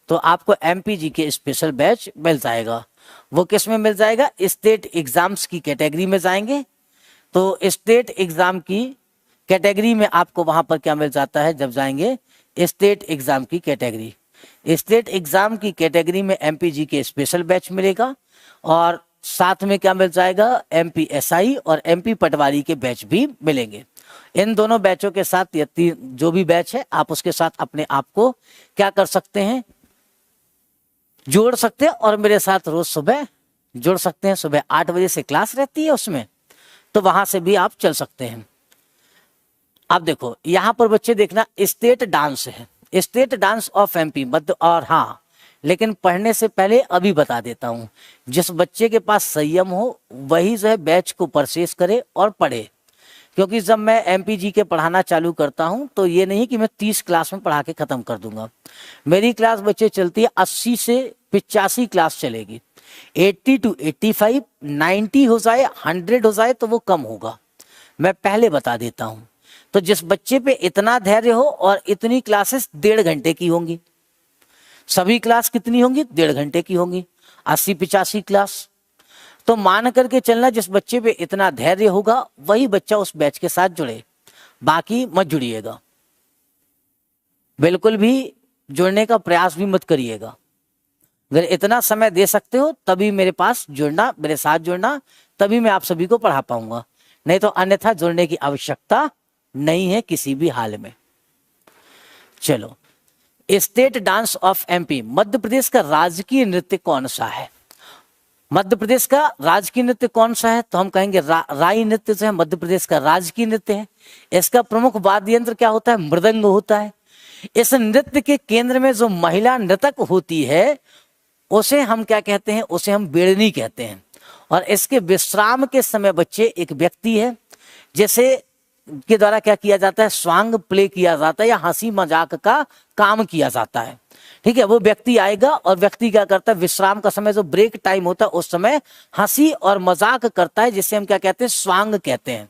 [SPEAKER 1] तो आपको एमपीजी के स्पेशल बैच मिल जाएगा। वो किस में मिल जाएगा, स्टेट एग्जाम्स की कैटेगरी में जाएंगे तो स्टेट एग्जाम की कैटेगरी में आपको वहां पर क्या मिल जाता है, जब जाएंगे स्टेट एग्जाम की कैटेगरी, स्टेट एग्जाम की कैटेगरी में एमपीजी के स्पेशल बैच मिलेगा। और साथ में क्या मिल जाएगा, एमपीएसआई और एमपी पटवारी के बैच भी मिलेंगे। इन दोनों बैचों के साथ जो भी बैच है आप उसके साथ अपने आप को क्या कर सकते हैं, जोड़ सकते हैं, और मेरे साथ रोज सुबह जुड़ सकते हैं। सुबह 8 बजे से क्लास रहती है उसमें, तो वहां से भी आप चल सकते हैं। अब देखो यहाँ पर बच्चे देखना, स्टेट डांस है, स्टेट डांस ऑफ एमपी मध्य। और हाँ, लेकिन पढ़ने से पहले अभी बता देता हूँ, जिस बच्चे के पास संयम हो वही जो है बैच को परचेस करे और पढ़े। क्योंकि जब मैं एमपीजी के पढ़ाना चालू करता हूं तो ये नहीं कि मैं 30 क्लास में पढ़ा के खत्म कर दूंगा। मेरी क्लास बच्चे चलती है 80 से 85 क्लास चलेगी। 80 to 85, 90 हो जाए, 100 हो जाए तो वो कम होगा, मैं पहले बता देता हूं। तो जिस बच्चे पे इतना धैर्य हो, और इतनी क्लासेस 1.5 घंटे की होंगी, सभी क्लास कितनी होंगी, 1.5 घंटे की होंगी, 80-85 क्लास। तो मान करके चलना, जिस बच्चे पे इतना धैर्य होगा वही बच्चा उस बैच के साथ जुड़े, बाकी मत जुड़िएगा, बिल्कुल भी जुड़ने का प्रयास भी मत करिएगा। अगर इतना समय दे सकते हो तभी मेरे पास जुड़ना, मेरे साथ जुड़ना, तभी मैं आप सभी को पढ़ा पाऊंगा, नहीं तो अन्यथा जुड़ने की आवश्यकता नहीं है किसी भी हाल में। चलो, state dance of MP, Madhya Pradesh का राजकीय नृत्य कौन सा है, मध्य प्रदेश का राजकीय नृत्य कौन सा है, तो हम कहेंगे राई नृत्य जो है मध्य प्रदेश का राजकीय नृत्य है। इसका प्रमुख वाद्य यंत्र क्या होता है, मृदंग होता है। इस नृत्य के केंद्र में जो महिला नर्तक होती है उसे हम क्या कहते हैं, उसे हम बेड़नी कहते हैं। और इसके विश्राम के समय बच्चे एक व्यक्ति है, जैसे के द्वारा क्या किया जाता है, स्वांग प्ले किया जाता है या हंसी मजाक का काम किया जाता है। ठीक है, वो व्यक्ति आएगा और व्यक्ति क्या करता है, विश्राम का समय जो ब्रेक टाइम होता है उस समय हंसी और मजाक करता है, जिससे हम क्या कहते हैं, स्वांग कहते हैं।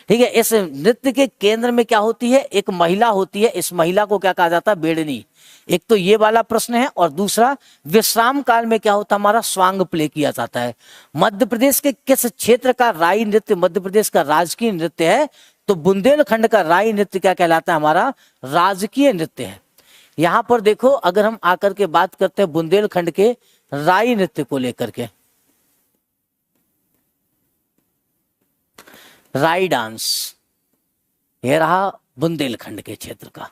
[SPEAKER 1] ठीक है, इस नृत्य के केंद्र में क्या होती है, एक महिला होती है। इस महिला को क्या कहा जाता है, बेड़नी। एक तो ये वाला प्रश्न है, और दूसरा विश्राम काल में क्या होता है, हमारा स्वांग प्ले किया जाता है। मध्य प्रदेश के किस क्षेत्र का राई नृत्य मध्य प्रदेश का राजकीय नृत्य है, तो बुंदेलखंड का राई नृत्य क्या कहलाता है, हमारा राजकीय नृत्य है। यहां पर देखो, अगर हम आकर के बात करते हैं बुंदेलखंड के राई नृत्य को लेकर के, राई डांस, यह रहा बुंदेलखंड के क्षेत्र का।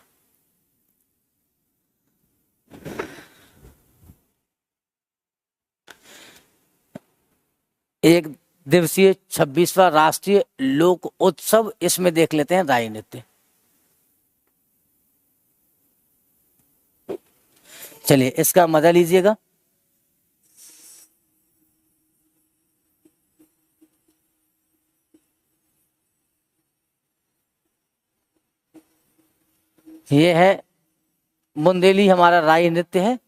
[SPEAKER 1] एक दिवसीय 26वां राष्ट्रीय लोक उत्सव, इसमें देख लेते हैं राई नृत्य। चलिए इसका मजा लीजिएगा। ये है बुंदेली, हमारा राई नृत्य है,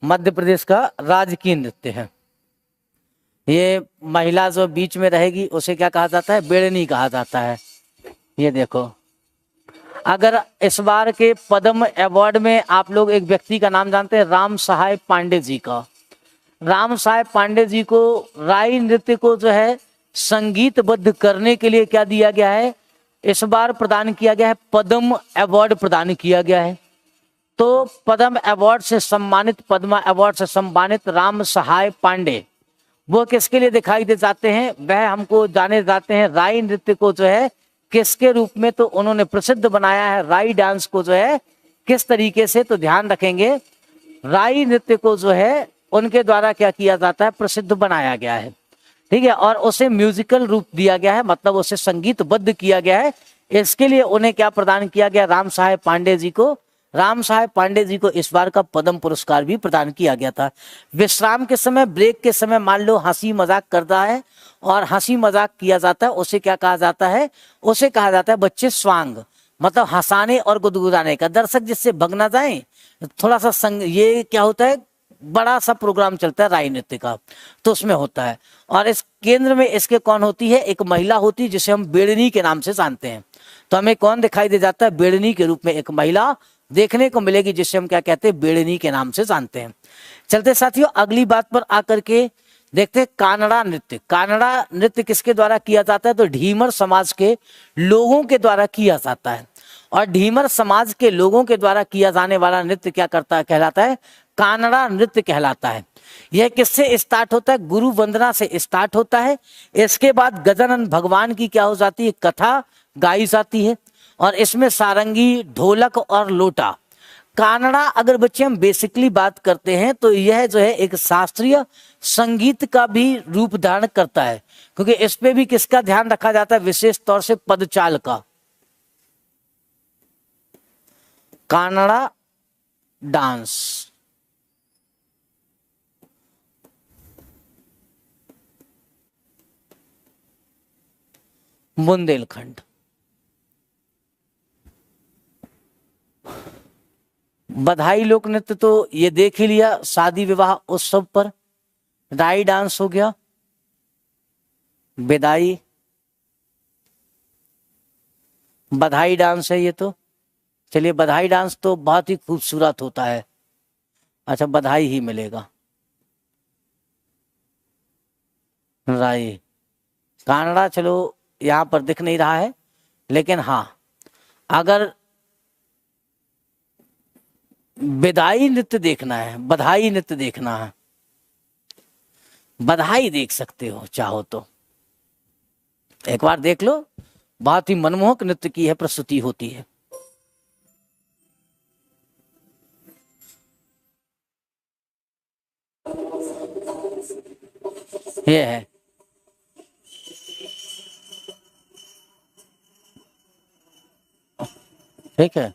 [SPEAKER 1] मध्य प्रदेश का राजकीय नृत्य है। ये महिला जो बीच में रहेगी उसे क्या कहा जाता है, बेड़नी कहा जाता है। ये देखो, अगर इस बार के पद्म अवार्ड में आप लोग एक व्यक्ति का नाम जानते हैं, राम सहाय पांडे जी का। राम सहाय पांडे जी को राई नृत्य को जो है संगीतबद्ध करने के लिए क्या दिया गया है, इस बार प्रदान किया गया है, पद्म अवार्ड प्रदान किया गया है। तो पद्म अवार्ड से सम्मानित, पद्मा अवार्ड से सम्मानित राम सहाय पांडे, वो किसके लिए दिखाई दे जाते हैं, वह हमको जाने जाते हैं राई नृत्य को जो है किसके रूप में, तो उन्होंने प्रसिद्ध बनाया है राई डांस को जो है किस तरीके से, तो ध्यान रखेंगे राई नृत्य को जो है उनके द्वारा क्या किया जाता है, प्रसिद्ध बनाया गया है। ठीक है, और उसे म्यूजिकल रूप दिया गया है, मतलब उसे संगीतबद्ध किया गया है। इसके लिए उन्हें क्या प्रदान किया गया, राम सहाय पांडे जी को, राम सहाय पांडे जी को इस बार का पद्म पुरस्कार भी प्रदान किया गया था। विश्राम के समय, ब्रेक के समय मान लो हंसी मजाक करता है और हंसी मजाक किया जाता है, उसे क्या कहा जाता है, उसे कहा जाता है बच्चे स्वांग, मतलब हंसाने और गुदगुदाने का। दर्शक जिससे भग ना जाए, थोड़ा सा संग, ये क्या होता है, बड़ा सा प्रोग्राम चलता है राई नृत्य का, तो उसमें होता है। और इस केंद्र में इसके कौन होती है, एक महिला होती है जिसे हम बेड़नी के नाम से जानते हैं। तो हमें कौन दिखाई दे जाता है, बेड़नी के रूप में एक महिला देखने को मिलेगी, जिसे हम क्या कहते हैं, बेड़नी के नाम से जानते हैं। चलते साथियों अगली बात पर आकर के देखते हैं कानड़ा नृत्य। कानड़ा नृत्य किसके द्वारा किया जाता है, तो ढीमर समाज के लोगों के द्वारा किया जाता है। और ढीमर समाज के लोगों के द्वारा किया जाने वाला नृत्य क्या करता है, कहलाता है कानड़ा नृत्य कहलाता है। यह किससे स्टार्ट होता है, गुरु वंदना से स्टार्ट होता है। इसके बाद गजानन भगवान की क्या हो जाती है, कथा गाई जाती है, और इसमें सारंगी, ढोलक और लोटा। कानड़ा अगर बच्चे हम बेसिकली बात करते हैं तो यह जो है एक शास्त्रीय संगीत का भी रूप धारण करता है, क्योंकि इस पे भी किसका ध्यान रखा जाता है, विशेष तौर से पदचाल का। कानड़ा डांस, बुंदेलखंड। बधाई लोक नृत्य तो ये देख ही लिया, शादी विवाह उत्सव पर। राई डांस हो गया, विदाई, बधाई डांस है ये तो। चलिए बधाई डांस तो बहुत ही खूबसूरत होता है, अच्छा बधाई ही मिलेगा। राई, कानड़ा चलो यहां पर दिख नहीं रहा है, लेकिन हाँ अगर विदाई नृत्य देखना है, बधाई नृत्य देखना है, बधाई देख सकते हो चाहो तो, एक बार देख लो, बहुत ही मनमोहक नृत्य की है प्रस्तुति होती है। ये है, ठीक है,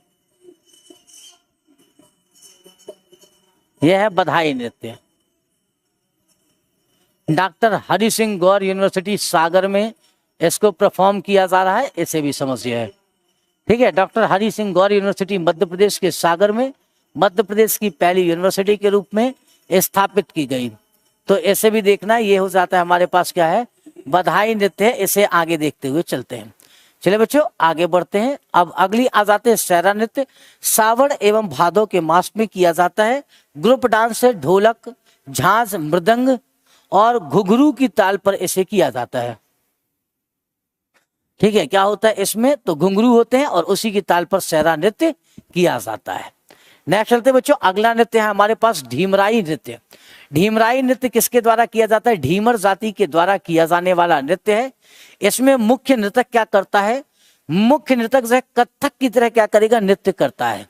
[SPEAKER 1] यह है बधाई नृत्य। डॉक्टर हरि सिंह गौर यूनिवर्सिटी सागर में इसको परफॉर्म किया जा रहा है, इसे भी समझिए। ठीक है, डॉक्टर हरि सिंह गौर यूनिवर्सिटी मध्य प्रदेश के सागर में मध्य प्रदेश की पहली यूनिवर्सिटी के रूप में स्थापित की गई। तो ऐसे भी देखना, ये हो जाता है हमारे पास क्या है, बधाई नृत्य है। इसे आगे देखते हुए चलते हैं। चलिए बच्चों आगे बढ़ते हैं। अब अगली आ जाते हैं सहरा नृत्य। सावन एवं भादो के मास में किया जाता है। ग्रुप डांस है। ढोलक, झांझ, मृदंग और घुघरू की ताल पर इसे किया जाता है। ठीक है, क्या होता है इसमें, तो घुंघरू होते हैं और उसी की ताल पर सहरा नृत्य किया जाता है। नेक्स्ट चलते बच्चों, अगला नृत्य है हमारे पास ढीमराई नृत्य। ढीमराई नृत्य किसके द्वारा किया जाता है, ढीमर जाति के द्वारा किया जाने वाला नृत्य है। इसमें मुख्य नृतक क्या करता है, मुख्य नृतक जो है कथक की तरह क्या करेगा, नृत्य करता है।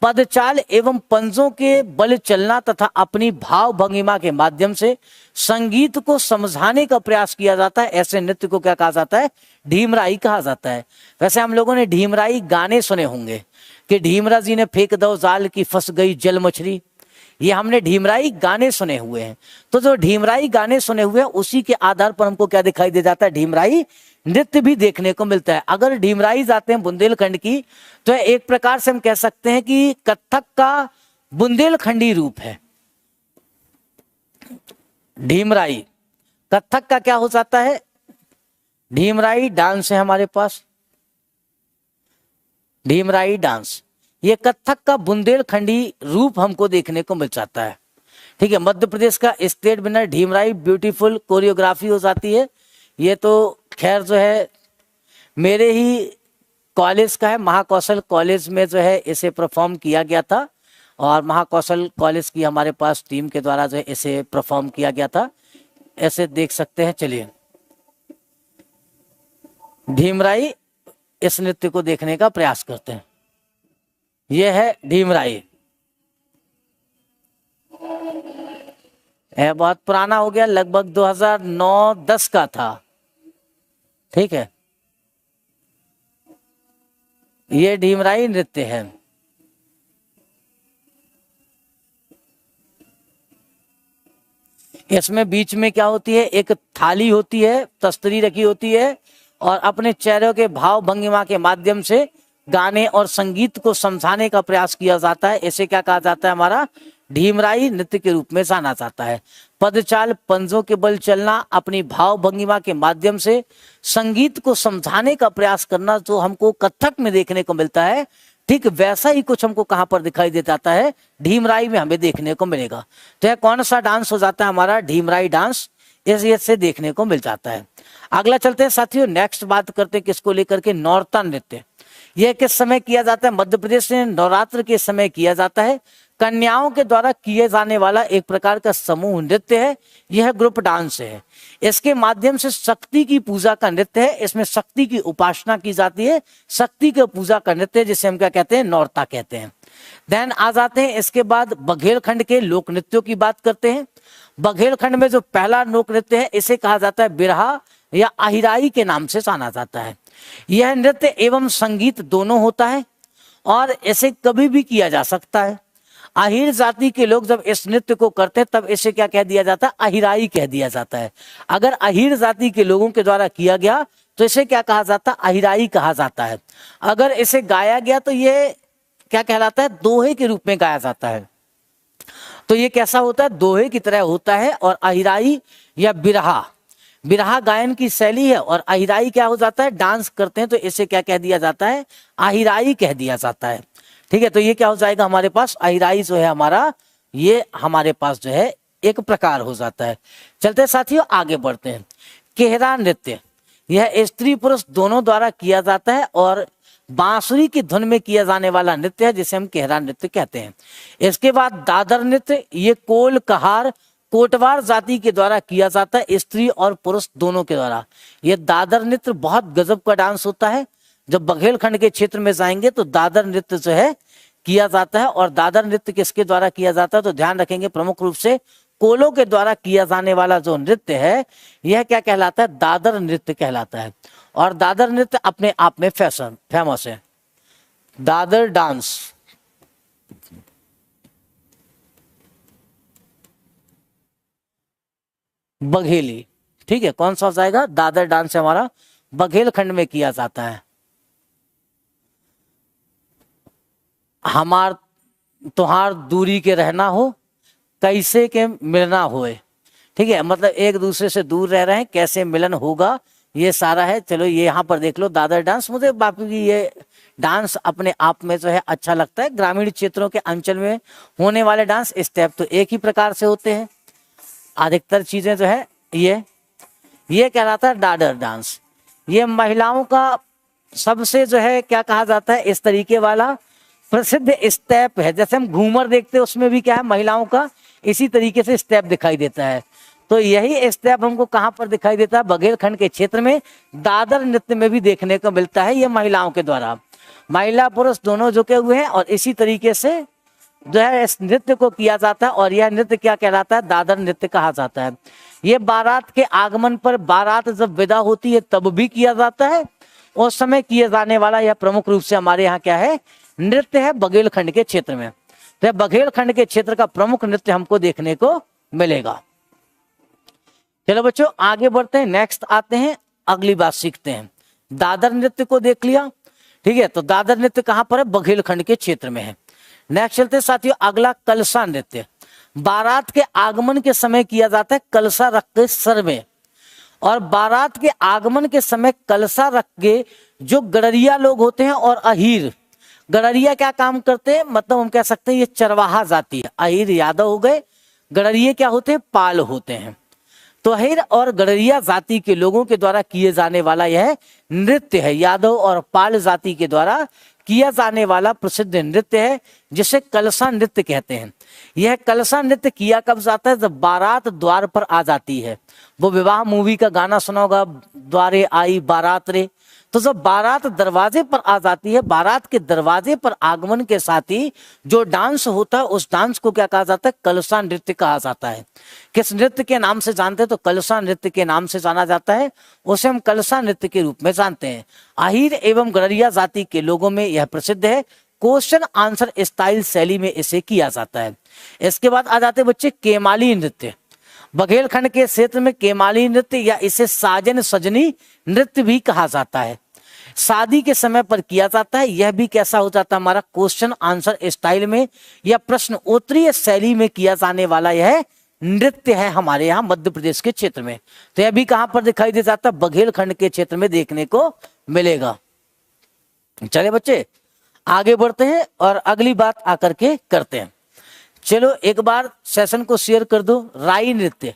[SPEAKER 1] पदचाल एवं पंजों के बल चलना तथा अपनी भाव भंगिमा के माध्यम से संगीत को समझाने का प्रयास किया जाता है। ऐसे नृत्य को क्या कहा जाता है, ढीमराई कहा जाता है। वैसे हम लोगों ने ढीमराई गाने सुने होंगे कि ढीमरा जी ने फेंक दो जाल की फंस गई जल मछली, ये हमने ढीमराई गाने सुने हुए हैं। तो जो ढीमराई गाने सुने हुए हैं उसी के आधार पर हमको क्या दिखाई दे जाता है, ढीमराई नृत्य भी देखने को मिलता है। अगर ढीमराई जाते हैं बुंदेलखंड की, तो एक प्रकार से हम कह सकते हैं कि कथक का बुंदेलखंडी रूप है ढीमराई। कथक का क्या हो जाता है, ढीमराई डांस है हमारे पास, ढीमराई डांस, ये कथक का बुंदेलखंडी रूप हमको देखने को मिल जाता है। ठीक है, मध्य प्रदेश का स्टेट विनर ढीमराई ब्यूटीफुल कोरियोग्राफी हो जाती है। ये तो खैर जो है मेरे ही कॉलेज का है, महाकौशल कॉलेज में जो है इसे परफॉर्म किया गया था और महाकौशल कॉलेज की हमारे पास टीम के द्वारा जो है इसे परफॉर्म किया गया था। ऐसे देख सकते हैं। चलिए ढीमराई, इस नृत्य को देखने का प्रयास करते हैं। यह है ढीमराई, है बहुत पुराना हो गया, लगभग 2009-10 का था। ठीक है, ये ढीमराई नृत्य है। इसमें बीच में क्या होती है, एक थाली होती है, तस्तरी रखी होती है और अपने चेहरे के भाव भंगिमा के माध्यम से गाने और संगीत को समझाने का प्रयास किया जाता है। इसे क्या कहा जाता है, हमारा ढीमराई नृत्य के रूप में जाना जाता है। पदचाल, पंजों के बल चलना, अपनी भाव भंगिमा के माध्यम से संगीत को समझाने का प्रयास करना, जो हमको कथक में देखने को मिलता है, ठीक वैसा ही कुछ हमको कहां पर दिखाई दे जाता है, ढीमराई में हमें देखने को मिलेगा। तो यह कौन सा डांस हो जाता है, हमारा ढीमराई डांस, इससे देखने को मिल जाता है। अगला चलते हैं साथियों, नेक्स्ट बात करते हैं किसको लेकर के, नौरता नृत्य। यह किस समय किया जाता है, मध्य प्रदेश में नवरात्र के समय किया जाता है। कन्याओं के द्वारा किए जाने वाला एक प्रकार का समूह नृत्य है। यह ग्रुप डांस है। इसके माध्यम से शक्ति की पूजा का नृत्य है। इसमें शक्ति की उपासना की जाती है, शक्ति की पूजा का नृत्य, जिसे हम क्या कहते हैं, नौरता कहते हैं। देन आ जाते हैं इसके बाद बघेलखंड के लोक नृत्यों की बात करते हैं। बघेलखंड में जो पहला लोक नृत्य है इसे कहा जाता है बिरहा या अहिराई के नाम से जाना जाता है। यह नृत्य एवं संगीत दोनों होता है और इसे कभी भी किया जा सकता है। अहिर जाति के लोग जब इस नृत्य को करते हैं तब इसे क्या कह दिया जाता है, अहिराई कह दिया जाता है। अगर अहिर जाति के लोगों के द्वारा किया गया तो इसे क्या कहा जाता है, अहिराई कहा जाता है। अगर इसे गाया गया तो ये क्या कहलाता है, दोहे के रूप में गाया जाता है। तो ये कैसा होता है, दोहे की तरह होता है। और अहिराई या बिरहा, बिरहा गायन की शैली है और अहिराई क्या हो जाता है, डांस करते हैं, तो इसे क्या कह दिया जाता है, अहिराई कह दिया जाता है। ठीक है, तो ये क्या हो जाएगा हमारे पास, अहिराई जो है हमारा, ये हमारे पास जो है एक प्रकार हो जाता है। चलते साथियों आगे बढ़ते हैं। केहरा नृत्य, यह स्त्री पुरुष दोनों द्वारा किया जाता है और बांसुरी की धुन में किया जाने वाला नृत्य है, जिसे हम केहरा नृत्य कहते हैं। इसके बाद दादर नृत्य, ये कोल, कहार, कोटवार जाति के द्वारा किया जाता है, स्त्री और पुरुष दोनों के द्वारा। यह दादर नृत्य बहुत गजब का डांस होता है। जब बघेलखंड के क्षेत्र में जाएंगे तो दादर नृत्य जो है किया जाता है। और दादर नृत्य किसके द्वारा किया जाता है, तो ध्यान रखेंगे प्रमुख रूप से कोलों के द्वारा किया जाने वाला जो नृत्य है यह क्या कहलाता है, दादर नृत्य कहलाता है। और दादर नृत्य अपने आप में फेमस है। दादर डांस, बघेली, ठीक है, कौन सा हो जाएगा, दादर डांस हमारा बघेलखंड में किया जाता है। हमार तुहार दूरी के रहना हो, कैसे के मिलना होए। ठीक है, मतलब एक दूसरे से दूर रह रहे हैं, कैसे मिलन होगा, ये सारा है। चलो ये यहाँ पर देख लो दादर डांस। मुझे बापू की ये डांस अपने आप में जो है अच्छा लगता है। ग्रामीण क्षेत्रों के अंचल में होने वाले डांस स्टेप तो एक ही प्रकार से होते हैं। अधिकतर चीजें जो है ये कहलाता है दादर डांस। ये महिलाओं का सबसे जो है क्या कहा जाता है, इस तरीके वाला प्रसिद्ध स्टेप है। जैसे हम घूमर देखते हैं उसमें भी क्या है, महिलाओं का इसी तरीके से स्टेप दिखाई देता है। तो यही स्टेप हमको कहाँ पर दिखाई देता है, बघेलखंड के क्षेत्र में दादर नृत्य में भी देखने को मिलता है। ये महिलाओं के द्वारा, महिला पुरुष दोनों झुके हुए हैं और इसी तरीके से जो है इस नृत्य को किया जाता है। और यह नृत्य क्या कहलाता है, दादर नृत्य कहा जाता है। ये बारात के आगमन पर, बारात जब विदा होती है तब भी किया जाता है। उस समय किए जाने वाला यह प्रमुख रूप से हमारे यहाँ क्या है, नृत्य है बघेलखंड के क्षेत्र में। तो बघेलखंड के क्षेत्र का प्रमुख नृत्य हमको देखने को मिलेगा। चलो बच्चों आगे बढ़ते हैं, नेक्स्ट आते हैं, अगली बात सीखते हैं। दादर नृत्य को देख लिया, ठीक है। तो दादर नृत्य कहाँ पर है, बघेलखंड के क्षेत्र में है। नेक्स्ट चलते हैं साथियों, अगला कलसा नृत्य। बारात के आगमन के समय किया जाता है कलसा रख के सर में। और बारात के आगमन के समय कलसा रख के जो गडरिया लोग होते हैं और अहीर, गडरिया क्या काम करते हैं, मतलब हम कह सकते हैं ये चरवाहा जाति है। अहीर यादव हो गए, गडरिये क्या होते हैं, पाल होते हैं। तो अहीर और गडरिया जाति के लोगों के द्वारा किए जाने वाला यह नृत्य है, यादव और पाल जाति के द्वारा किया जाने वाला प्रसिद्ध नृत्य है, जिसे कलसा नृत्य कहते हैं। यह कलसा नृत्य किया कब जाता है, जब बारात द्वार पर आ जाती है। वो विवाह मूवी का गाना सुना होगा, द्वारे आई बारात रे। तो जब बारात दरवाजे पर आ जाती है, बारात के दरवाजे पर आगमन के साथ ही जो डांस होता है उस डांस को क्या कहा जाता है, कलसा नृत्य कहा जाता है। किस नृत्य के नाम से जानते हैं, तो कलसा नृत्य के नाम से जाना जाता है। उसे हम कलसा नृत्य के रूप में जानते हैं। अहीर एवं गडरिया जाति के लोगों में यह प्रसिद्ध है। क्वेश्चन आंसर स्टाइल शैली में इसे किया जाता है। इसके बाद आ जाते बच्चे केमाली नृत्य। बघेलखंड के क्षेत्र में केमाली नृत्य या इसे साजन सजनी नृत्य भी कहा जाता है। शादी के समय पर किया जाता है। यह भी कैसा हो जाता है हमारा, क्वेश्चन आंसर स्टाइल में या प्रश्न उत्तरीय शैली में किया जाने वाला यह नृत्य है हमारे यहाँ मध्य प्रदेश के क्षेत्र में। तो यह भी कहां पर दिखाई दे जाता है, बघेलखंड के क्षेत्र में देखने को मिलेगा। चले बच्चे आगे बढ़ते हैं और अगली बात आकर के करते हैं। चलो एक बार सेशन को शेयर कर दो। राई नृत्य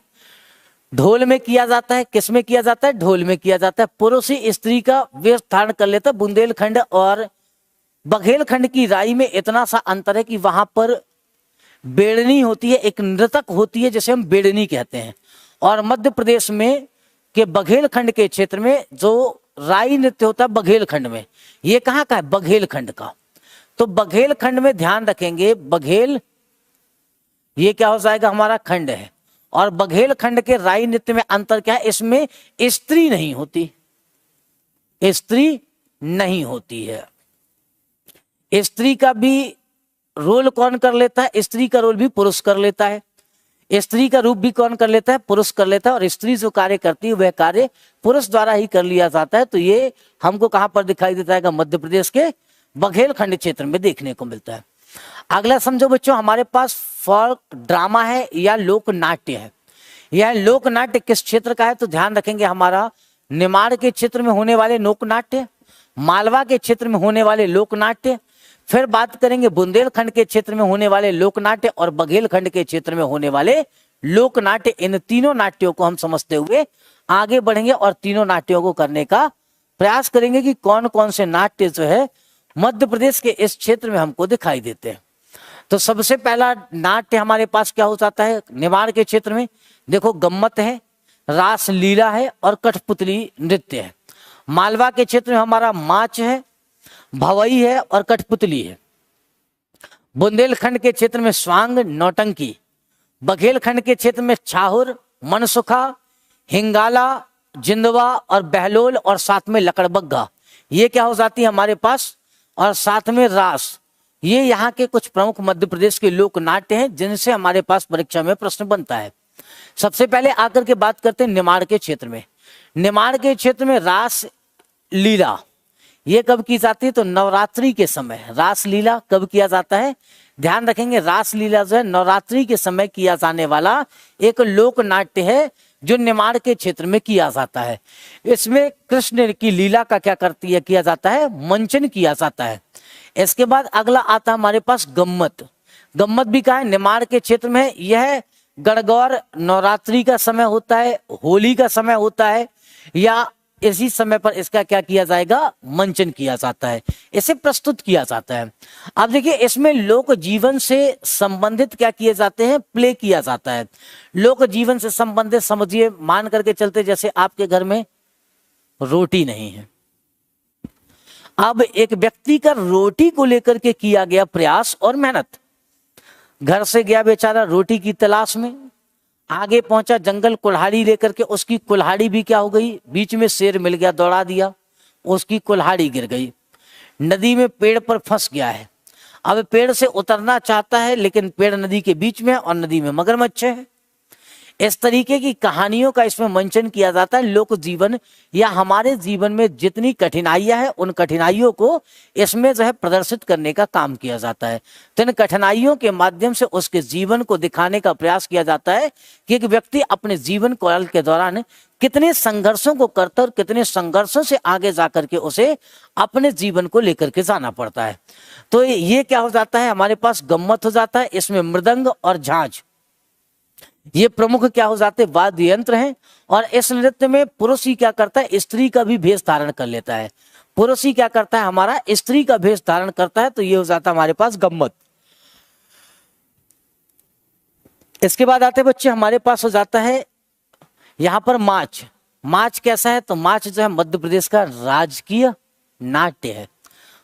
[SPEAKER 1] ढोल में किया जाता है। किस में किया जाता है, ढोल में किया जाता है। पुरुष ही स्त्री का वेश धारण कर लेता है। बुंदेलखंड और बघेलखंड की राई में इतना सा अंतर है कि वहां पर बेड़नी होती है, एक नृतक होती है जिसे हम बेड़नी कहते हैं। और मध्य प्रदेश में के बघेलखंड के क्षेत्र में जो राई नृत्य होता है बघेलखंड में, ये कहाँ का है, बघेलखंड का। तो बघेलखंड में ध्यान रखेंगे, बघेल ये क्या हो जाएगा, हमारा खंड है। और बघेलखंड के राई नृत्य में अंतर क्या है, इसमें स्त्री नहीं होती, स्त्री नहीं होती है। स्त्री का भी रोल कौन कर लेता है, स्त्री का रोल भी पुरुष कर लेता है। स्त्री का रूप भी कौन कर लेता है, पुरुष कर लेता है। और स्त्री जो कार्य करती है वह कार्य पुरुष द्वारा ही कर लिया जाता है। तो ये हमको कहां पर दिखाई देता है, मध्य प्रदेश के बघेलखंड क्षेत्र में देखने को मिलता है। अगला समझो बच्चों, हमारे पास फोक ड्रामा है या लोक नाट्य है। यह लोक नाट्य किस क्षेत्र का है, तो ध्यान रखेंगे हमारा निमाड़ के क्षेत्र में होने वाले लोक नाट्य, मालवा के क्षेत्र में होने वाले लोक नाट्य, फिर बात करेंगे बुंदेलखंड के क्षेत्र में होने वाले लोक नाट्य और बघेलखंड के क्षेत्र में होने वाले लोक नाट्य। इन तीनों नाट्यों को हम समझते हुए आगे बढ़ेंगे और तीनों नाट्यों को करने का प्रयास करेंगे कि कौन कौन से नाट्य जो है मध्य प्रदेश के इस क्षेत्र में हमको दिखाई देते हैं। तो सबसे पहला नाट्य हमारे पास क्या हो जाता है, निमाड़ के क्षेत्र में देखो गम्मत है, रास लीला है और कठपुतली नृत्य है। मालवा के क्षेत्र में हमारा माच है, भवई है और कठपुतली है। बुंदेलखंड के क्षेत्र में स्वांग नौटंकी, बघेलखंड के क्षेत्र में छाहुर, मनसुखा, हिंगाला, जिंदवा और बहलोल और साथ में लकड़बग्गा, ये क्या हो जाती है हमारे पास, और साथ में रास। ये यहाँ के कुछ प्रमुख मध्य प्रदेश के लोक नाट्य हैं जिनसे हमारे पास परीक्षा में प्रश्न बनता है। सबसे पहले आकर के बात करते हैं निमाड़ के क्षेत्र में। निमाड़ के क्षेत्र में रास लीला, ये कब की जाती है? तो नवरात्रि के समय। रासलीला कब किया जाता है? ध्यान रखेंगे, रासलीला जो है नवरात्रि के समय किया जाने वाला एक लोक नाट्य है जो निमाड़ के क्षेत्र में किया जाता है। इसमें कृष्ण की लीला का क्या करती है किया जाता है? मंचन किया जाता है। इसके बाद अगला आता है हमारे पास गम्मत। गम्मत भी कहा है? निमाड़ के क्षेत्र में। यह गणगौर नवरात्रि का समय होता है, होली का समय होता है, या इसी समय पर इसका क्या किया जाएगा? मंचन किया जाता है, इसे प्रस्तुत किया जाता है। अब देखिए, इसमें लोक जीवन से संबंधित क्या किए जाते हैं? प्ले किया जाता है। लोक जीवन से संबंधित समझिए, मान करके चलते जैसे आपके घर में रोटी नहीं है। अब एक व्यक्ति का रोटी को लेकर के किया गया प्रयास और मेहनत, घर से गया बेचारा रोटी की तलाश में, आगे पहुंचा जंगल, कुल्हाड़ी लेकर के, उसकी कुल्हाड़ी भी क्या हो गई? बीच में शेर मिल गया, दौड़ा दिया, उसकी कुल्हाड़ी गिर गई। नदी में पेड़ पर फंस गया है, अब पेड़ से उतरना चाहता है लेकिन पेड़ नदी के बीच में और नदी में मगरमच्छ है। इस तरीके की कहानियों का इसमें मंचन किया जाता है। लोक जीवन या हमारे जीवन में जितनी कठिनाइयां हैं उन कठिनाइयों को इसमें जो है प्रदर्शित करने का काम किया जाता है। तो इन कठिनाइयों के माध्यम से उसके जीवन को दिखाने का प्रयास किया जाता है कि एक व्यक्ति अपने जीवन काल के दौरान कितने संघर्षों को करता है और कितने संघर्षों से आगे जाकर के उसे अपने जीवन को लेकर के जाना पड़ता है। तो ये क्या हो जाता है? हमारे पास गम्मत हो जाता है। इसमें मृदंग और झांझ ये प्रमुख क्या हो जाते? वाद्य यंत्र हैं। और इस नृत्य में पुरुष ही क्या करता है? स्त्री का भी भेष धारण कर लेता है। पुरुष ही क्या करता है? हमारा स्त्री का भेष धारण करता है। तो ये हो जाता है हमारे पास गम्मत। इसके बाद आते बच्चे हमारे पास हो जाता है यहां पर माच। माच कैसा है? तो माच जो है मध्य प्रदेश का राजकीय नाट्य है।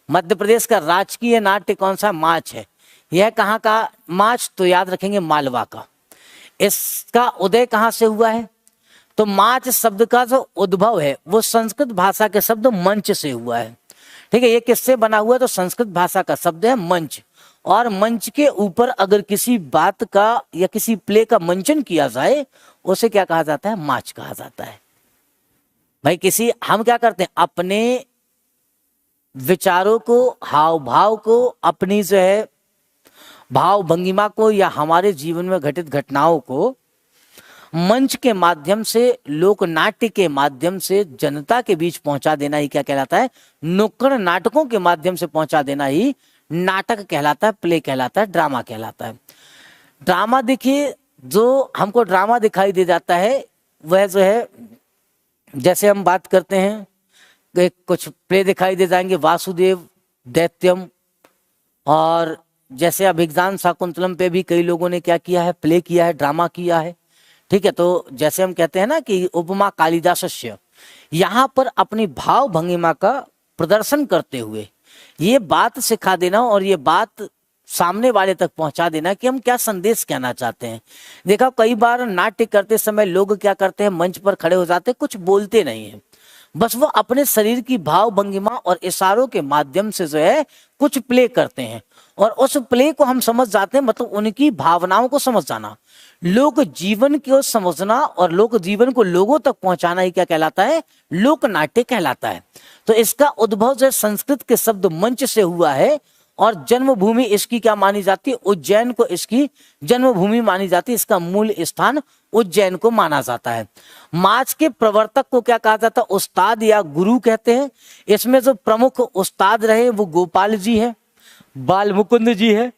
[SPEAKER 1] मध्य प्रदेश का राजकीय नाट्य कौन सा? माच है। यह कहाँ का माच? तो याद रखेंगे मालवा का। इसका उदय कहां से हुआ है? तो माच शब्द का जो उद्भव है वो संस्कृत भाषा के शब्द मंच से हुआ है। ठीक है, ये किससे बना हुआ है? तो संस्कृत भाषा का शब्द है मंच। और मंच के ऊपर अगर किसी बात का या किसी प्ले का मंचन किया जाए उसे क्या कहा जाता है? माच कहा जाता है। भाई किसी हम क्या करते हैं? अपने विचारों को, हाव भाव को, अपनी जो है भाव भंगिमा को या हमारे जीवन में घटित घटनाओं को मंच के माध्यम से, लोक नाट्य के माध्यम से जनता के बीच पहुंचा देना ही क्या कहलाता है? नुक्कड़ नाटकों के माध्यम से पहुंचा देना ही नाटक कहलाता है, प्ले कहलाता है, ड्रामा कहलाता है। ड्रामा देखिए, जो हमको ड्रामा दिखाई दे जाता है वह जो है, जैसे हम बात करते हैं कुछ प्ले दिखाई दे जाएंगे, वासुदेव, दैत्यम, और जैसे अभिज्ञान शाकुंतलम पे भी कई लोगों ने क्या किया है? प्ले किया है, ड्रामा किया है। ठीक है, तो जैसे हम कहते हैं ना कि उपमा कालिदासस्य, यहाँ पर अपनी भाव भंगिमा का प्रदर्शन करते हुए ये बात सिखा देना और ये बात सामने वाले तक पहुंचा देना कि हम क्या संदेश कहना चाहते हैं। देखा कई बार नाट्य करते समय लोग क्या करते हैं? मंच पर खड़े हो जाते हैं, कुछ बोलते नहीं है, बस वो अपने शरीर की भाव भंगिमा और इशारों के माध्यम से जो है कुछ प्ले करते हैं और उस प्ले को हम समझ जाते हैं। मतलब उनकी भावनाओं को समझ जाना, लोक जीवन को समझना और लोक जीवन को लोगों तक पहुंचाना ही क्या कहलाता है? लोक नाट्य कहलाता है। तो इसका उद्भव जो संस्कृत के शब्द मंच से हुआ है और जन्मभूमि इसकी क्या मानी जाती है? उज्जैन को इसकी जन्मभूमि मानी जाती है। इसका मूल स्थान उज्जैन को माना जाता है। माच के प्रवर्तक को क्या कहा जाता है? उस्ताद या गुरु कहते हैं। इसमें जो प्रमुख उस्ताद रहे वो गोपाल जी है, बाल मुकुंद जी है,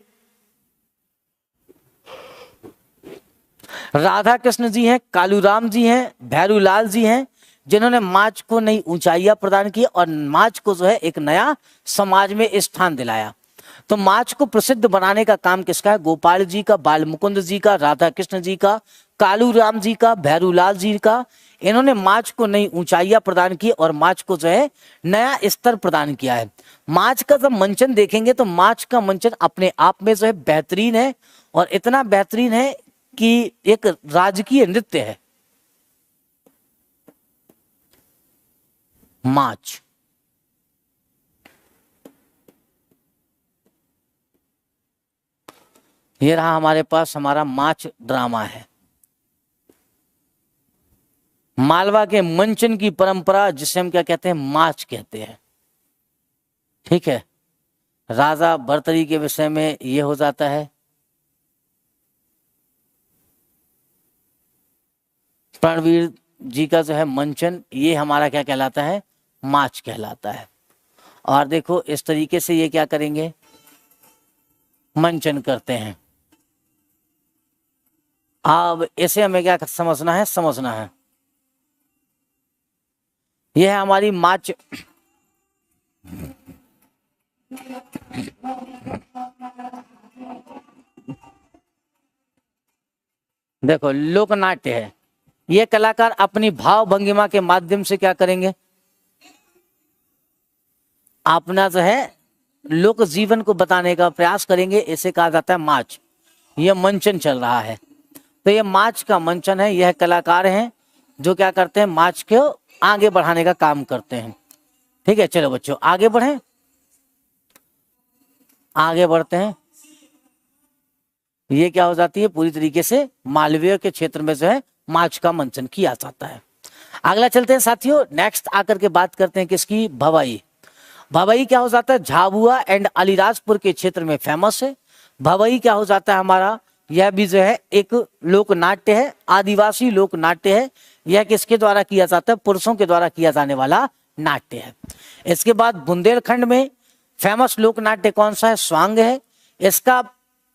[SPEAKER 1] राधा कृष्ण जी हैं, कालूराम जी हैं, भैरूलाल जी हैं, जिन्होंने माच को नई ऊंचाइयां प्रदान की और माच को जो है एक नया समाज में स्थान दिलाया। तो माच को प्रसिद्ध बनाने का काम किसका है? गोपाल जी का, बाल मुकुंद जी का, राधा कृष्ण जी का, कालूराम जी का, भैरूलाल जी का। इन्होंने माच को नई ऊंचाइयां प्रदान की और माच को जो है नया स्तर प्रदान किया है। माच का जब मंचन देखेंगे तो माच का मंचन अपने आप में जो है बेहतरीन है और इतना बेहतरीन है कि एक राजकीय नृत्य है माच। ये रहा हमारे पास हमारा माच ड्रामा है। मालवा के मंचन की परंपरा जिसे हम क्या कहते हैं? माच कहते हैं। ठीक है। राजा भर्तरी के विषय में ये हो जाता है। प्रणवीर जी का जो है मंचन, ये हमारा क्या कहलाता है, माच कहलाता है। और देखो इस तरीके से ये क्या करेंगे, मंचन करते हैं। अब इसे हमें क्या समझना है, समझना है यह है हमारी माच। देखो लोक नाट्य है, ये कलाकार अपनी भाव भंगिमा के माध्यम से क्या करेंगे, अपना जो है लोक जीवन को बताने का प्रयास करेंगे। इसे कहा जाता है माच। यह मंचन चल रहा है, तो ये माच का मंचन है। यह कलाकार हैं जो क्या करते हैं, माच को आगे बढ़ाने का काम करते हैं। ठीक है, चलो बच्चों आगे बढ़ें, आगे बढ़ते हैं। ये क्या हो जाती है, पूरी तरीके से मालवीय के क्षेत्र में जो है माच का मंचन किया जाता है। अगला चलते हैं साथियों, नेक्स्ट आकर के बात करते हैं किसकी, भवाई। भवाई क्या हो जाता है, झाबुआ एंड अलीराजपुर के क्षेत्र में फेमस है। भवाई क्या हो जाता है हमारा, यह भी जो है एक लोक नाट्य है, आदिवासी लोक नाट्य है। यह किसके द्वारा किया जाता है, पुरुषों के द्वारा किया जाने वाला नाट्य है। इसके बाद बुंदेलखंड में फेमस लोक नाट्य कौन सा है, स्वांग है। इसका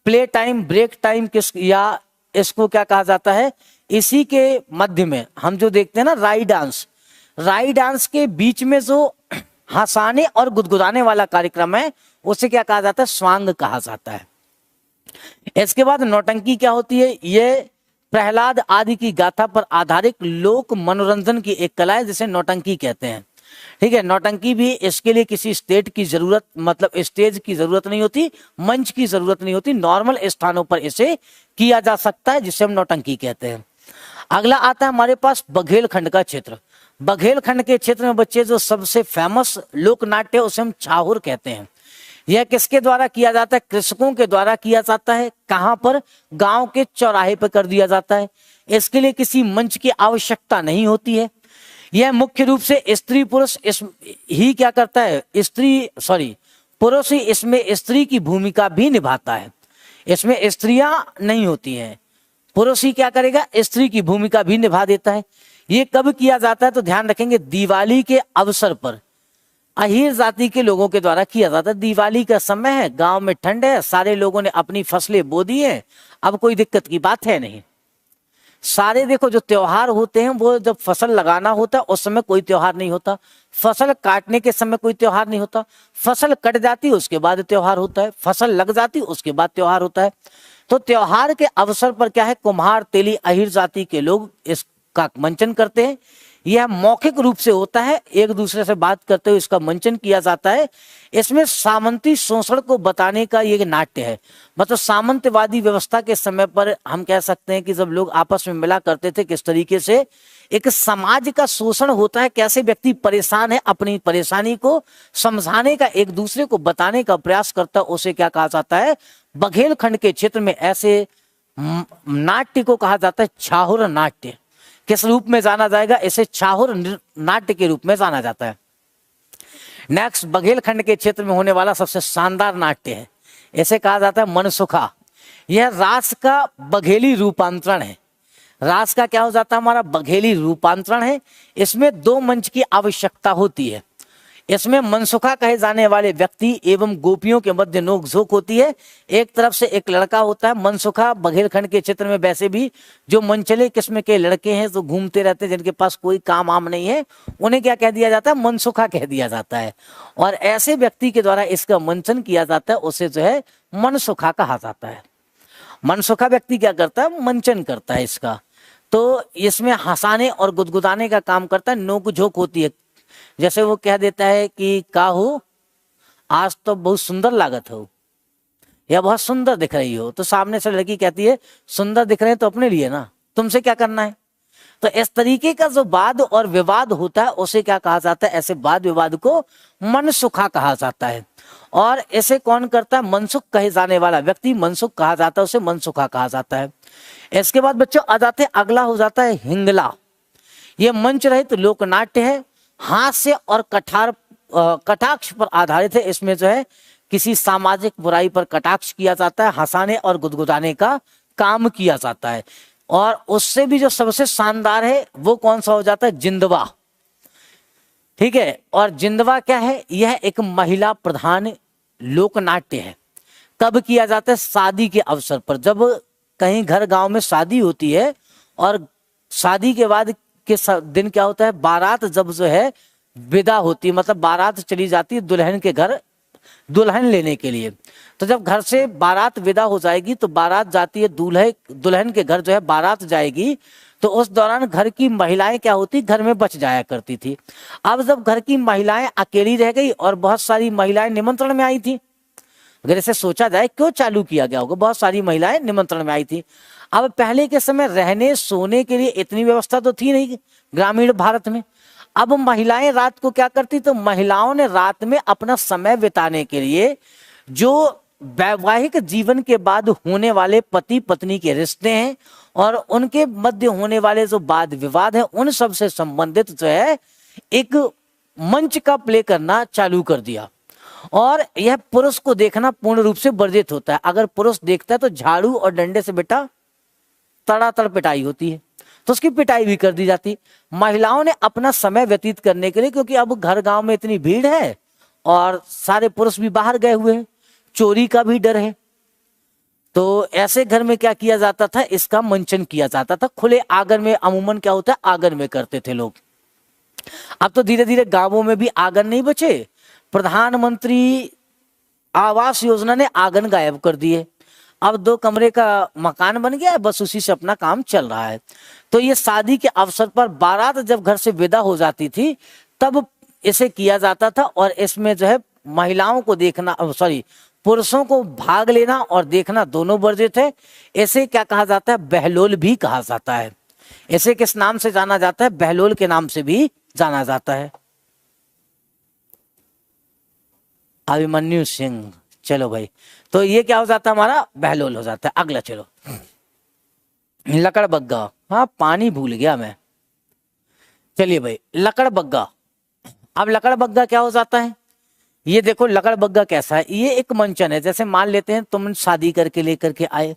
[SPEAKER 1] प्ले टाइम, ब्रेक टाइम किस, या इसको क्या कहा जाता है, इसी के मध्य में हम जो देखते हैं ना राई डांस, राई डांस के बीच में जो हंसाने और गुदगुदाने वाला कार्यक्रम है उसे क्या कहा जाता है, स्वांग कहा जाता है। इसके बाद नौटंकी क्या होती है, ये प्रहलाद आदि की गाथा पर आधारित लोक मनोरंजन की एक कला है जिसे नौटंकी कहते हैं। ठीक है, नौटंकी भी इसके लिए किसी स्टेज की जरूरत, मतलब स्टेज की जरूरत नहीं होती, मंच की जरूरत नहीं होती, नॉर्मल स्थानों पर इसे किया जा सकता है, जिसे हम नौटंकी कहते हैं। अगला आता है हमारे पास बघेलखंड का क्षेत्र। बघेलखंड के क्षेत्र में बच्चे जो सबसे फेमस लोक नाट्य उसे हम छाहुर कहते हैं। यह किसके द्वारा किया जाता है, कृषकों के द्वारा किया जाता है। कहां पर, गांव के चौराहे पर कर दिया जाता है। इसके लिए किसी मंच की आवश्यकता नहीं होती है। यह मुख्य रूप से स्त्री पुरुष इस ही क्या करता है, पुरुष ही इसमें स्त्री की भूमिका भी निभाता है। इसमें स्त्रियां नहीं होती हैं, पुरुष ही क्या करेगा, स्त्री की भूमिका भी निभा देता है। ये कब किया जाता है, तो ध्यान रखेंगे दिवाली के अवसर पर अहीर जाति के लोगों के द्वारा किया जाता है। दिवाली का समय है, गांव में ठंड है, सारे लोगों ने अपनी फसलें बो दी है, अब कोई दिक्कत की बात है नहीं। सारे देखो जो त्योहार होते हैं वो जब फसल लगाना होता है उस समय कोई त्योहार नहीं होता, फसल काटने के समय कोई त्योहार नहीं होता, फसल कट जाती उसके बाद त्योहार होता है, फसल लग जाती उसके बाद त्योहार होता है। तो त्योहार के अवसर पर क्या है, कुम्हार तेली अहीर जाति के लोग इसका मंचन करते हैं। यह मौखिक रूप से होता है, एक दूसरे से बात करते हुए इसका मंचन किया जाता है। इसमें सामंती शोषण को बताने का ये नाट्य है। मतलब सामंतवादी व्यवस्था के समय पर हम कह सकते हैं कि जब लोग आपस में मिला करते थे, किस तरीके से एक समाज का शोषण होता है, कैसे व्यक्ति परेशान है, अपनी परेशानी को समझाने का, एक दूसरे को बताने का प्रयास करता है, उसे क्या कहा जाता है, बघेलखंड के क्षेत्र में ऐसे नाट्य को कहा जाता है छाहुर नाट्य। किस रूप में जाना जाएगा, इसे छाहुर नाट्य के रूप में जाना जाता है। नेक्स्ट, बघेलखंड के क्षेत्र में होने वाला सबसे शानदार नाट्य है, इसे कहा जाता है मनसुखा। यह रास का बघेली रूपांतरण है। रास का क्या हो जाता है हमारा, बघेली रूपांतरण है। इसमें दो मंच की आवश्यकता होती है। इसमें मनसुखा कहे जाने वाले व्यक्ति एवं गोपियों के मध्य नोकझोंक होती है। एक तरफ से एक लड़का होता है मनसुखा। बघेलखंड के क्षेत्र में वैसे भी जो मनचले किस्म के लड़के हैं जो घूमते रहते हैं, जिनके पास कोई काम आम नहीं है, उन्हें क्या कह दिया जाता है, मनसुखा कह दिया जाता है। और ऐसे व्यक्ति के द्वारा इसका मंचन किया जाता है, उसे जो है मनसुखा कहा जाता है। मनसुखा व्यक्ति क्या करता है, मंचन करता है इसका। तो इसमें हंसाने और गुदगुदाने का काम करता है, नोक-झोंक होती है। जैसे वो कह देता है कि का हो, आज तो बहुत सुंदर लागत हो, या बहुत सुंदर दिख रही हो, तो सामने से लड़की कहती है सुंदर दिख रहे हैं तो अपने लिए ना, तुमसे क्या करना है। तो इस तरीके का जो वाद और विवाद होता है उसे क्या कहा जाता है, ऐसे वाद विवाद को मनसुखा कहा जाता है। और इसे कौन करता है, मनसुख कहे जाने वाला व्यक्ति मनसुख कहा जाता है, उसे मनसुखा कहा जाता है। इसके बाद बच्चों आ जाते हैं, अगला हो जाता है हिंगला। यह मंच रहित लोक नाट्य है। हास्य और कटाक्ष पर आधारित है। इसमें जो है किसी सामाजिक बुराई पर कटाक्ष किया जाता है, हंसाने और गुदगुदाने का काम किया जाता है। और उससे भी जो सबसे शानदार है वो कौन सा हो जाता है, जिंदवा। ठीक है, और जिंदवा क्या है, यह एक महिला प्रधान लोक नाट्य है। कब किया जाता है, शादी के अवसर पर। जब कहीं घर गांव में शादी होती है और शादी के बाद के दिन क्या होता है, बारात जब जो है विदा होती है, मतलब बारात चली जाती है दुल्हन के घर दुल्हन लेने के लिए। तो जब घर से बारात विदा हो जाएगी तो बारात जाती है दुल्हन के घर, जो है बारात जाएगी। तो उस दौरान घर की महिलाएं क्या होती, घर में बच जाया करती थी। अब जब घर की महिलाएं अकेली रह गई और बहुत सारी महिलाएं निमंत्रण में आई थी, अगर इसे सोचा जाए क्यों चालू किया गया होगा, बहुत सारी महिलाएं निमंत्रण में आई थी। अब पहले के समय रहने सोने के लिए इतनी व्यवस्था तो थी नहीं ग्रामीण भारत में। अब महिलाएं रात को क्या करती, तो महिलाओं ने रात में अपना समय बिताने के लिए जो वैवाहिक जीवन के बाद होने वाले पति पत्नी के रिश्ते हैं और उनके मध्य होने वाले जो वाद विवाद है, उन सब से संबंधित जो है एक मंच का प्ले करना चालू कर दिया। और यह पुरुष को देखना पूर्ण रूप से वर्जित होता है। अगर पुरुष देखता है तो झाड़ू और डंडे से बेटा तड़ातड़ पिटाई होती है, तो उसकी पिटाई भी कर दी जाती। महिलाओं ने अपना समय व्यतीत करने के लिए, क्योंकि अब घर गांव में इतनी भीड़ है और सारे पुरुष भी बाहर गए हुए हैं, चोरी का भी डर है, तो ऐसे घर में क्या किया जाता था, इसका मंचन किया जाता था। खुले आंगन में, अमूमन क्या होता है आंगन में करते थे लोग। अब तो धीरे धीरे गांवों में भी आंगन नहीं बचे। प्रधानमंत्री आवास योजना ने आंगन गायब कर दिए। अब 2 कमरे का मकान बन गया है, बस उसी से अपना काम चल रहा है। तो ये शादी के अवसर पर बारात जब घर से विदा हो जाती थी तब इसे किया जाता था। और इसमें जो है महिलाओं को देखना, पुरुषों को भाग लेना और देखना दोनों वर्जित है। इसे क्या कहा जाता है, बहलोल भी कहा जाता है। इसे किस नाम से जाना जाता है, बहलोल के नाम से भी जाना जाता है। अभिमन्यु सिंह, चलो भाई, तो ये क्या हो जाता है, हमारा बहलोल हो जाता है। अगला चलो, लकड़बग्गा। हाँ, पानी भूल गया मैं। चलिए भाई, लकड़बग्गा। अब लकड़बग्गा क्या हो जाता है, ये देखो लकड़बग्गा कैसा है। ये एक मंचन है। जैसे मान लेते हैं तुम शादी करके लेकर के आए,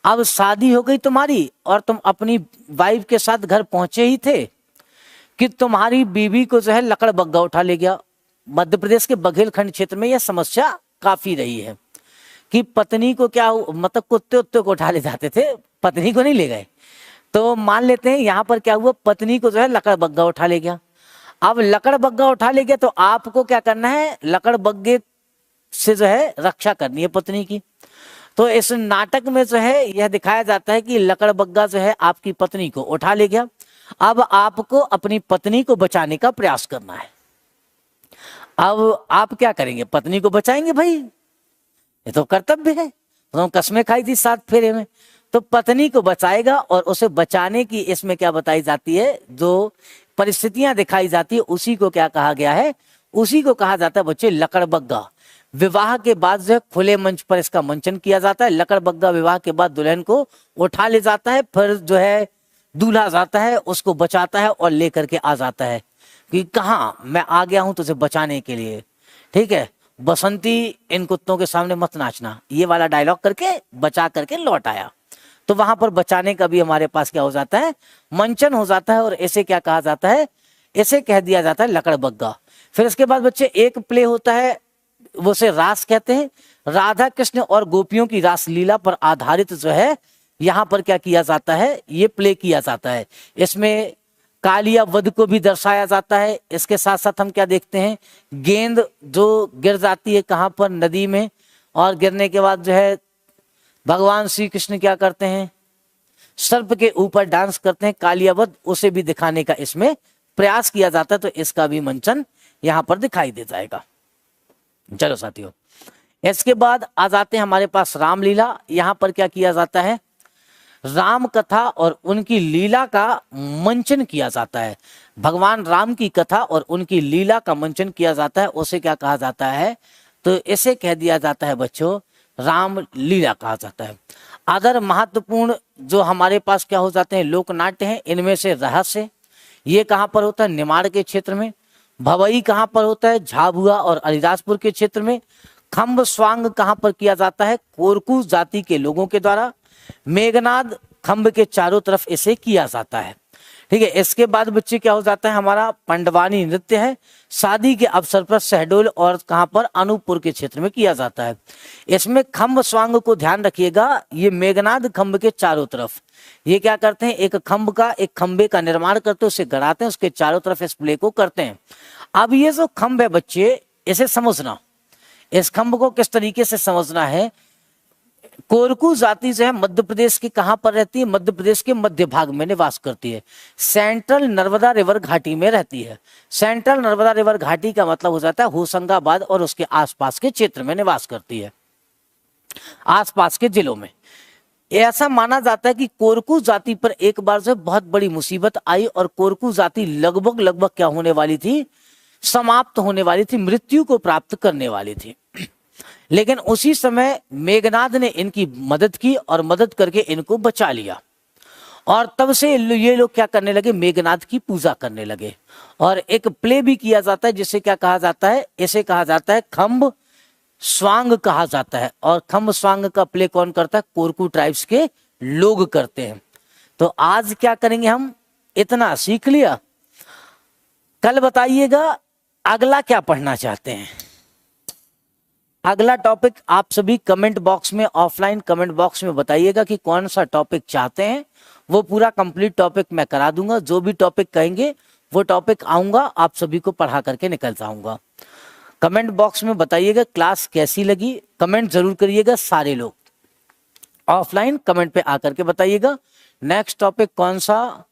[SPEAKER 1] अब शादी हो गई तुम्हारी और तुम अपनी वाइफ के साथ घर पहुंचे ही थे कि तुम्हारी बीवी को जो है लकड़बग्गा उठा ले गया। मध्य प्रदेश के बघेलखंड क्षेत्र में यह समस्या काफी रही है कि पत्नी को क्या, मतलब कुत्ते उत्ते को उठा ले जाते थे, पत्नी को नहीं ले गए। तो मान लेते हैं यहाँ पर क्या हुआ, पत्नी को जो है लकड़बग्गा उठा ले गया। अब लकड़बग्गा उठा ले गया तो आपको क्या करना है, लकड़बग्गे से जो है रक्षा करनी है पत्नी की। तो इस नाटक में जो है यह दिखाया जाता है कि लकड़बग्गा जो है आपकी पत्नी को उठा ले गया। अब आपको अपनी पत्नी को बचाने का प्रयास करना है। अब आप क्या करेंगे, पत्नी को बचाएंगे भाई, ये तो कर्तव्य है। तो कसमें खाई थी 7 फेरे में, तो पत्नी को बचाएगा। और उसे बचाने की इसमें क्या बताई जाती है, जो परिस्थितियां दिखाई जाती है उसी को क्या कहा गया है, उसी को कहा जाता है बच्चे लकड़बग्गा। विवाह के बाद जो है खुले मंच पर इसका मंचन किया जाता है। लकड़बग्गा विवाह के बाद दुल्हन को उठा ले जाता है, फिर जो है दूल्हा जाता है, उसको बचाता है और लेकर के आ जाता है कि कहाँ मैं आ गया हूं तुझे बचाने के लिए। ठीक है, बसंती इन कुत्तों के सामने मत नाचना, ये वाला डायलॉग करके बचा करके लौट आया। तो वहां पर बचाने का भी हमारे पास क्या हो जाता है, मंचन हो जाता है। और इसे क्या कहा जाता है, इसे कह दिया जाता है लकड़बग्गा। फिर इसके बाद बच्चे एक प्ले होता है, वो से रास कहते हैं। राधा कृष्ण और गोपियों की रासलीला पर आधारित जो है यहाँ पर क्या किया जाता है, ये प्ले किया जाता है। इसमें कालिया वध को भी दर्शाया जाता है। इसके साथ साथ हम क्या देखते हैं, गेंद जो गिर जाती है कहाँ पर, नदी में, और गिरने के बाद जो है भगवान श्री कृष्ण क्या करते हैं, सर्प के ऊपर डांस करते हैं, कालिया वध, उसे भी दिखाने का इसमें प्रयास किया जाता है। तो इसका भी मंचन यहाँ पर दिखाई दे जाएगा। चलो साथियों, इसके बाद आ जाते हैं हमारे पास रामलीला। यहाँ पर क्या किया जाता है, राम कथा और उनकी लीला का मंचन किया जाता है। भगवान राम की कथा और उनकी लीला का मंचन किया जाता है, उसे क्या कहा जाता है, तो इसे कह दिया जाता है बच्चों राम लीला कहा जाता है। अदर महत्वपूर्ण जो हमारे पास क्या हो जाते हैं लोक नाट्य हैं, इनमें से रहस्य, ये कहाँ पर होता है, निमाड़ के क्षेत्र में। भवई कहाँ पर होता है? झाबुआ और अलीराजपुर के क्षेत्र में। खम्ब स्वांग कहाँ पर किया जाता है? कोरकू जाति के लोगों के द्वारा। मेघनाद खम्ब के चारों तरफ इसे किया जाता है। ठीक है, इसके बाद बच्चे क्या हो जाता है हमारा? पंडवानी नृत्य है, शादी के अवसर पर शहडोल और कहां पर? अनूपपुर के क्षेत्र में किया जाता है। इसमें खम्ब स्वांग को ध्यान रखिएगा, ये मेघनाद खम्ब के चारों तरफ ये क्या करते हैं? एक खंबे का निर्माण करते हैं, उसे गड़ाते हैं, उसके चारों तरफ इस प्ले को करते हैं। अब ये जो खम्ब है बच्चे, इसे समझना, इस खम्ब को किस तरीके से समझना है। कोरकू जाति जो है मध्य प्रदेश की कहां पर रहती है? मध्य प्रदेश के मध्य भाग में निवास करती है। सेंट्रल नर्मदा रिवर घाटी में रहती है। सेंट्रल नर्मदा रिवर घाटी का मतलब हो जाता है होशंगाबाद और उसके आसपास के क्षेत्र में निवास करती है, आसपास के जिलों में। ऐसा माना जाता है कि कोरकू जाति पर एक बार से बहुत बड़ी मुसीबत आई और कोरकू जाति लगभग क्या होने वाली थी? समाप्त होने वाली थी, मृत्यु को प्राप्त करने वाली थी। लेकिन उसी समय मेघनाद ने इनकी मदद की और मदद करके इनको बचा लिया, और तब से ये लोग क्या करने लगे? मेघनाद की पूजा करने लगे। और एक प्ले भी किया जाता है जिसे क्या कहा जाता है? इसे कहा जाता है खम्ब स्वांग कहा जाता है। और खम्ब स्वांग का प्ले कौन करता है? कोरकू ट्राइब्स के लोग करते हैं। तो आज क्या करेंगे हम? इतना सीख लिया। कल बताइएगा अगला क्या पढ़ना चाहते हैं। अगला टॉपिक आप सभी कमेंट बॉक्स में, ऑफलाइन कमेंट बॉक्स में बताइएगा कि कौन सा टॉपिक चाहते हैं। वो पूरा कंप्लीट टॉपिक मैं करा दूंगा। जो भी टॉपिक कहेंगे वो टॉपिक आऊंगा, आप सभी को पढ़ा करके निकल जाऊंगा। कमेंट बॉक्स में बताइएगा क्लास कैसी लगी, कमेंट जरूर करिएगा सारे लोग। ऑफलाइन कमेंट पे आकर के बताइएगा नेक्स्ट टॉपिक कौन सा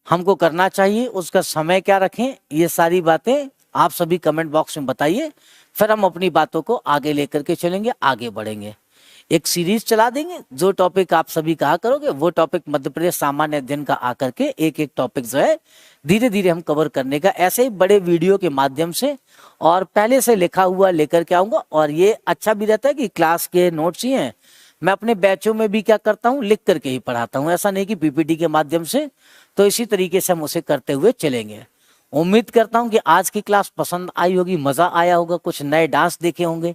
[SPEAKER 1] हमको करना चाहिए, उसका समय क्या रखें, ये सारी बातें आप सभी कमेंट बॉक्स में बताइए। फिर हम अपनी बातों को आगे लेकर के चलेंगे, आगे बढ़ेंगे। एक सीरीज चला देंगे, जो टॉपिक आप सभी कहा करोगे वो टॉपिक मध्य प्रदेश सामान्य अध्ययन का आकर के एक टॉपिक जो है धीरे धीरे हम कवर करने का, ऐसे ही बड़े वीडियो के माध्यम से और पहले से लिखा हुआ लेकर के आऊंगा। और ये अच्छा भी रहता है कि क्लास के नोट्स ही हैं, मैं अपने बैचों में भी क्या करता हूँ? लिख करके ही पढ़ाता हूँ, ऐसा नहीं कि पीपीटी के माध्यम से। तो इसी तरीके से हम उसे करते हुए चलेंगे। उम्मीद करता हूं कि आज की क्लास पसंद आई होगी, मजा आया होगा, कुछ नए डांस देखे होंगे।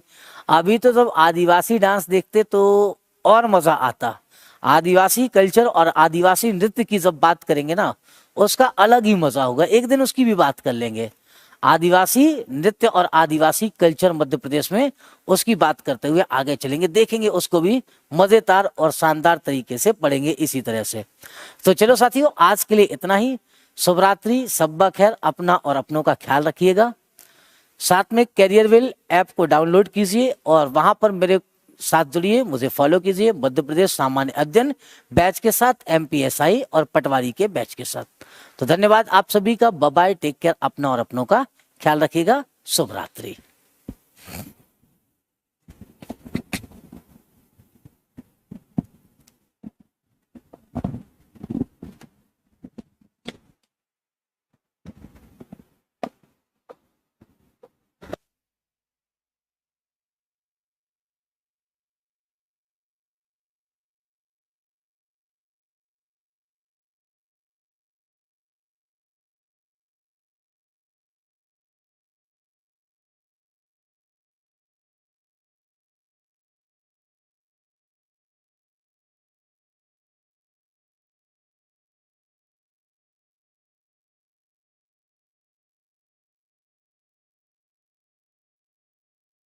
[SPEAKER 1] अभी तो जब आदिवासी डांस देखते तो और मजा आता। आदिवासी कल्चर और आदिवासी नृत्य की जब बात करेंगे ना, उसका अलग ही मजा होगा। एक दिन उसकी भी बात कर लेंगे, आदिवासी नृत्य और आदिवासी कल्चर मध्य प्रदेश में, उसकी बात करते हुए आगे चलेंगे, देखेंगे उसको भी मजेदार और शानदार तरीके से पढ़ेंगे इसी तरह से। तो चलो साथियों, आज के लिए इतना ही। शुभ रात्रि, सब्बा खैर, अपना और अपनों का ख्याल रखिएगा। साथ में कैरियरवेल ऐप को डाउनलोड कीजिए और वहां पर मेरे साथ जुड़िए, मुझे फॉलो कीजिए मध्य प्रदेश सामान्य अध्ययन बैच के साथ, एमपीएसआई और पटवारी के बैच के साथ। तो धन्यवाद आप सभी का, बाय बाय, टेक केयर, अपना और अपनों का ख्याल रखिएगा। शुभ रात्रि।